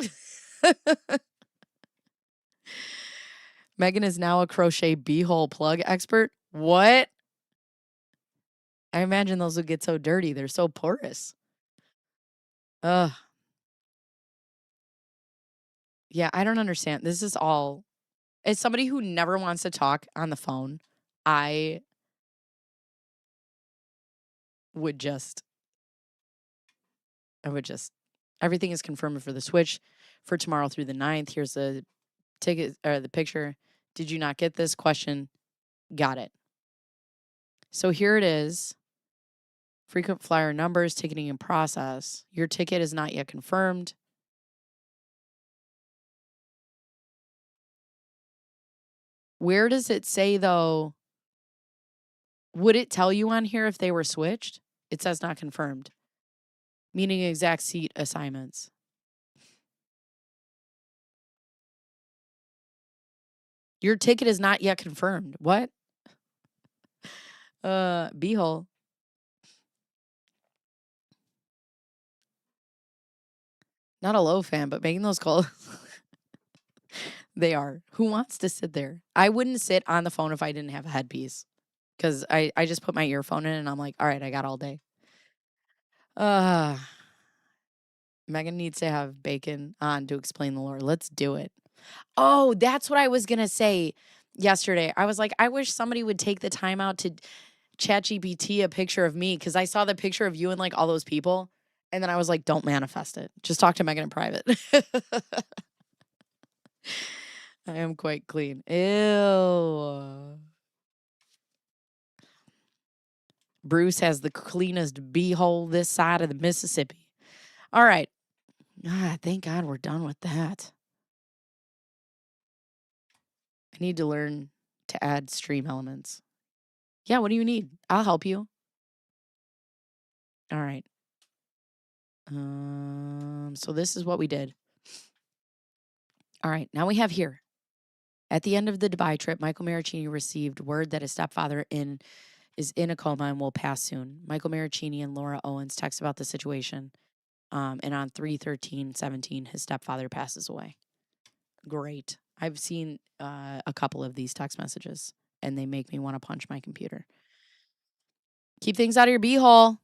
Megan is now a crochet beehole plug expert. What? I imagine those would get so dirty. They're so porous. Ugh. Yeah, I don't understand. This is all. As somebody who never wants to talk on the phone, I would just. Everything is confirmed for the switch for tomorrow through the 9th. Here's the ticket or the picture. Did you not get this question? Got it. So here it is. Frequent flyer numbers, ticketing in process. Your ticket is not yet confirmed. Where does it say, though? Would it tell you on here if they were switched? It says not confirmed, meaning exact seat assignments. Your ticket is not yet confirmed. What? Beehole. Not a low fan, but making those calls. They are. Who wants to sit there? I wouldn't sit on the phone if I didn't have a headpiece. Because I just put my earphone in and I'm like, all right, I got all day. Megan needs to have Bacon on to explain the lore. Let's do it. Oh, that's what I was going to say yesterday. I was like, I wish somebody would take the time out to ChatGPT a picture of me because I saw the picture of you and like all those people. And then I was like, don't manifest it. Just talk to Megan in private. I am quite clean. Ew. Bruce has the cleanest beehole this side of the Mississippi. All right. Thank God we're done with that. I need to learn to add stream elements. Yeah, what do you need? I'll help you. All right. So this is what we did. All right, now we have here. At the end of the Dubai trip, Michael Marraccini received word that his stepfather is in a coma and will pass soon. Michael Marraccini and Laura Owens text about the situation. And on 3/13/17, his stepfather passes away. Great. I've seen a couple of these text messages, and they make me want to punch my computer. Keep things out of your beehole.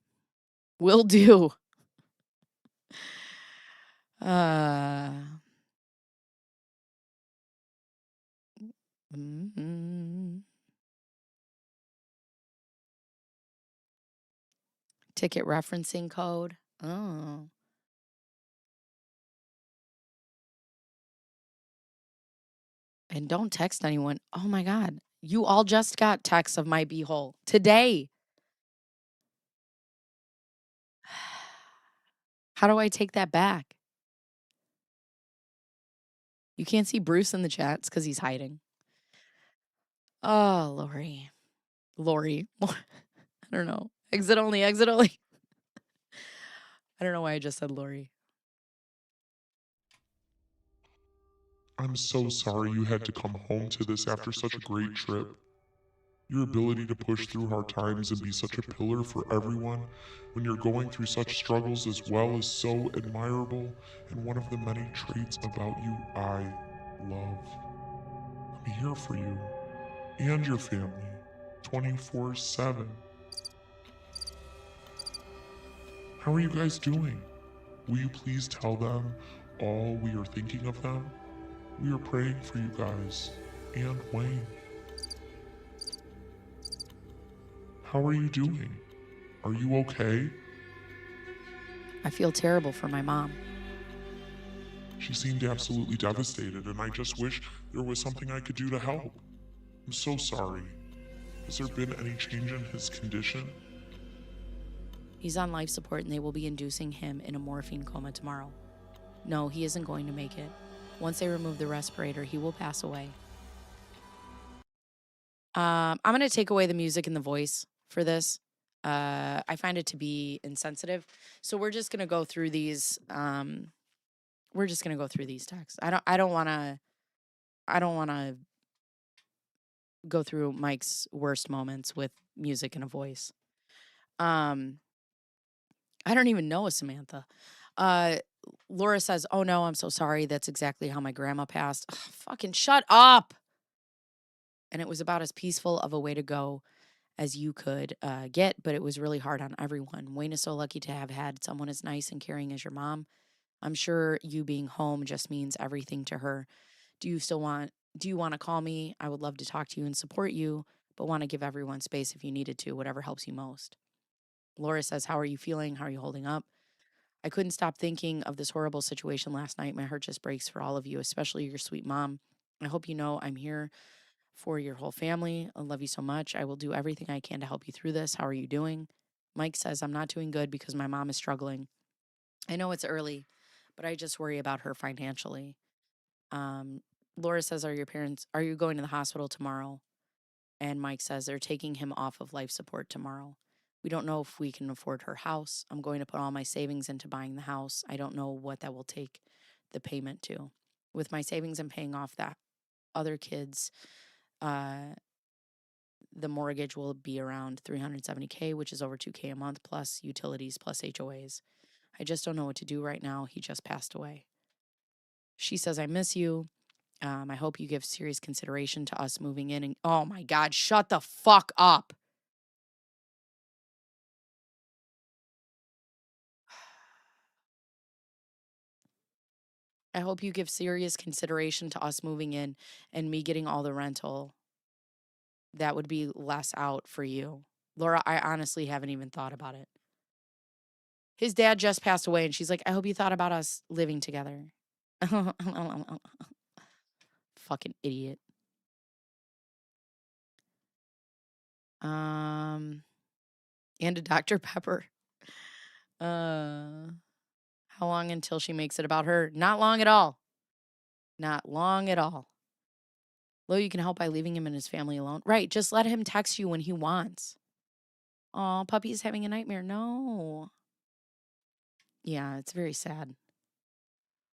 Will do. Uh, mm, ticket referencing code. Oh. And don't text anyone. Oh my God. You all just got texts of my beehole today. How do I take that back? You can't see Bruce in the chats because he's hiding. Oh, Lori. Lori. I don't know. Exit only, exit only. I don't know why I just said Lori. I'm so sorry you had to come home to this after such a great trip. Your ability to push through hard times and be such a pillar for everyone when you're going through such struggles as well is so admirable and one of the many traits about you I love. I'm here for you and your family 24/7. How are you guys doing? Will you please tell them all we are thinking of them? We are praying for you guys and Wayne. How are you doing? Are you okay? I feel terrible for my mom. She seemed absolutely devastated, and I just wish there was something I could do to help. I'm so sorry. Has there been any change in his condition? He's on life support and they will be inducing him in a morphine coma tomorrow. No, he isn't going to make it. Once they remove the respirator, he will pass away. I'm going to take away the music and the voice for this. I find it to be insensitive. So we're just going to go through these. We're just going to go through these texts. I don't want to go through Mike's worst moments with music and a voice. I don't even know a Samantha. Laura says, "Oh no, I'm so sorry. That's exactly how my grandma passed." Ugh, fucking shut up. And it was about as peaceful of a way to go as you could get, but it was really hard on everyone. Wayne is so lucky to have had someone as nice and caring as your mom. I'm sure you being home just means everything to her. Do you want to call me? I would love to talk to you and support you, but want to give everyone space if you needed to, whatever helps you most. Laura says, "How are you feeling? How are you holding up?" I couldn't stop thinking of this horrible situation last night. My heart just breaks for all of you, especially your sweet mom. I hope you know I'm here for your whole family. I love you so much. I will do everything I can to help you through this. How are you doing? Mike says, "I'm not doing good because my mom is struggling. I know it's early, but I just worry about her financially." Um, Laura says, are you going to the hospital tomorrow? And Mike says, they're taking him off of life support tomorrow. We don't know if we can afford her house. I'm going to put all my savings into buying the house. I don't know what that will take the payment to. With my savings and paying off that other kids, the mortgage will be around $370K, which is over $2K a month, plus utilities, plus HOAs. I just don't know what to do right now. He just passed away. She says, I miss you. I hope you give serious consideration to us moving in. And oh my God, shut the fuck up. I hope you give serious consideration to us moving in and me getting all the rental. That would be less out for you. Laura, I honestly haven't even thought about it. His dad just passed away, and she's like, I hope you thought about us living together. Fucking idiot. And a Dr. Pepper. How long until she makes it about her? Not long at all. Not long at all. Lo, you can help by leaving him and his family alone. Right, just let him text you when he wants. Oh, puppy's having a nightmare. No. Yeah, it's very sad.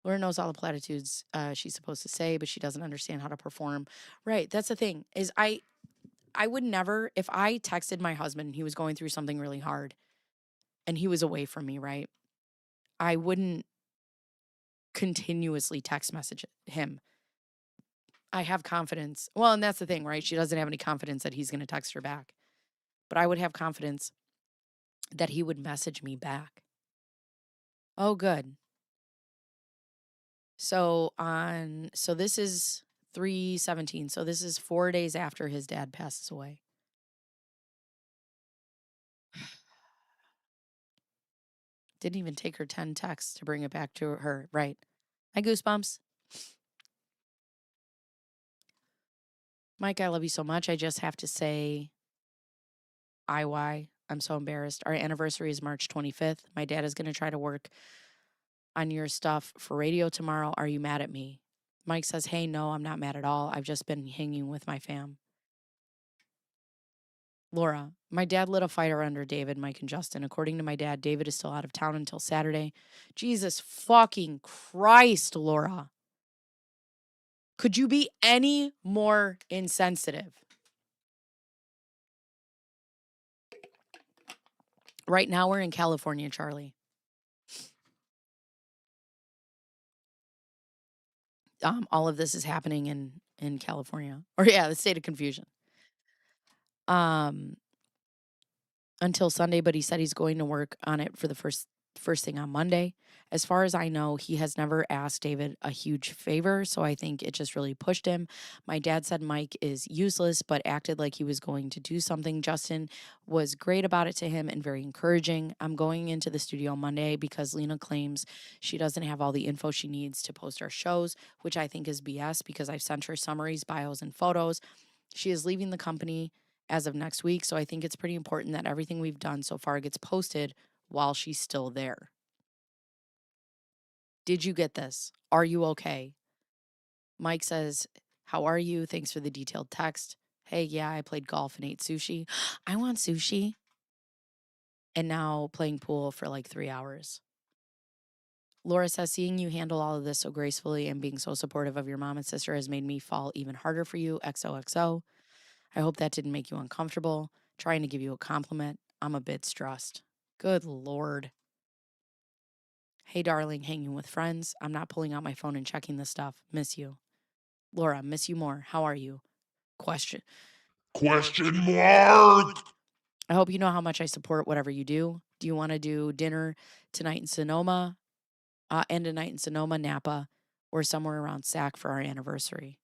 Laura knows all the platitudes she's supposed to say, but she doesn't understand how to perform. Right, that's the thing. Is I would never, if I texted my husband and he was going through something really hard and he was away from me, right? I wouldn't continuously text message him. I have confidence. Well, and that's the thing, right? She doesn't have any confidence that he's going to text her back. But I would have confidence that he would message me back. Oh, good. So this is 3/17. So this is 4 days after his dad passes away. Didn't even take her 10 texts to bring it back to her. Right. My goosebumps. Mike, I love you so much. I just have to say, I'm so embarrassed. Our anniversary is March 25th. My dad is going to try to work on your stuff for radio tomorrow. Are you mad at me? Mike says, hey, no, I'm not mad at all. I've just been hanging with my fam. Laura, my dad lit a fire under David, Mike, and Justin. According to my dad, David is still out of town until Saturday. Jesus fucking Christ, Laura. Could you be any more insensitive? Right now, we're in California, Charlie. All of this is happening in California. Or yeah, the state of confusion. Until Sunday, but he said he's going to work on it for the first thing on Monday. As far as I know, he has never asked David a huge favor, so I think it just really pushed him. My dad said Mike is useless, but acted like he was going to do something. Justin was great about it to him and very encouraging. I'm going into the studio Monday because Lena claims she doesn't have all the info she needs to post our shows, which I think is BS because I've sent her summaries, bios, and photos. She is leaving the company as of next week, so I think it's pretty important that everything we've done so far gets posted while she's still there. Did you get this? Are you okay? Mike says, how are you? Thanks for the detailed text. Hey, yeah, I played golf and ate sushi. I want sushi. And now playing pool for like 3 hours. Laura says, seeing you handle all of this so gracefully and being so supportive of your mom and sister has made me fall even harder for you. XOXO. I hope that didn't make you uncomfortable. Trying to give you a compliment. I'm a bit stressed. Good Lord. Hey, darling, hanging with friends. I'm not pulling out my phone and checking this stuff. Miss you. Laura, miss you more. How are you? Question Mark! I hope you know how much I support whatever you do. Do you want to do dinner tonight in Sonoma, and a night in Sonoma, Napa, or somewhere around Sac for our anniversary?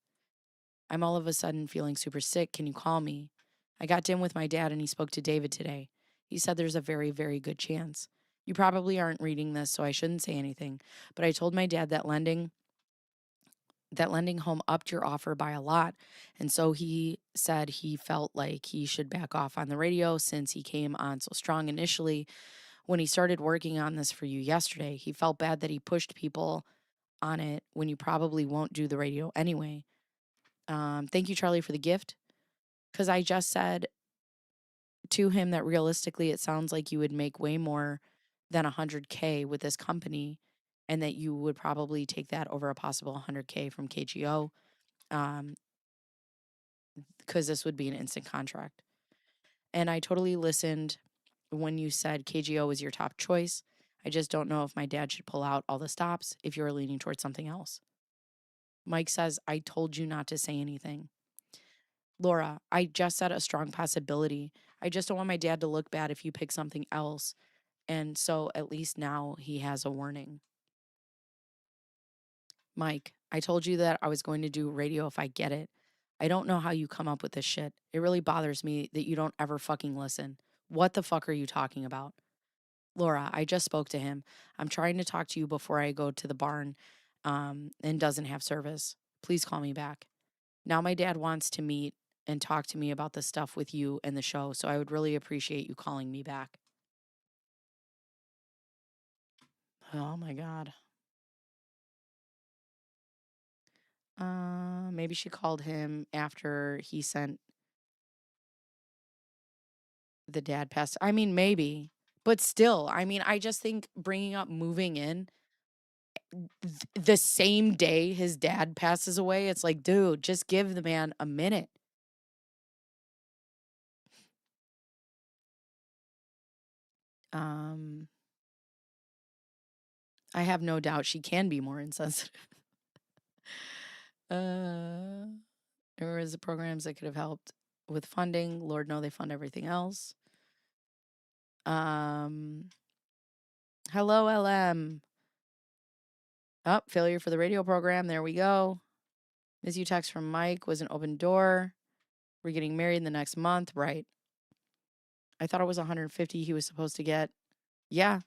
I'm all of a sudden feeling super sick. Can you call me? I got dinner with my dad and he spoke to David today. He said there's a very, very good chance. You probably aren't reading this, so I shouldn't say anything. But I told my dad that lending home upped your offer by a lot. And so he said he felt like he should back off on the radio since he came on so strong initially. When he started working on this for you yesterday, he felt bad that he pushed people on it when you probably won't do the radio anyway. Thank you, Charlie, for the gift. Because I just said to him that realistically, it sounds like you would make way more than 100K with this company, and that you would probably take that over a possible 100K from KGO, because this would be an instant contract. And I totally listened when you said KGO was your top choice. I just don't know if my dad should pull out all the stops if you're leaning towards something else. Mike says, I told you not to say anything. Laura, I just said a strong possibility. I just don't want my dad to look bad if you pick something else. And so at least now he has a warning. Mike, I told you that I was going to do radio if I get it. I don't know how you come up with this shit. It really bothers me that you don't ever fucking listen. What the fuck are you talking about? Laura, I just spoke to him. I'm trying to talk to you before I go to the barn, and doesn't have service. Please call me back. Now my dad wants to meet and talk to me about the stuff with you and the show, so I would really appreciate you calling me back. Oh my God. Maybe she called him after he sent the dad passed. I mean, maybe, but still, I mean, I just think bringing up moving in the same day his dad passes away, it's like, dude, just give the man a minute. I have no doubt she can be more insensitive. There was the programs that could have helped with funding. Lord, no, they fund everything else. Hello, LM. Oh, failure for the radio program. There we go. Miss you text from Mike was an open door. We're getting married in the next month. Right. I thought it was 150 he was supposed to get. Yeah.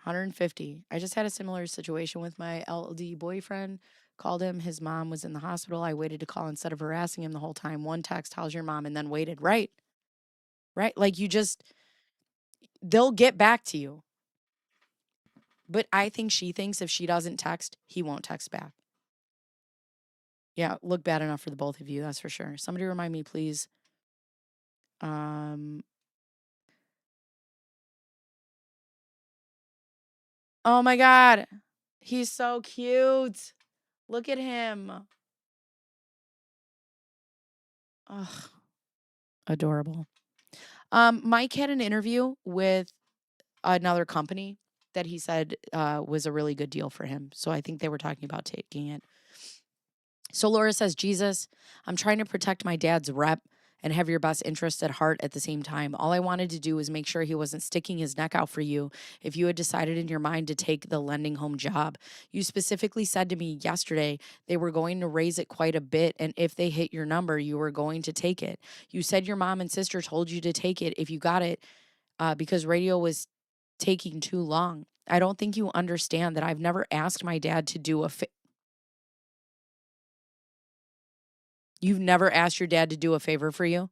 150. I just had a similar situation with my LD boyfriend. Called him. His mom was in the hospital. I waited to call instead of harassing him the whole time. One text, how's your mom? And then waited. Right. Right. Like they'll get back to you. But I think she thinks if she doesn't text, he won't text back. Yeah, look bad enough for the both of you, that's for sure. Somebody remind me, please. Oh my God. He's so cute. Look at him. Ugh. Adorable. Mike had an interview with another company that he said was a really good deal for him. So I think they were talking about taking it. So Laura says, Jesus, I'm trying to protect my dad's rep and have your best interest at heart at the same time. All I wanted to do was make sure he wasn't sticking his neck out for you if you had decided in your mind to take the lending home job. You specifically said to me yesterday they were going to raise it quite a bit, and if they hit your number, you were going to take it. You said your mom and sister told you to take it if you got it because radio was taking too long. I don't think you understand that I've never asked my dad to do You've never asked your dad to do a favor for you?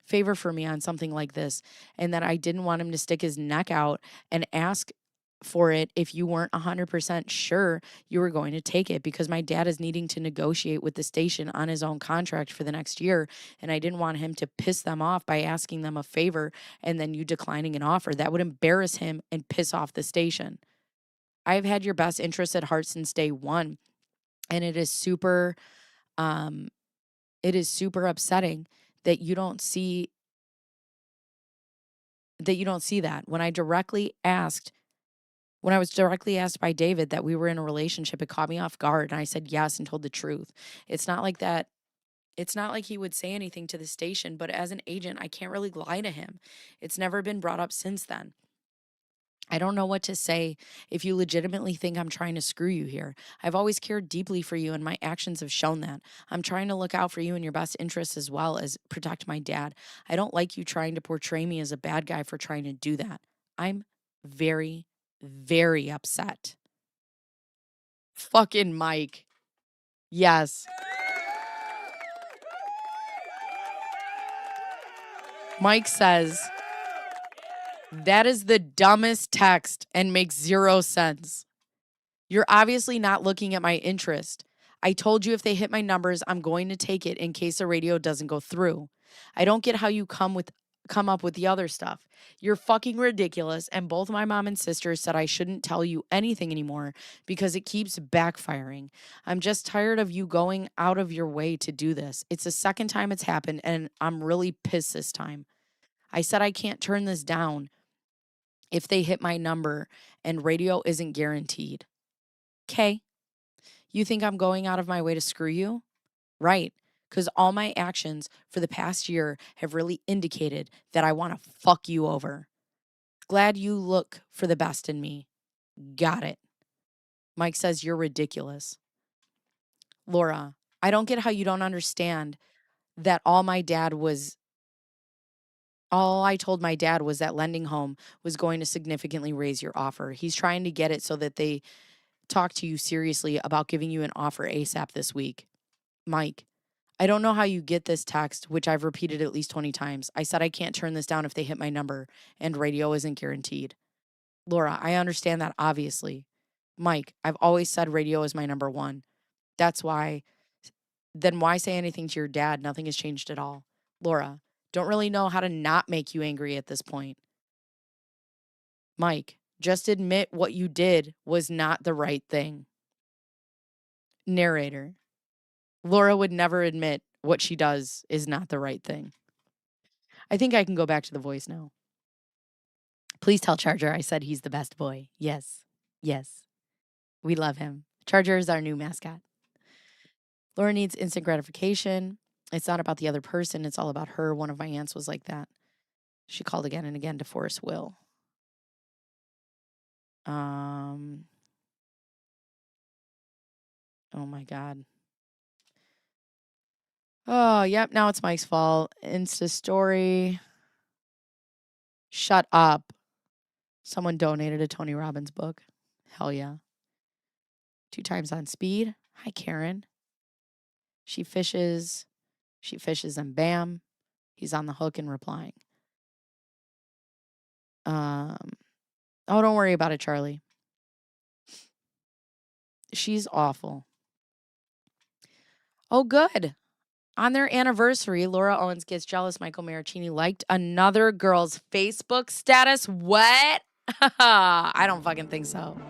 Favor for me on something like this. And that I didn't want him to stick his neck out and ask for it if you weren't 100% sure you were going to take it, because my dad is needing to negotiate with the station on his own contract for the next year. And I didn't want him to piss them off by asking them a favor and then you declining an offer. That would embarrass him and piss off the station. I've had your best interest at heart since day one. And it is super upsetting that you don't see that. When I was directly asked by David that we were in a relationship, it caught me off guard and I said yes and told the truth. It's not like that. It's not like he would say anything to the station, but as an agent, I can't really lie to him. It's never been brought up since then. I don't know what to say if you legitimately think I'm trying to screw you here. I've always cared deeply for you, and my actions have shown that. I'm trying to look out for you and your best interests as well as protect my dad. I don't like you trying to portray me as a bad guy for trying to do that. I'm very, very upset. Fucking Mike. Yes. Mike says, that is the dumbest text and makes zero sense. You're obviously not looking at my interest. I told you if they hit my numbers, I'm going to take it in case the radio doesn't go through. I don't get how you come up with the other stuff. You're fucking ridiculous, and both my mom and sister said I shouldn't tell you anything anymore because it keeps backfiring. I'm just tired of you going out of your way to do this. It's the second time it's happened, and I'm really pissed this time. I said I can't turn this down if they hit my number, and radio isn't guaranteed. Okay. You think I'm going out of my way to screw you? Right. Because all my actions for the past year have really indicated that I want to fuck you over. Glad you look for the best in me. Got it. Mike says you're ridiculous. Laura, I don't get how you don't understand that all I told my dad was that lending home was going to significantly raise your offer. He's trying to get it so that they talk to you seriously about giving you an offer ASAP this week. Mike, I don't know how you get this text, which I've repeated at least 20 times. I said I can't turn this down if they hit my number, and radio isn't guaranteed. Laura, I understand that, obviously. Mike, I've always said radio is my number one. That's why. Then why say anything to your dad? Nothing has changed at all. Laura, don't really know how to not make you angry at this point. Mike, just admit what you did was not the right thing. Narrator, Laura would never admit what she does is not the right thing. I think I can go back to the voice now. Please tell Charger I said he's the best boy. Yes. Yes. We love him. Charger is our new mascot. Laura needs instant gratification. It's not about the other person. It's all about her. One of my aunts was like that. She called again and again to force Will. Oh my God. Oh, yep. Now it's Mike's fault. Insta story. Shut up. Someone donated a Tony Robbins book. Hell yeah. 2 times on speed. Hi, Karen. She fishes, and bam, he's on the hook and replying. Oh, don't worry about it, Charlie. She's awful. Oh, good. On their anniversary, Laura Owens gets jealous Michael Marraccini liked another girl's Facebook status. What? I don't fucking think so.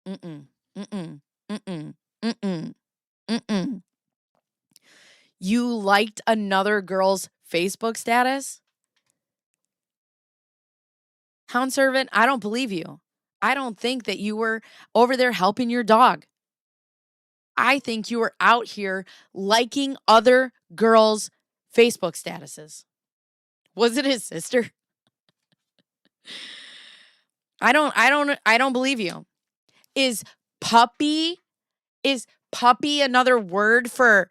Mm-mm. Mm-mm. Mm-mm. Mm-mm. Mm-mm. You liked another girl's Facebook status? Hound servant, I don't believe you. I don't think that you were over there helping your dog. I think you were out here liking other girls' Facebook statuses. Was it his sister? I don't believe you. Is puppy another word for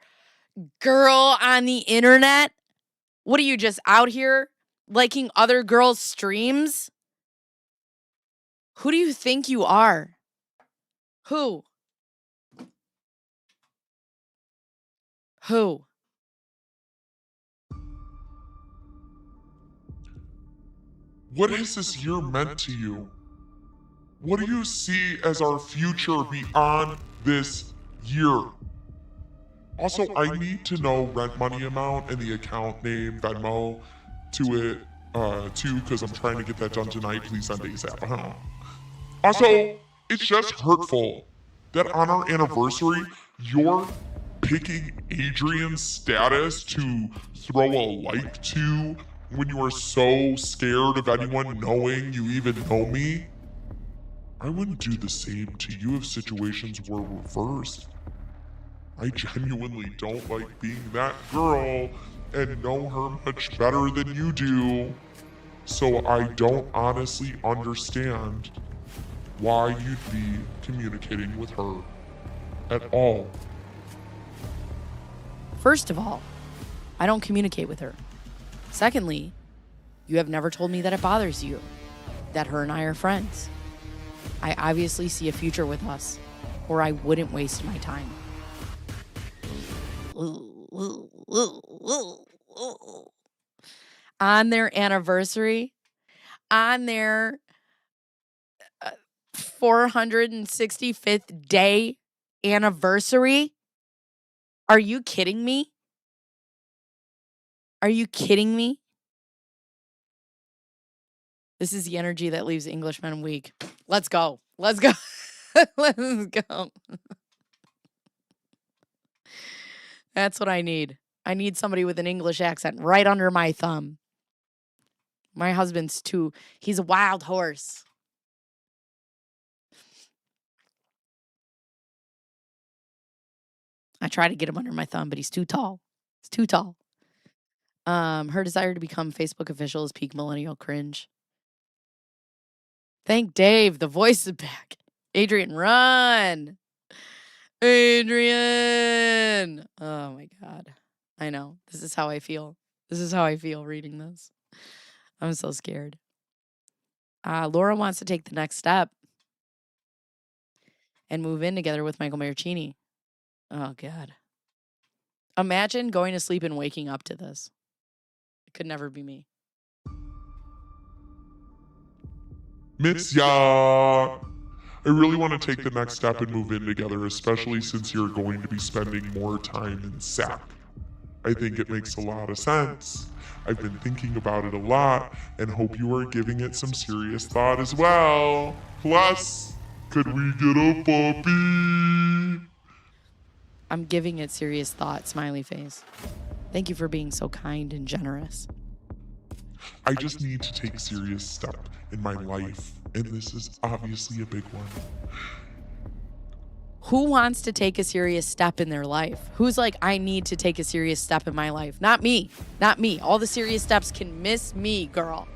girl on the internet? What are you, just out here liking other girls' streams? Who do you think you are? Who? What has this year meant to you? What do you see as our future beyond this year? Also, I need to know rent money amount and the account name, Venmo, to it, too, because I'm trying to get that done tonight. Please send ASAP. Also, it's just hurtful that on our anniversary, you're picking Adrian's status to throw a like to when you are so scared of anyone knowing you even know me. I wouldn't do the same to you if situations were reversed. I genuinely don't like being that girl and know her much better than you do. So I don't honestly understand why you'd be communicating with her at all. First of all, I don't communicate with her. Secondly, you have never told me that it bothers you that her and I are friends. I obviously see a future with us, or I wouldn't waste my time. On their anniversary, on their 465th day anniversary? Are you kidding me? Are you kidding me? This is the energy that leaves Englishmen weak. Let's go. Let's go. Let's go. That's what I need. I need somebody with an English accent right under my thumb. My husband's he's a wild horse. I try to get him under my thumb, but he's too tall. He's too tall. Her desire to become Facebook official is peak millennial cringe. Thank Dave. The voice is back. Adrian, run. Adrian. Oh my God. I know. This is how I feel. This is how I feel reading this. I'm so scared. Laura wants to take the next step and move in together with Michael Marraccini. Oh God. Imagine going to sleep and waking up to this. It could never be me. Miss ya! I really want to take the next step and move in together, especially since you're going to be spending more time in SAC. I think it makes a lot of sense. I've been thinking about it a lot and hope you are giving it some serious thought as well. Plus, could we get a puppy? I'm giving it serious thought, smiley face. Thank you for being so kind and generous. I just need to take a serious step in my life, and this is obviously a big one. Who wants to take a serious step in their life? Who's like, I need to take a serious step in my life? Not me. Not me. All the serious steps can miss me, girl.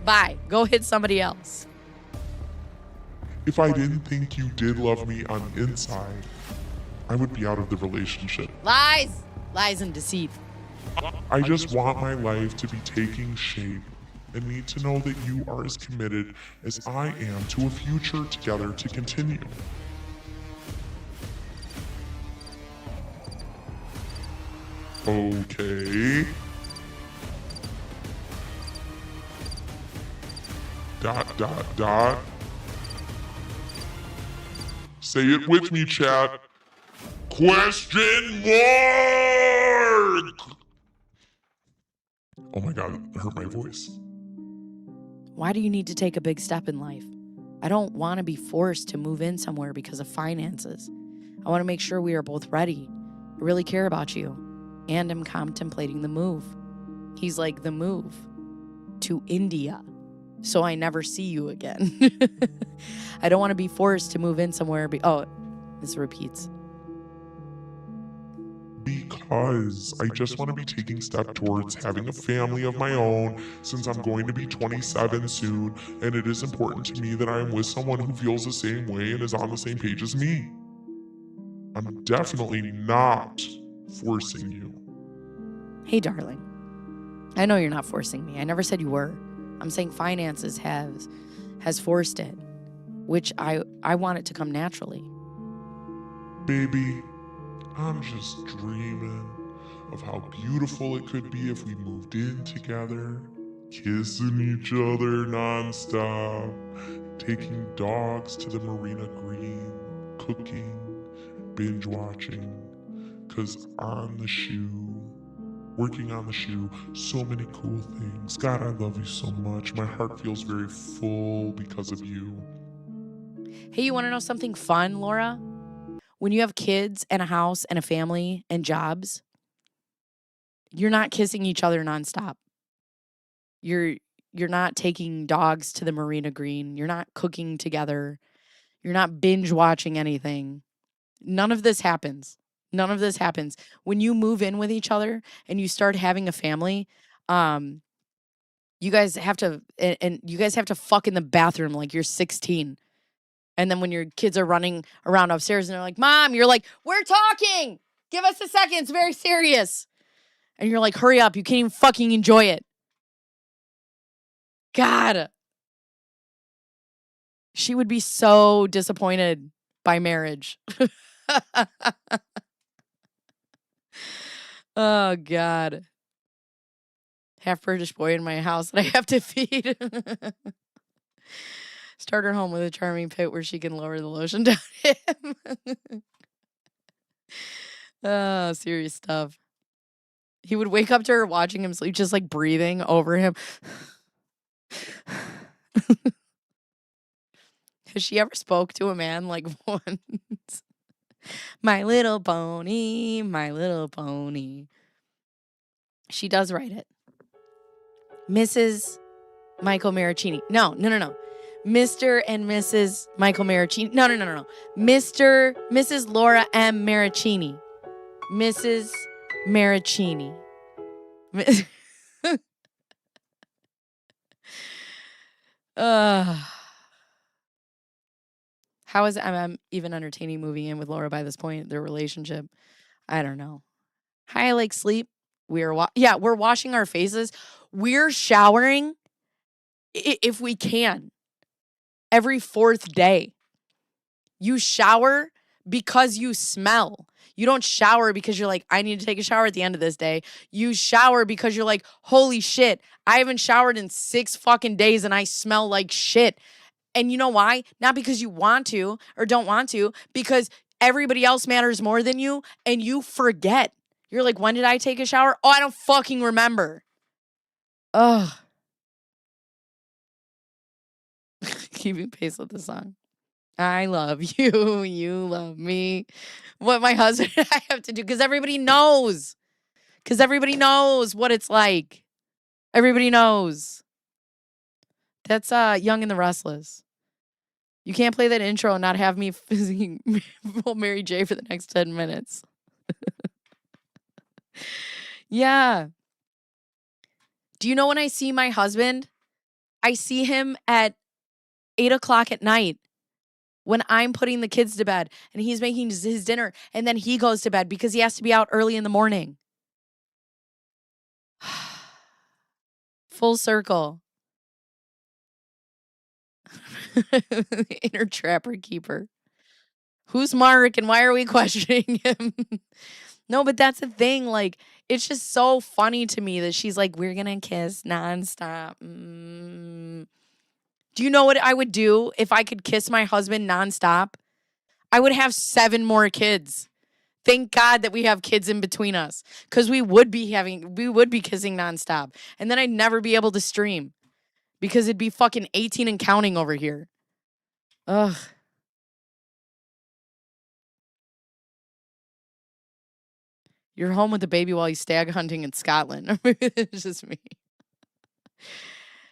Bye. Go hit somebody else. If I didn't think you did love me on the inside, I would be out of the relationship. Lies. Lies and deceit. I just want my life to be taking shape and need to know that you are as committed as I am to a future together to continue. Okay. Dot. Say it with me, chat. Question mark! Oh my god, it hurt my voice. Why do you need to take a big step in life? I don't want to be forced to move in somewhere because of finances. I want to make sure we are both ready. I really care about you. And I'm contemplating the move. He's like, the move to India. So I never see you again. I don't want to be forced to move in somewhere. Oh, this repeats. Because I just want to be taking steps towards having a family of my own since I'm going to be 27 soon, and it is important to me that I am with someone who feels the same way and is on the same page as me. I'm definitely not forcing you. Hey, darling. I know you're not forcing me. I never said you were. I'm saying finances has forced it, which I want it to come naturally. Baby, I'm just dreaming of how beautiful it could be if we moved in together, kissing each other nonstop, taking dogs to the Marina Green, cooking, binge watching, 'cause on the shoe, working on the shoe, so many cool things. God, I love you so much. My heart feels very full because of you. Hey, you want to know something fun, Laura? When you have kids and a house and a family and jobs, you're not kissing each other nonstop. You're not taking dogs to the Marina Green. You're not cooking together. You're not binge watching anything. None of this happens. None of this happens. When you move in with each other and you start having a family, you guys have to and you guys have to fuck in the bathroom like you're 16. And then when your kids are running around upstairs and they're like, Mom, you're like, we're talking. Give us a second. It's very serious. And you're like, hurry up. You can't even fucking enjoy it. God. She would be so disappointed by marriage. Oh, God. Half British boy in my house that I have to feed. Start her home with a charming pit where she can lower the lotion down him. Oh, serious stuff. He would wake up to her watching him sleep, just like breathing over him. Has she ever spoke to a man like once? My little pony, my little pony. She does write it. Mrs. Michael Marraccini. No. Mr. and Mrs. Michael Marraccini. No. Mrs. Laura M. Marraccini. Mrs. Marraccini. How is MM even entertaining moving in with Laura by this point? Their relationship, I don't know. Hi, I like sleep. We're washing our faces. We're showering if we can every fourth day. You shower because you smell. You don't shower because you're like, I need to take a shower at the end of this day. You shower because you're like, holy shit, I haven't showered in 6 fucking days and I smell like shit. And you know why? Not because you want to or don't want to, because everybody else matters more than you and you forget. You're like, when did I take a shower? Oh, I don't fucking remember. Ugh. Keeping pace with the song. I love you. You love me. What my husband and I have to do, because everybody knows. Because everybody knows what it's like. Everybody knows. That's Young and the Restless. You can't play that intro and not have me fizzing Mary J for the next 10 minutes. Yeah. Do you know when I see my husband? I see him at 8 o'clock at night when I'm putting the kids to bed and he's making his dinner and then he goes to bed because he has to be out early in the morning. Full circle. Inner trapper keeper. Who's Mark and why are we questioning him? No, but that's the thing. Like, it's just so funny to me that she's like, we're going to kiss nonstop. Do you know what I would do if I could kiss my husband nonstop? I would have 7 more kids. Thank God that we have kids in between us because we would be kissing nonstop. And then I'd never be able to stream because it'd be fucking 18 and counting over here. Ugh. You're home with the baby while he's stag hunting in Scotland. It's just me.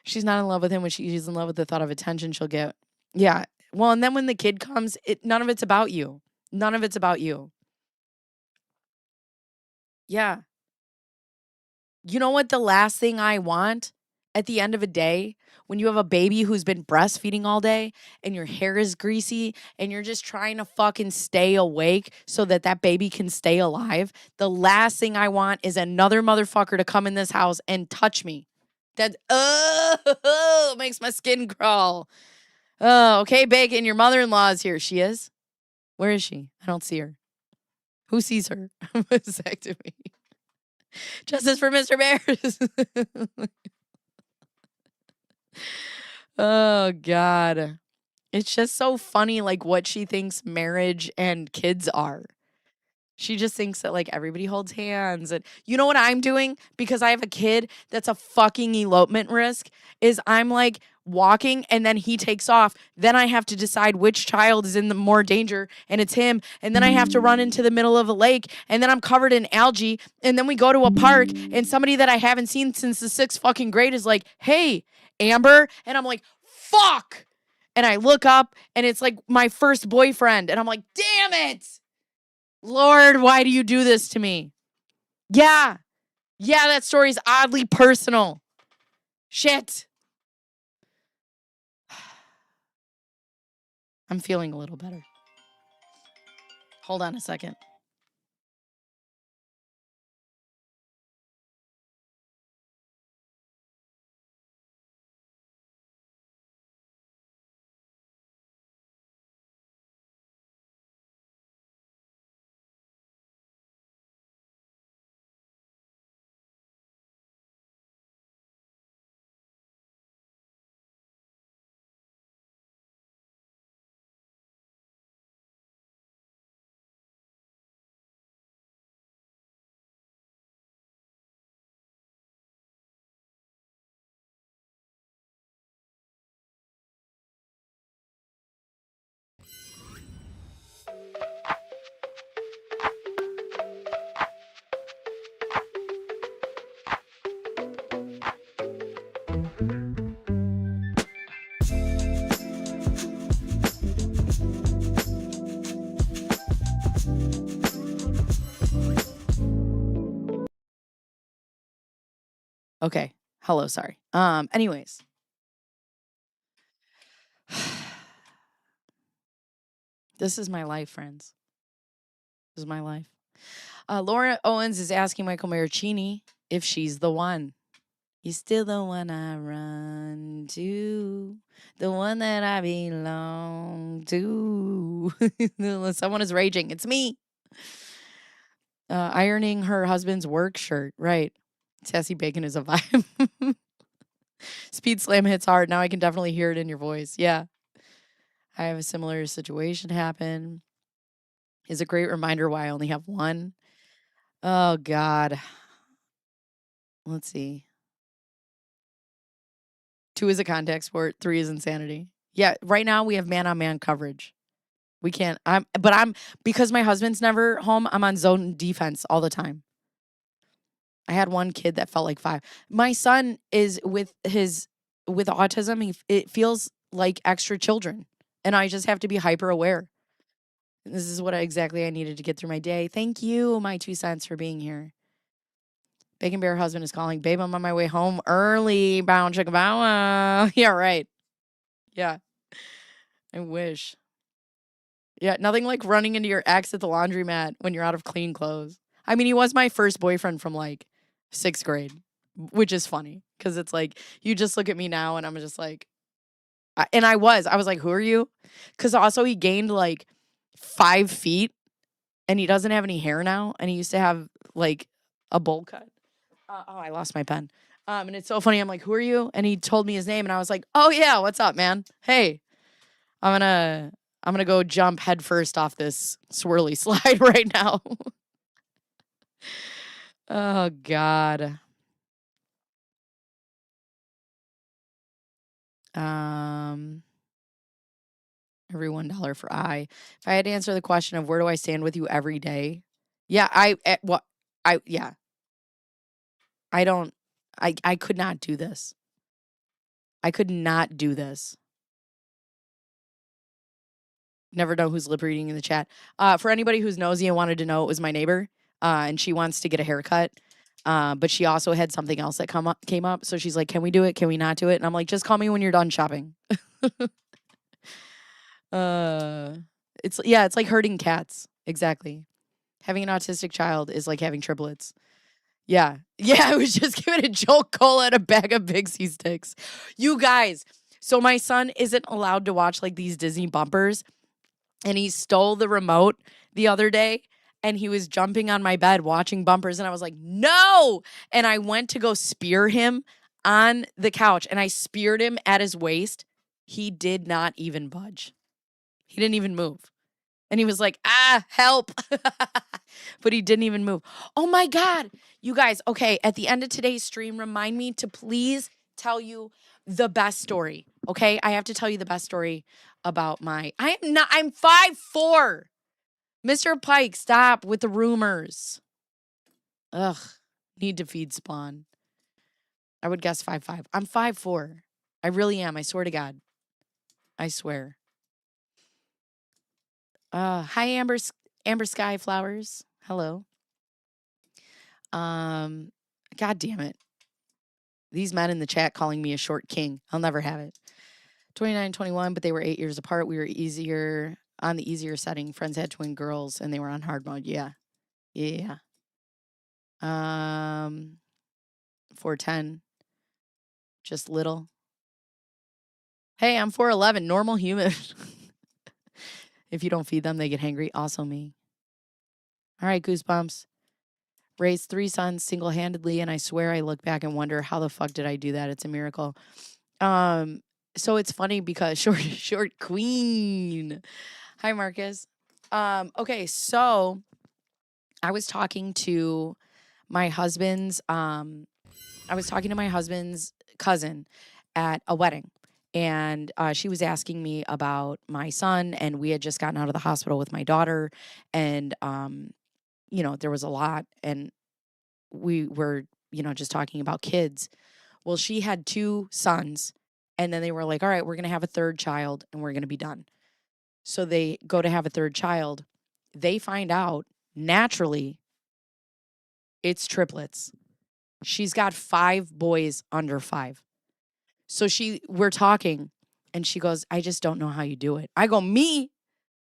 She's not in love with him when she's in love with the thought of attention she'll get. Yeah. Well, and then when the kid comes, none of it's about you. None of it's about you. Yeah. You know what the last thing I want at the end of a day, when you have a baby who's been breastfeeding all day and your hair is greasy and you're just trying to fucking stay awake so that that baby can stay alive, the last thing I want is another motherfucker to come in this house and touch me. That makes my skin crawl. Oh, okay, Bacon, your mother-in-law is here. She is? Where is she? I don't see her. Who sees her? Vasectomy. Justice for Mr. Bears. Oh, God. It's just so funny, like, what she thinks marriage and kids are. She just thinks that, like, everybody holds hands. And you know what I'm doing? Because I have a kid that's a fucking elopement risk, is I'm, like, walking and then he takes off. Then I have to decide which child is in the more danger, and it's him. And then I have to run into the middle of a lake, and then I'm covered in algae. And then we go to a park, and somebody that I haven't seen since the 6th fucking grade is like, hey, Amber. And I'm like, fuck. And I look up, and it's, like, my first boyfriend. And I'm like, damn it. Lord, why do you do this to me? Yeah. Yeah, that story's oddly personal. Shit. I'm feeling a little better. Hold on a second. Okay. Hello, sorry. Anyways. This is my life, friends. This is my life. Laura Owens is asking Michael Marraccini if she's the one. You're still the one I run to, the one that I belong to. Someone is raging. It's me. Ironing her husband's work shirt. Right. Sassy Bacon is a vibe. Speed Slam hits hard. Now I can definitely hear it in your voice. Yeah. I have a similar situation happen. Is a great reminder why I only have one. Oh, God. Let's see. 2 is a contact sport. 3 is insanity. Yeah, right now we have man-on-man coverage. We can't. Because my husband's never home, I'm on zone defense all the time. I had one kid that felt like 5. My son is with autism. It feels like extra children. And I just have to be hyper aware. This is what exactly I needed to get through my day. Thank you, my 2 cents, for being here. Bacon Bear husband is calling. Babe, I'm on my way home early. Bow chicka bow wow. Yeah, right. Yeah. I wish. Yeah, nothing like running into your ex at the laundromat when you're out of clean clothes. I mean, he was my first boyfriend from like 6th grade, which is funny because it's like you just look at me now and I'm just like, I was like, who are you? Because also he gained like 5 feet and he doesn't have any hair now. And he used to have like a bowl cut. Oh, I lost my pen. And it's so funny. I'm like, who are you? And he told me his name and I was like, oh yeah, what's up, man? Hey, I'm gonna go jump head first off this swirly slide right now. Oh God. Every $1 for I. If I had to answer the question of where do I stand with you every day? Yeah, yeah. I could not do this. I could not do this. Never know who's lip reading in the chat. For anybody who's nosy and wanted to know, it was my neighbor, and she wants to get a haircut. But she also had something else that came up. So she's like, can we do it? Can we not do it? And I'm like, just call me when you're done shopping. It's like herding cats. Exactly. Having an autistic child is like having triplets. Yeah. Yeah, I was just giving a Jolt Cola and a bag of Pixie sticks. You guys, so my son isn't allowed to watch like these Disney bumpers. And he stole the remote the other day and he was jumping on my bed watching bumpers. And I was like, no. And I went to go spear him on the couch and I speared him at his waist. He did not even budge. He didn't even move. And he was like, help. But he didn't even move. Oh my God. You guys, okay, at the end of today's stream, remind me to please tell you the best story. Okay? I have to tell you the best story about I'm 5'4". Mr. Pike, stop with the rumors. Ugh. Need to feed Spawn. I would guess 5'5". I'm 5'4". I really am. I swear to God. I swear. Hi, Amber Sky Flowers. Hello. God damn it. These men in the chat calling me a short king. I'll never have it. 29, 21, but they were 8 years apart. We were on the easier setting. Friends had twin girls and they were on hard mode. Yeah. Yeah. 410. Just little. Hey, I'm 4'11", normal human. If you don't feed them, they get hangry. Also me. All right, goosebumps. Raised 3 sons single-handedly, and I swear I look back and wonder how the fuck did I do that? It's a miracle. So it's funny because short queen. Hi, Marcus. Okay, so I was talking to my husband's cousin at a wedding. And she was asking me about my son, and we had just gotten out of the hospital with my daughter. And, there was a lot, and we were, just talking about kids. Well, she had 2 sons, and then they were like, all right, we're going to have a 3rd child, and we're going to be done. So they go to have a 3rd child. They find out, naturally, it's triplets. She's got 5 boys under 5. So we're talking and she goes, I just don't know how you do it. I go, me?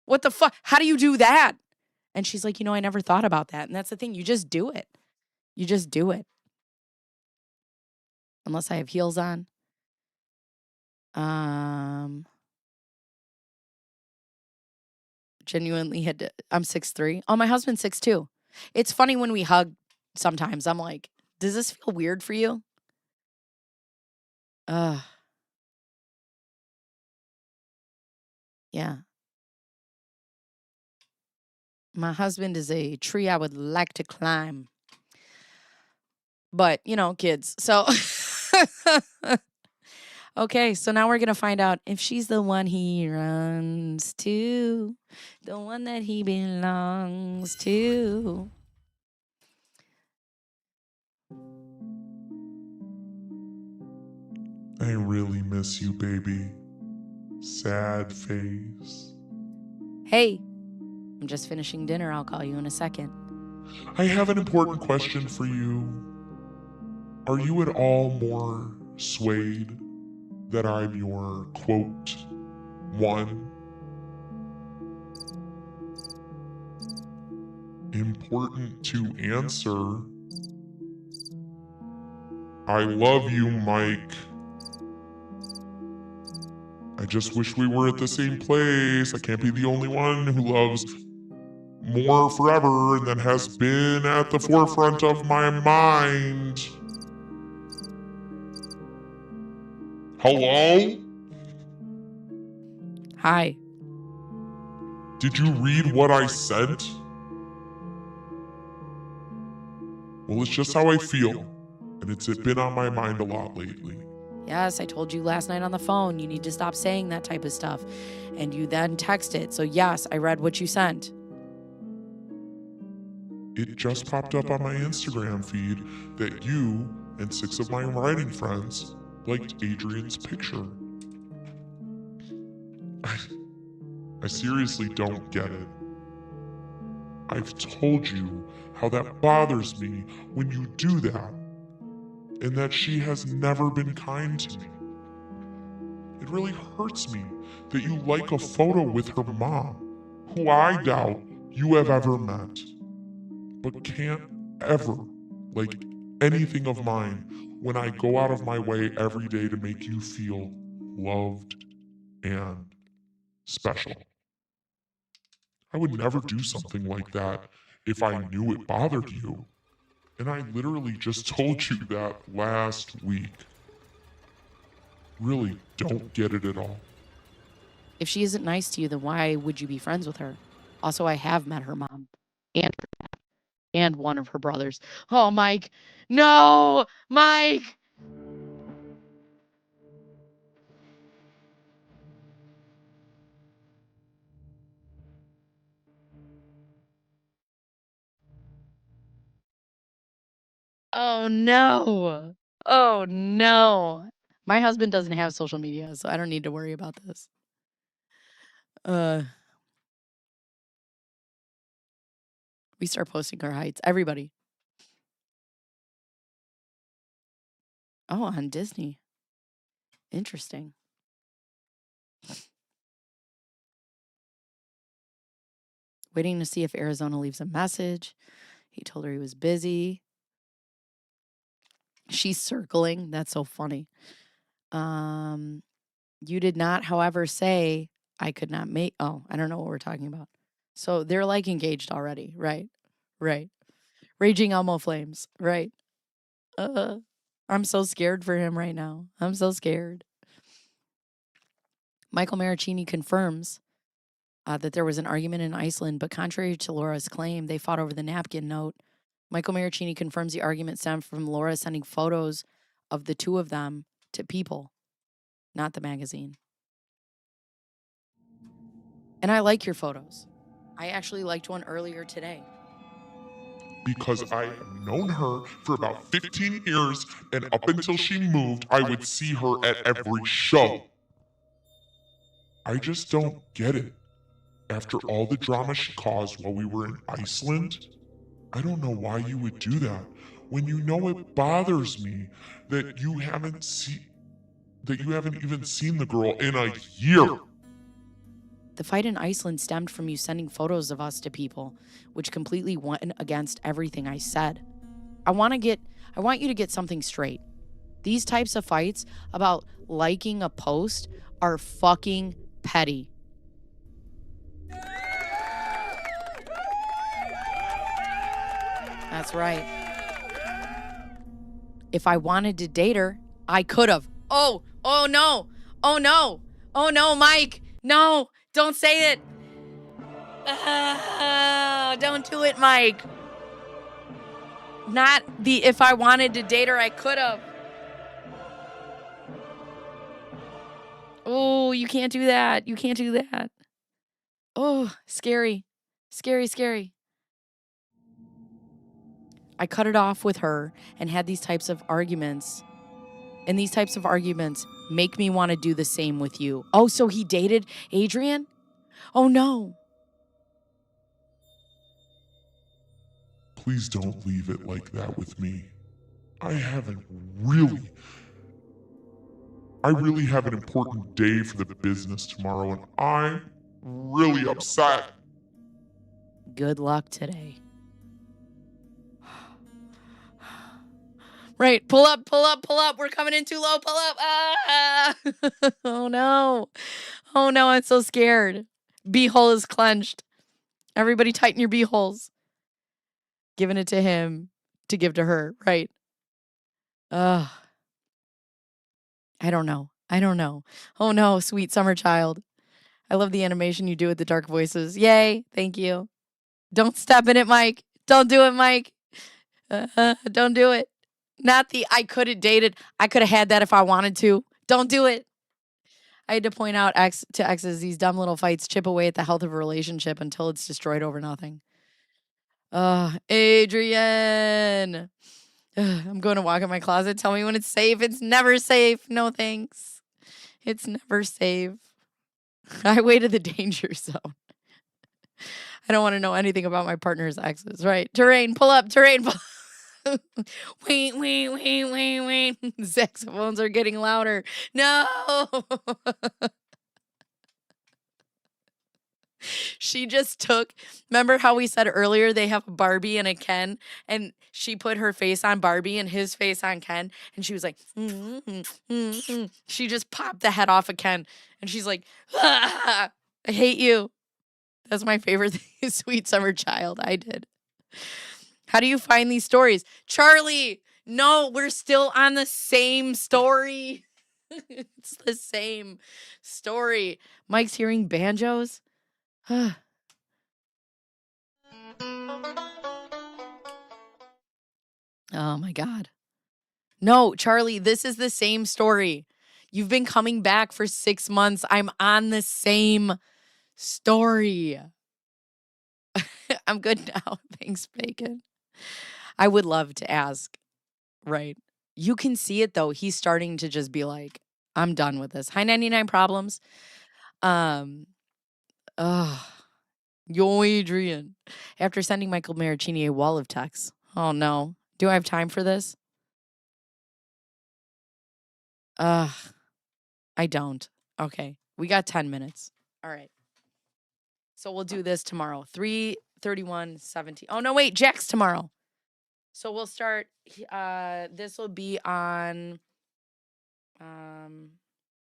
What the fuck? How do you do that? And she's like, I never thought about that. And that's the thing. You just do it. You just do it. Unless I have heels on. Genuinely I'm 6'3". Oh, my husband's 6'2". It's funny when we hug sometimes. I'm like, does this feel weird for you? Yeah. My husband is a tree I would like to climb. But, kids. So, okay, so now we're going to find out if she's the one he runs to, the one that he belongs to. I really miss you, baby. sad face. Hey, I'm just finishing dinner. I'll call you in a second. I have an important question for you. Are you at all more swayed that I'm your, quote, one important to answer? I love you, Mike. I just wish we were at the same place. I can't be the only one who loves more forever and that has been at the forefront of my mind. Hello? Hi. Did you read what I sent? Well, it's just how I feel, and it's been on my mind a lot lately. Yes, I told you last night on the phone you need to stop saying that type of stuff. And you then texted. So yes, I read what you sent. It just popped up on my Instagram feed that you and 6 of my writing friends liked Adrian's picture. I seriously don't get it. I've told you how that bothers me when you do that, and that she has never been kind to me. It really hurts me that you like a photo with her mom, who I doubt you have ever met, but can't ever like anything of mine when I go out of my way every day to make you feel loved and special. I would never do something like that if I knew it bothered you. And I literally just told you that last week. Really don't get it at all. If she isn't nice to you, then why would you be friends with her? Also, I have met her mom and one of her brothers. Oh, Mike. No, Mike. Oh, no. Oh, no. My husband doesn't have social media, so I don't need to worry about this. We start posting our heights. Everybody. Oh, on Disney. Interesting. Waiting to see if Arizona leaves a message. He told her he was busy. She's circling. That's so funny. You did not, however, say I could not make. Oh, I don't know what we're talking about. So they're like engaged already, right? Right. Raging Elmo flames, right? I'm so scared for him right now. I'm so scared. Michael Marraccini confirms that there was an argument in Iceland, but contrary to Laura's claim, they fought over the napkin note. Michael Marraccini confirms the argument stemmed from Laura sending photos of the two of them to People, not the magazine. And I like your photos. I actually liked one earlier today. Because I have known her for about 15 years, and up until she moved, I would see her at every show. I just don't get it. After all the drama she caused while we were in Iceland, I don't know why you would do that when you know it bothers me that you haven't even seen the girl in a year. The fight in Iceland stemmed from you sending photos of us to People, which completely went against everything I said. I want you to get something straight. These types of fights about liking a post are fucking petty. That's right. If I wanted to date her, I could have. Oh no. Oh no, Mike. No, don't say it. Don't do it, Mike. Not the if I wanted to date her, I could have. Oh, you can't do that. You can't do that. Oh, scary. Scary, scary. I cut it off with her and had these types of arguments. And these types of arguments make me want to do the same with you. Oh, so he dated Adrian? Oh, no. Please don't leave it like that with me. I really have an important day for the business tomorrow, and I'm really upset. Good luck today. Right, pull up. We're coming in too low. Pull up. Ah! Oh, no. Oh, no, I'm so scared. Beehole is clenched. Everybody tighten your beeholes. Giving it to him to give to her, right? Ugh. I don't know. Oh, no, sweet summer child. I love the animation you do with the dark voices. Yay, thank you. Don't step in it, Mike. Don't do it, Mike. Don't do it. Not the I could have dated. I could have had that if I wanted to. Don't do it. I had to point out to exes, these dumb little fights chip away at the health of a relationship until it's destroyed over nothing. Adrian. I'm going to walk in my closet. Tell me when it's safe. It's never safe. No thanks. It's never safe. Highway to the danger zone. I don't want to know anything about my partner's exes, right? Terrain, pull up, terrain, pull up. Wait. Saxophones are getting louder. No. She just took, remember how we said earlier they have a Barbie and a Ken, and she put her face on Barbie and his face on Ken, and she was like, She just popped the head off of Ken, and she's like, I hate you. That's my favorite thing, sweet summer child. I did. How do you find these stories? Charlie, no, we're still on the same story. It's the same story. Mike's hearing banjos. Oh my God. No, Charlie, this is the same story. You've been coming back for 6 months. I'm on the same story. I'm good now. Thanks, Bacon. I would love to ask, right? You can see it though. He's starting to just be like, I'm done with this. Hi, 99 Problems. Um, Yo, Adrian. After sending Michael Marraccini a wall of texts. Oh no. Do I have time for this? I don't. Okay. We got 10 minutes. All right. So we'll do this tomorrow. 3/31/17. Oh no, wait, Jack's tomorrow. So we'll start this will be on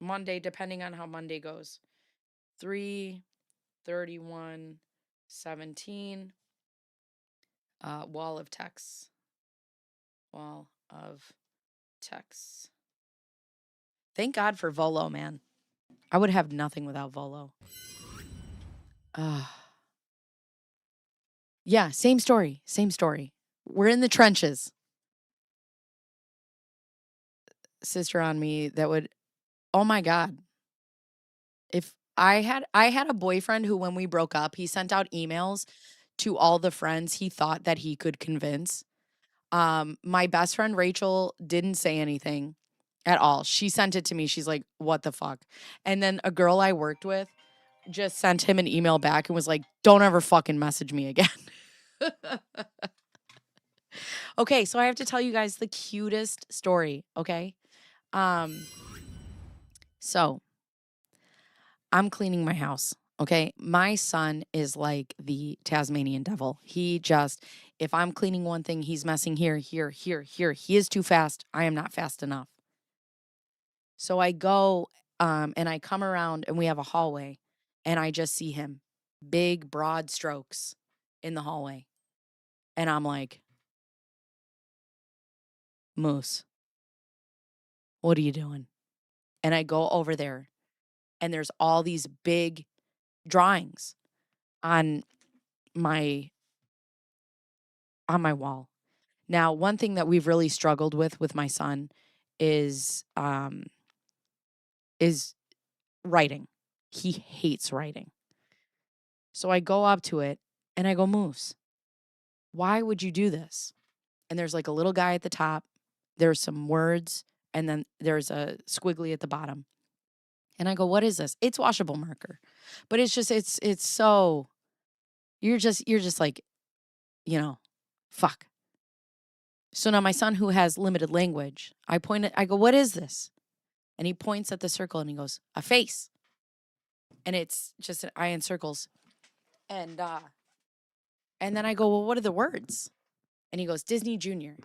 Monday, depending on how Monday goes. 3/31/17. Wall of texts. Wall of texts. Thank God for Volo, man. I would have nothing without Volo. Yeah, same story. We're in the trenches. Sister on me that would, oh my God. If I had a boyfriend who, when we broke up, he sent out emails to all the friends he thought that he could convince. My best friend Rachel didn't say anything at all. She sent it to me. She's like, what the fuck? And then a girl I worked with just sent him an email back and was like, don't ever fucking message me again. Okay, so I have to tell you guys the cutest story, okay? So I'm cleaning my house, okay? My son is like the Tasmanian devil. He just, if I'm cleaning one thing, he's messing here. He is too fast. I am not fast enough. So I go and I come around and we have a hallway and I just see him. Big, broad strokes in the hallway. And I'm like, Moose, what are you doing? And I go over there and there's all these big drawings on my wall. Now, one thing that we've really struggled with my son is writing. He hates writing. So I go up to it and I go, Moose, why would you do this? And there's like a little guy at the top. There's some words and then there's a squiggly at the bottom. And I go, what is this? It's washable marker. But it's just, it's so, you're just like, fuck. So now my son, who has limited language, I go, what is this? And he points at the circle and he goes, a face. And it's just an eye in circles. And then I go, well, what are the words? And he goes, Disney Junior.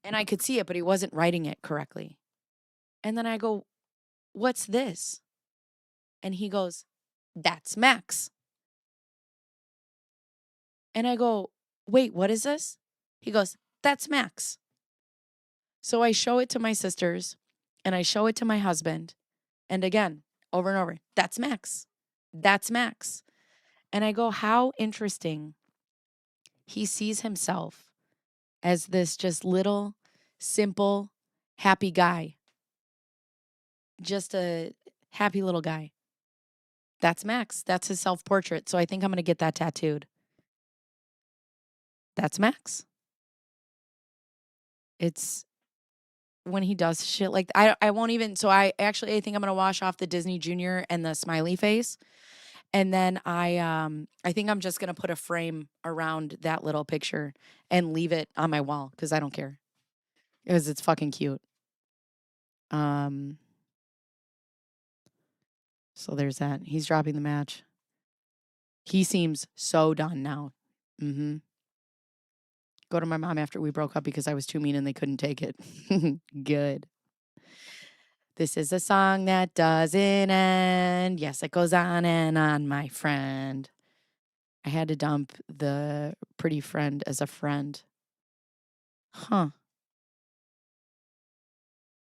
And I could see it, but he wasn't writing it correctly. And then I go, what's this? And he goes, that's Max. And I go, wait, what is this? He goes, that's Max. So I show it to my sisters and I show it to my husband. And again, over and over, that's Max. That's Max. And I go, how interesting. He sees himself as this just little, simple, happy guy. Just a happy little guy. That's Max. That's his self-portrait. So I think I'm going to get that tattooed. That's Max. It's when he does shit like I won't even. So I think I'm going to wash off the Disney Junior and the smiley face. And then I think I'm just going to put a frame around that little picture and leave it on my wall because I don't care. Because it's fucking cute. So there's that. He's dropping the match. He seems so done now. Mm-hmm. Go to my mom after we broke up because I was too mean and they couldn't take it. Good. This is a song that doesn't end. Yes, it goes on and on, my friend. I had to dump the pretty friend as a friend. Huh.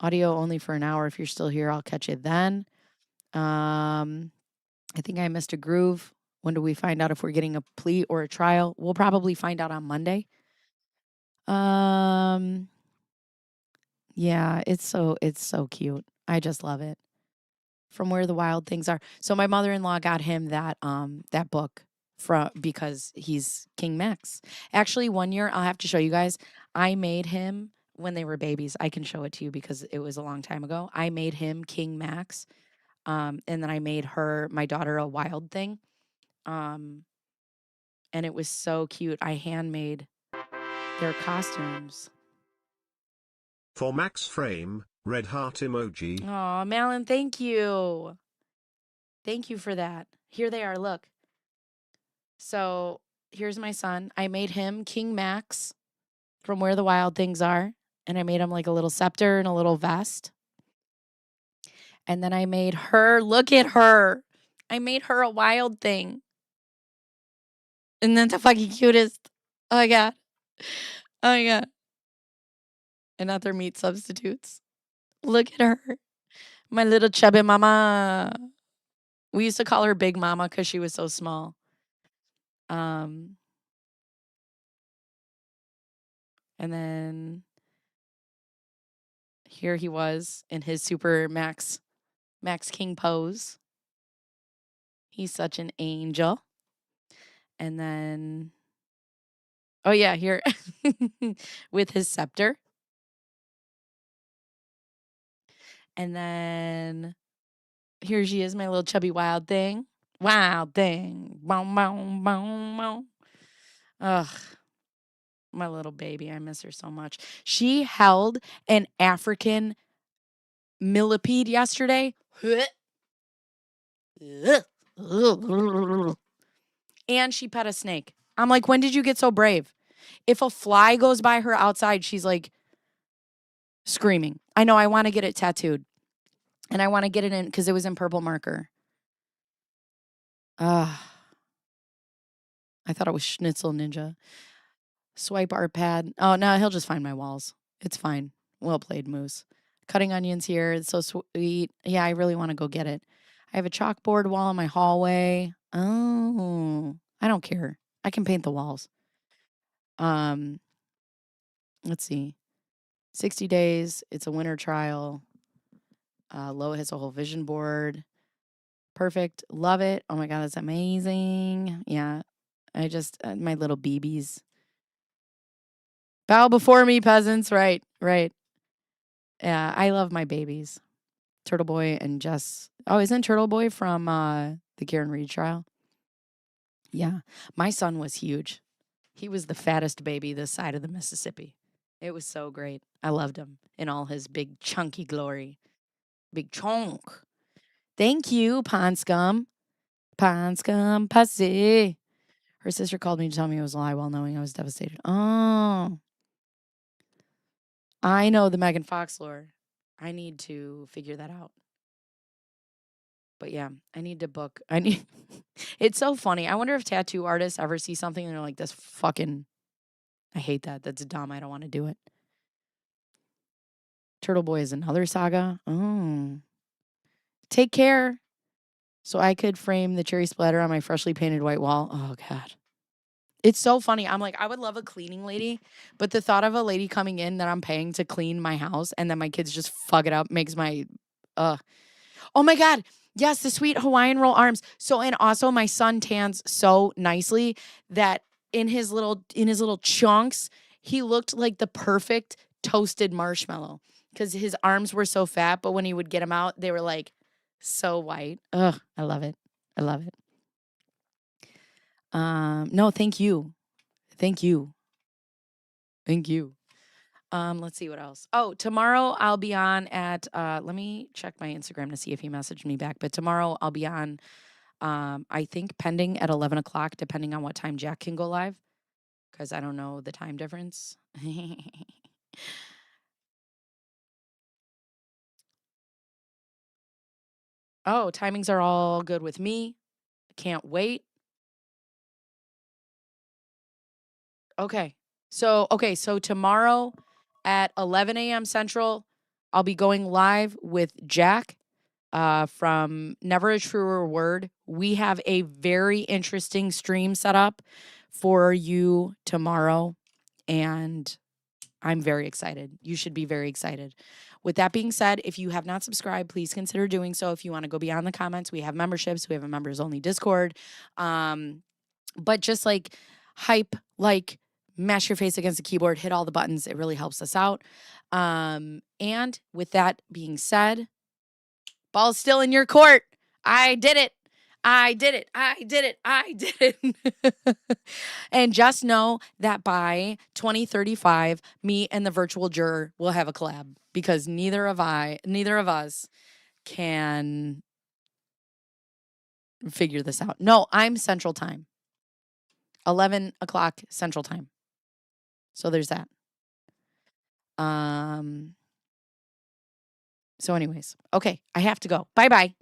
Audio only for an hour. If you're still here, I'll catch you then. I think I missed a groove. When do we find out if we're getting a plea or a trial? We'll probably find out on Monday. Yeah, it's so cute. I just love it. From Where the Wild Things Are. So my mother-in-law got him that book because he's King Max. Actually, one year, I'll have to show you guys, I made him when they were babies. I can show it to you because it was a long time ago. I made him King Max. And then I made my daughter, a Wild Thing. And it was so cute. I handmade their costumes. For Max Frame, red heart emoji. Oh, Malin, thank you. Thank you for that. Here they are, look. So here's my son. I made him King Max from Where the Wild Things Are. And I made him like a little scepter and a little vest. And then I made her, look at her. I made her a wild thing. And then the fucking cutest. Oh my God. Oh my God. And not their meat substitutes. Look at her. My little chubby mama. We used to call her Big Mama because she was so small. And then here he was in his super Max King pose. He's such an angel. And then, oh yeah, here with his scepter. And then here she is, my little chubby wild thing. Wild thing. Boom, boom, boom, boom. Ugh. My little baby. I miss her so much. She held an African millipede yesterday. And she pet a snake. I'm like, when did you get so brave? If a fly goes by her outside, she's like screaming. I know, I want to get it tattooed. And I want to get it in because it was in purple marker. I thought it was Schnitzel Ninja. Swipe art pad. Oh, no, he'll just find my walls. It's fine. Well played, Moose. Cutting onions here. It's so sweet. Yeah, I really want to go get it. I have a chalkboard wall in my hallway. Oh, I don't care. I can paint the walls. Let's see. 60 days. It's a winter trial. Lo has a whole vision board. Perfect. Love it. Oh my God, that's amazing. Yeah. I just, my little BBs. Bow before me, peasants. Right, right. Yeah, I love my babies. Turtle Boy and Jess. Oh, isn't Turtle Boy from the Karen Reed trial? Yeah. My son was huge. He was the fattest baby this side of the Mississippi. It was so great. I loved him in all his big chunky glory. Big chunk. Thank you, Pond Scum. Pond Scum Pussy. Her sister called me to tell me it was a lie while knowing I was devastated. Oh. I know the Megan Fox lore. I need to figure that out. But yeah, I need to book. I need. It's so funny. I wonder if tattoo artists ever see something and they're like, "This fucking, I hate that. That's dumb. I don't want to do it." Turtle Boy is another saga. Oh, take care. So I could frame the cherry splatter on my freshly painted white wall. Oh God, it's so funny. I'm like, I would love a cleaning lady, but the thought of a lady coming in that I'm paying to clean my house and then my kids just fuck it up makes my, oh my God. Yes, the sweet Hawaiian roll arms. So and also my son tans so nicely that in his little chunks, he looked like the perfect toasted marshmallow because his arms were so fat, but when he would get them out, they were like so white. Ugh, I love it. I love it. No, thank you. Thank you. Thank you. Let's see what else. Oh, tomorrow I'll be on at let me check my Instagram to see if he messaged me back. But tomorrow I'll be on I think pending at 11 o'clock, depending on what time Jack can go live. Because I don't know the time difference. Oh, timings are all good with me. Can't wait. Okay. So tomorrow at 11 a.m. Central, I'll be going live with Jack from Never a Truer Word. We have a very interesting stream set up for you tomorrow, and I'm very excited. You should be very excited. With that being said, if you have not subscribed, please consider doing so. If you want to go beyond the comments, we have memberships. We have a members only Discord. But just like hype, like mash your face against the keyboard, hit all the buttons. It really helps us out. And with that being said, ball's still in your court. I did it. I did it. I did it. I did it. And just know that by 2035, me and the virtual juror will have a collab because neither of us can figure this out. No, I'm Central Time. 11 o'clock Central Time. So there's that. So anyways, okay, I have to go. Bye-bye.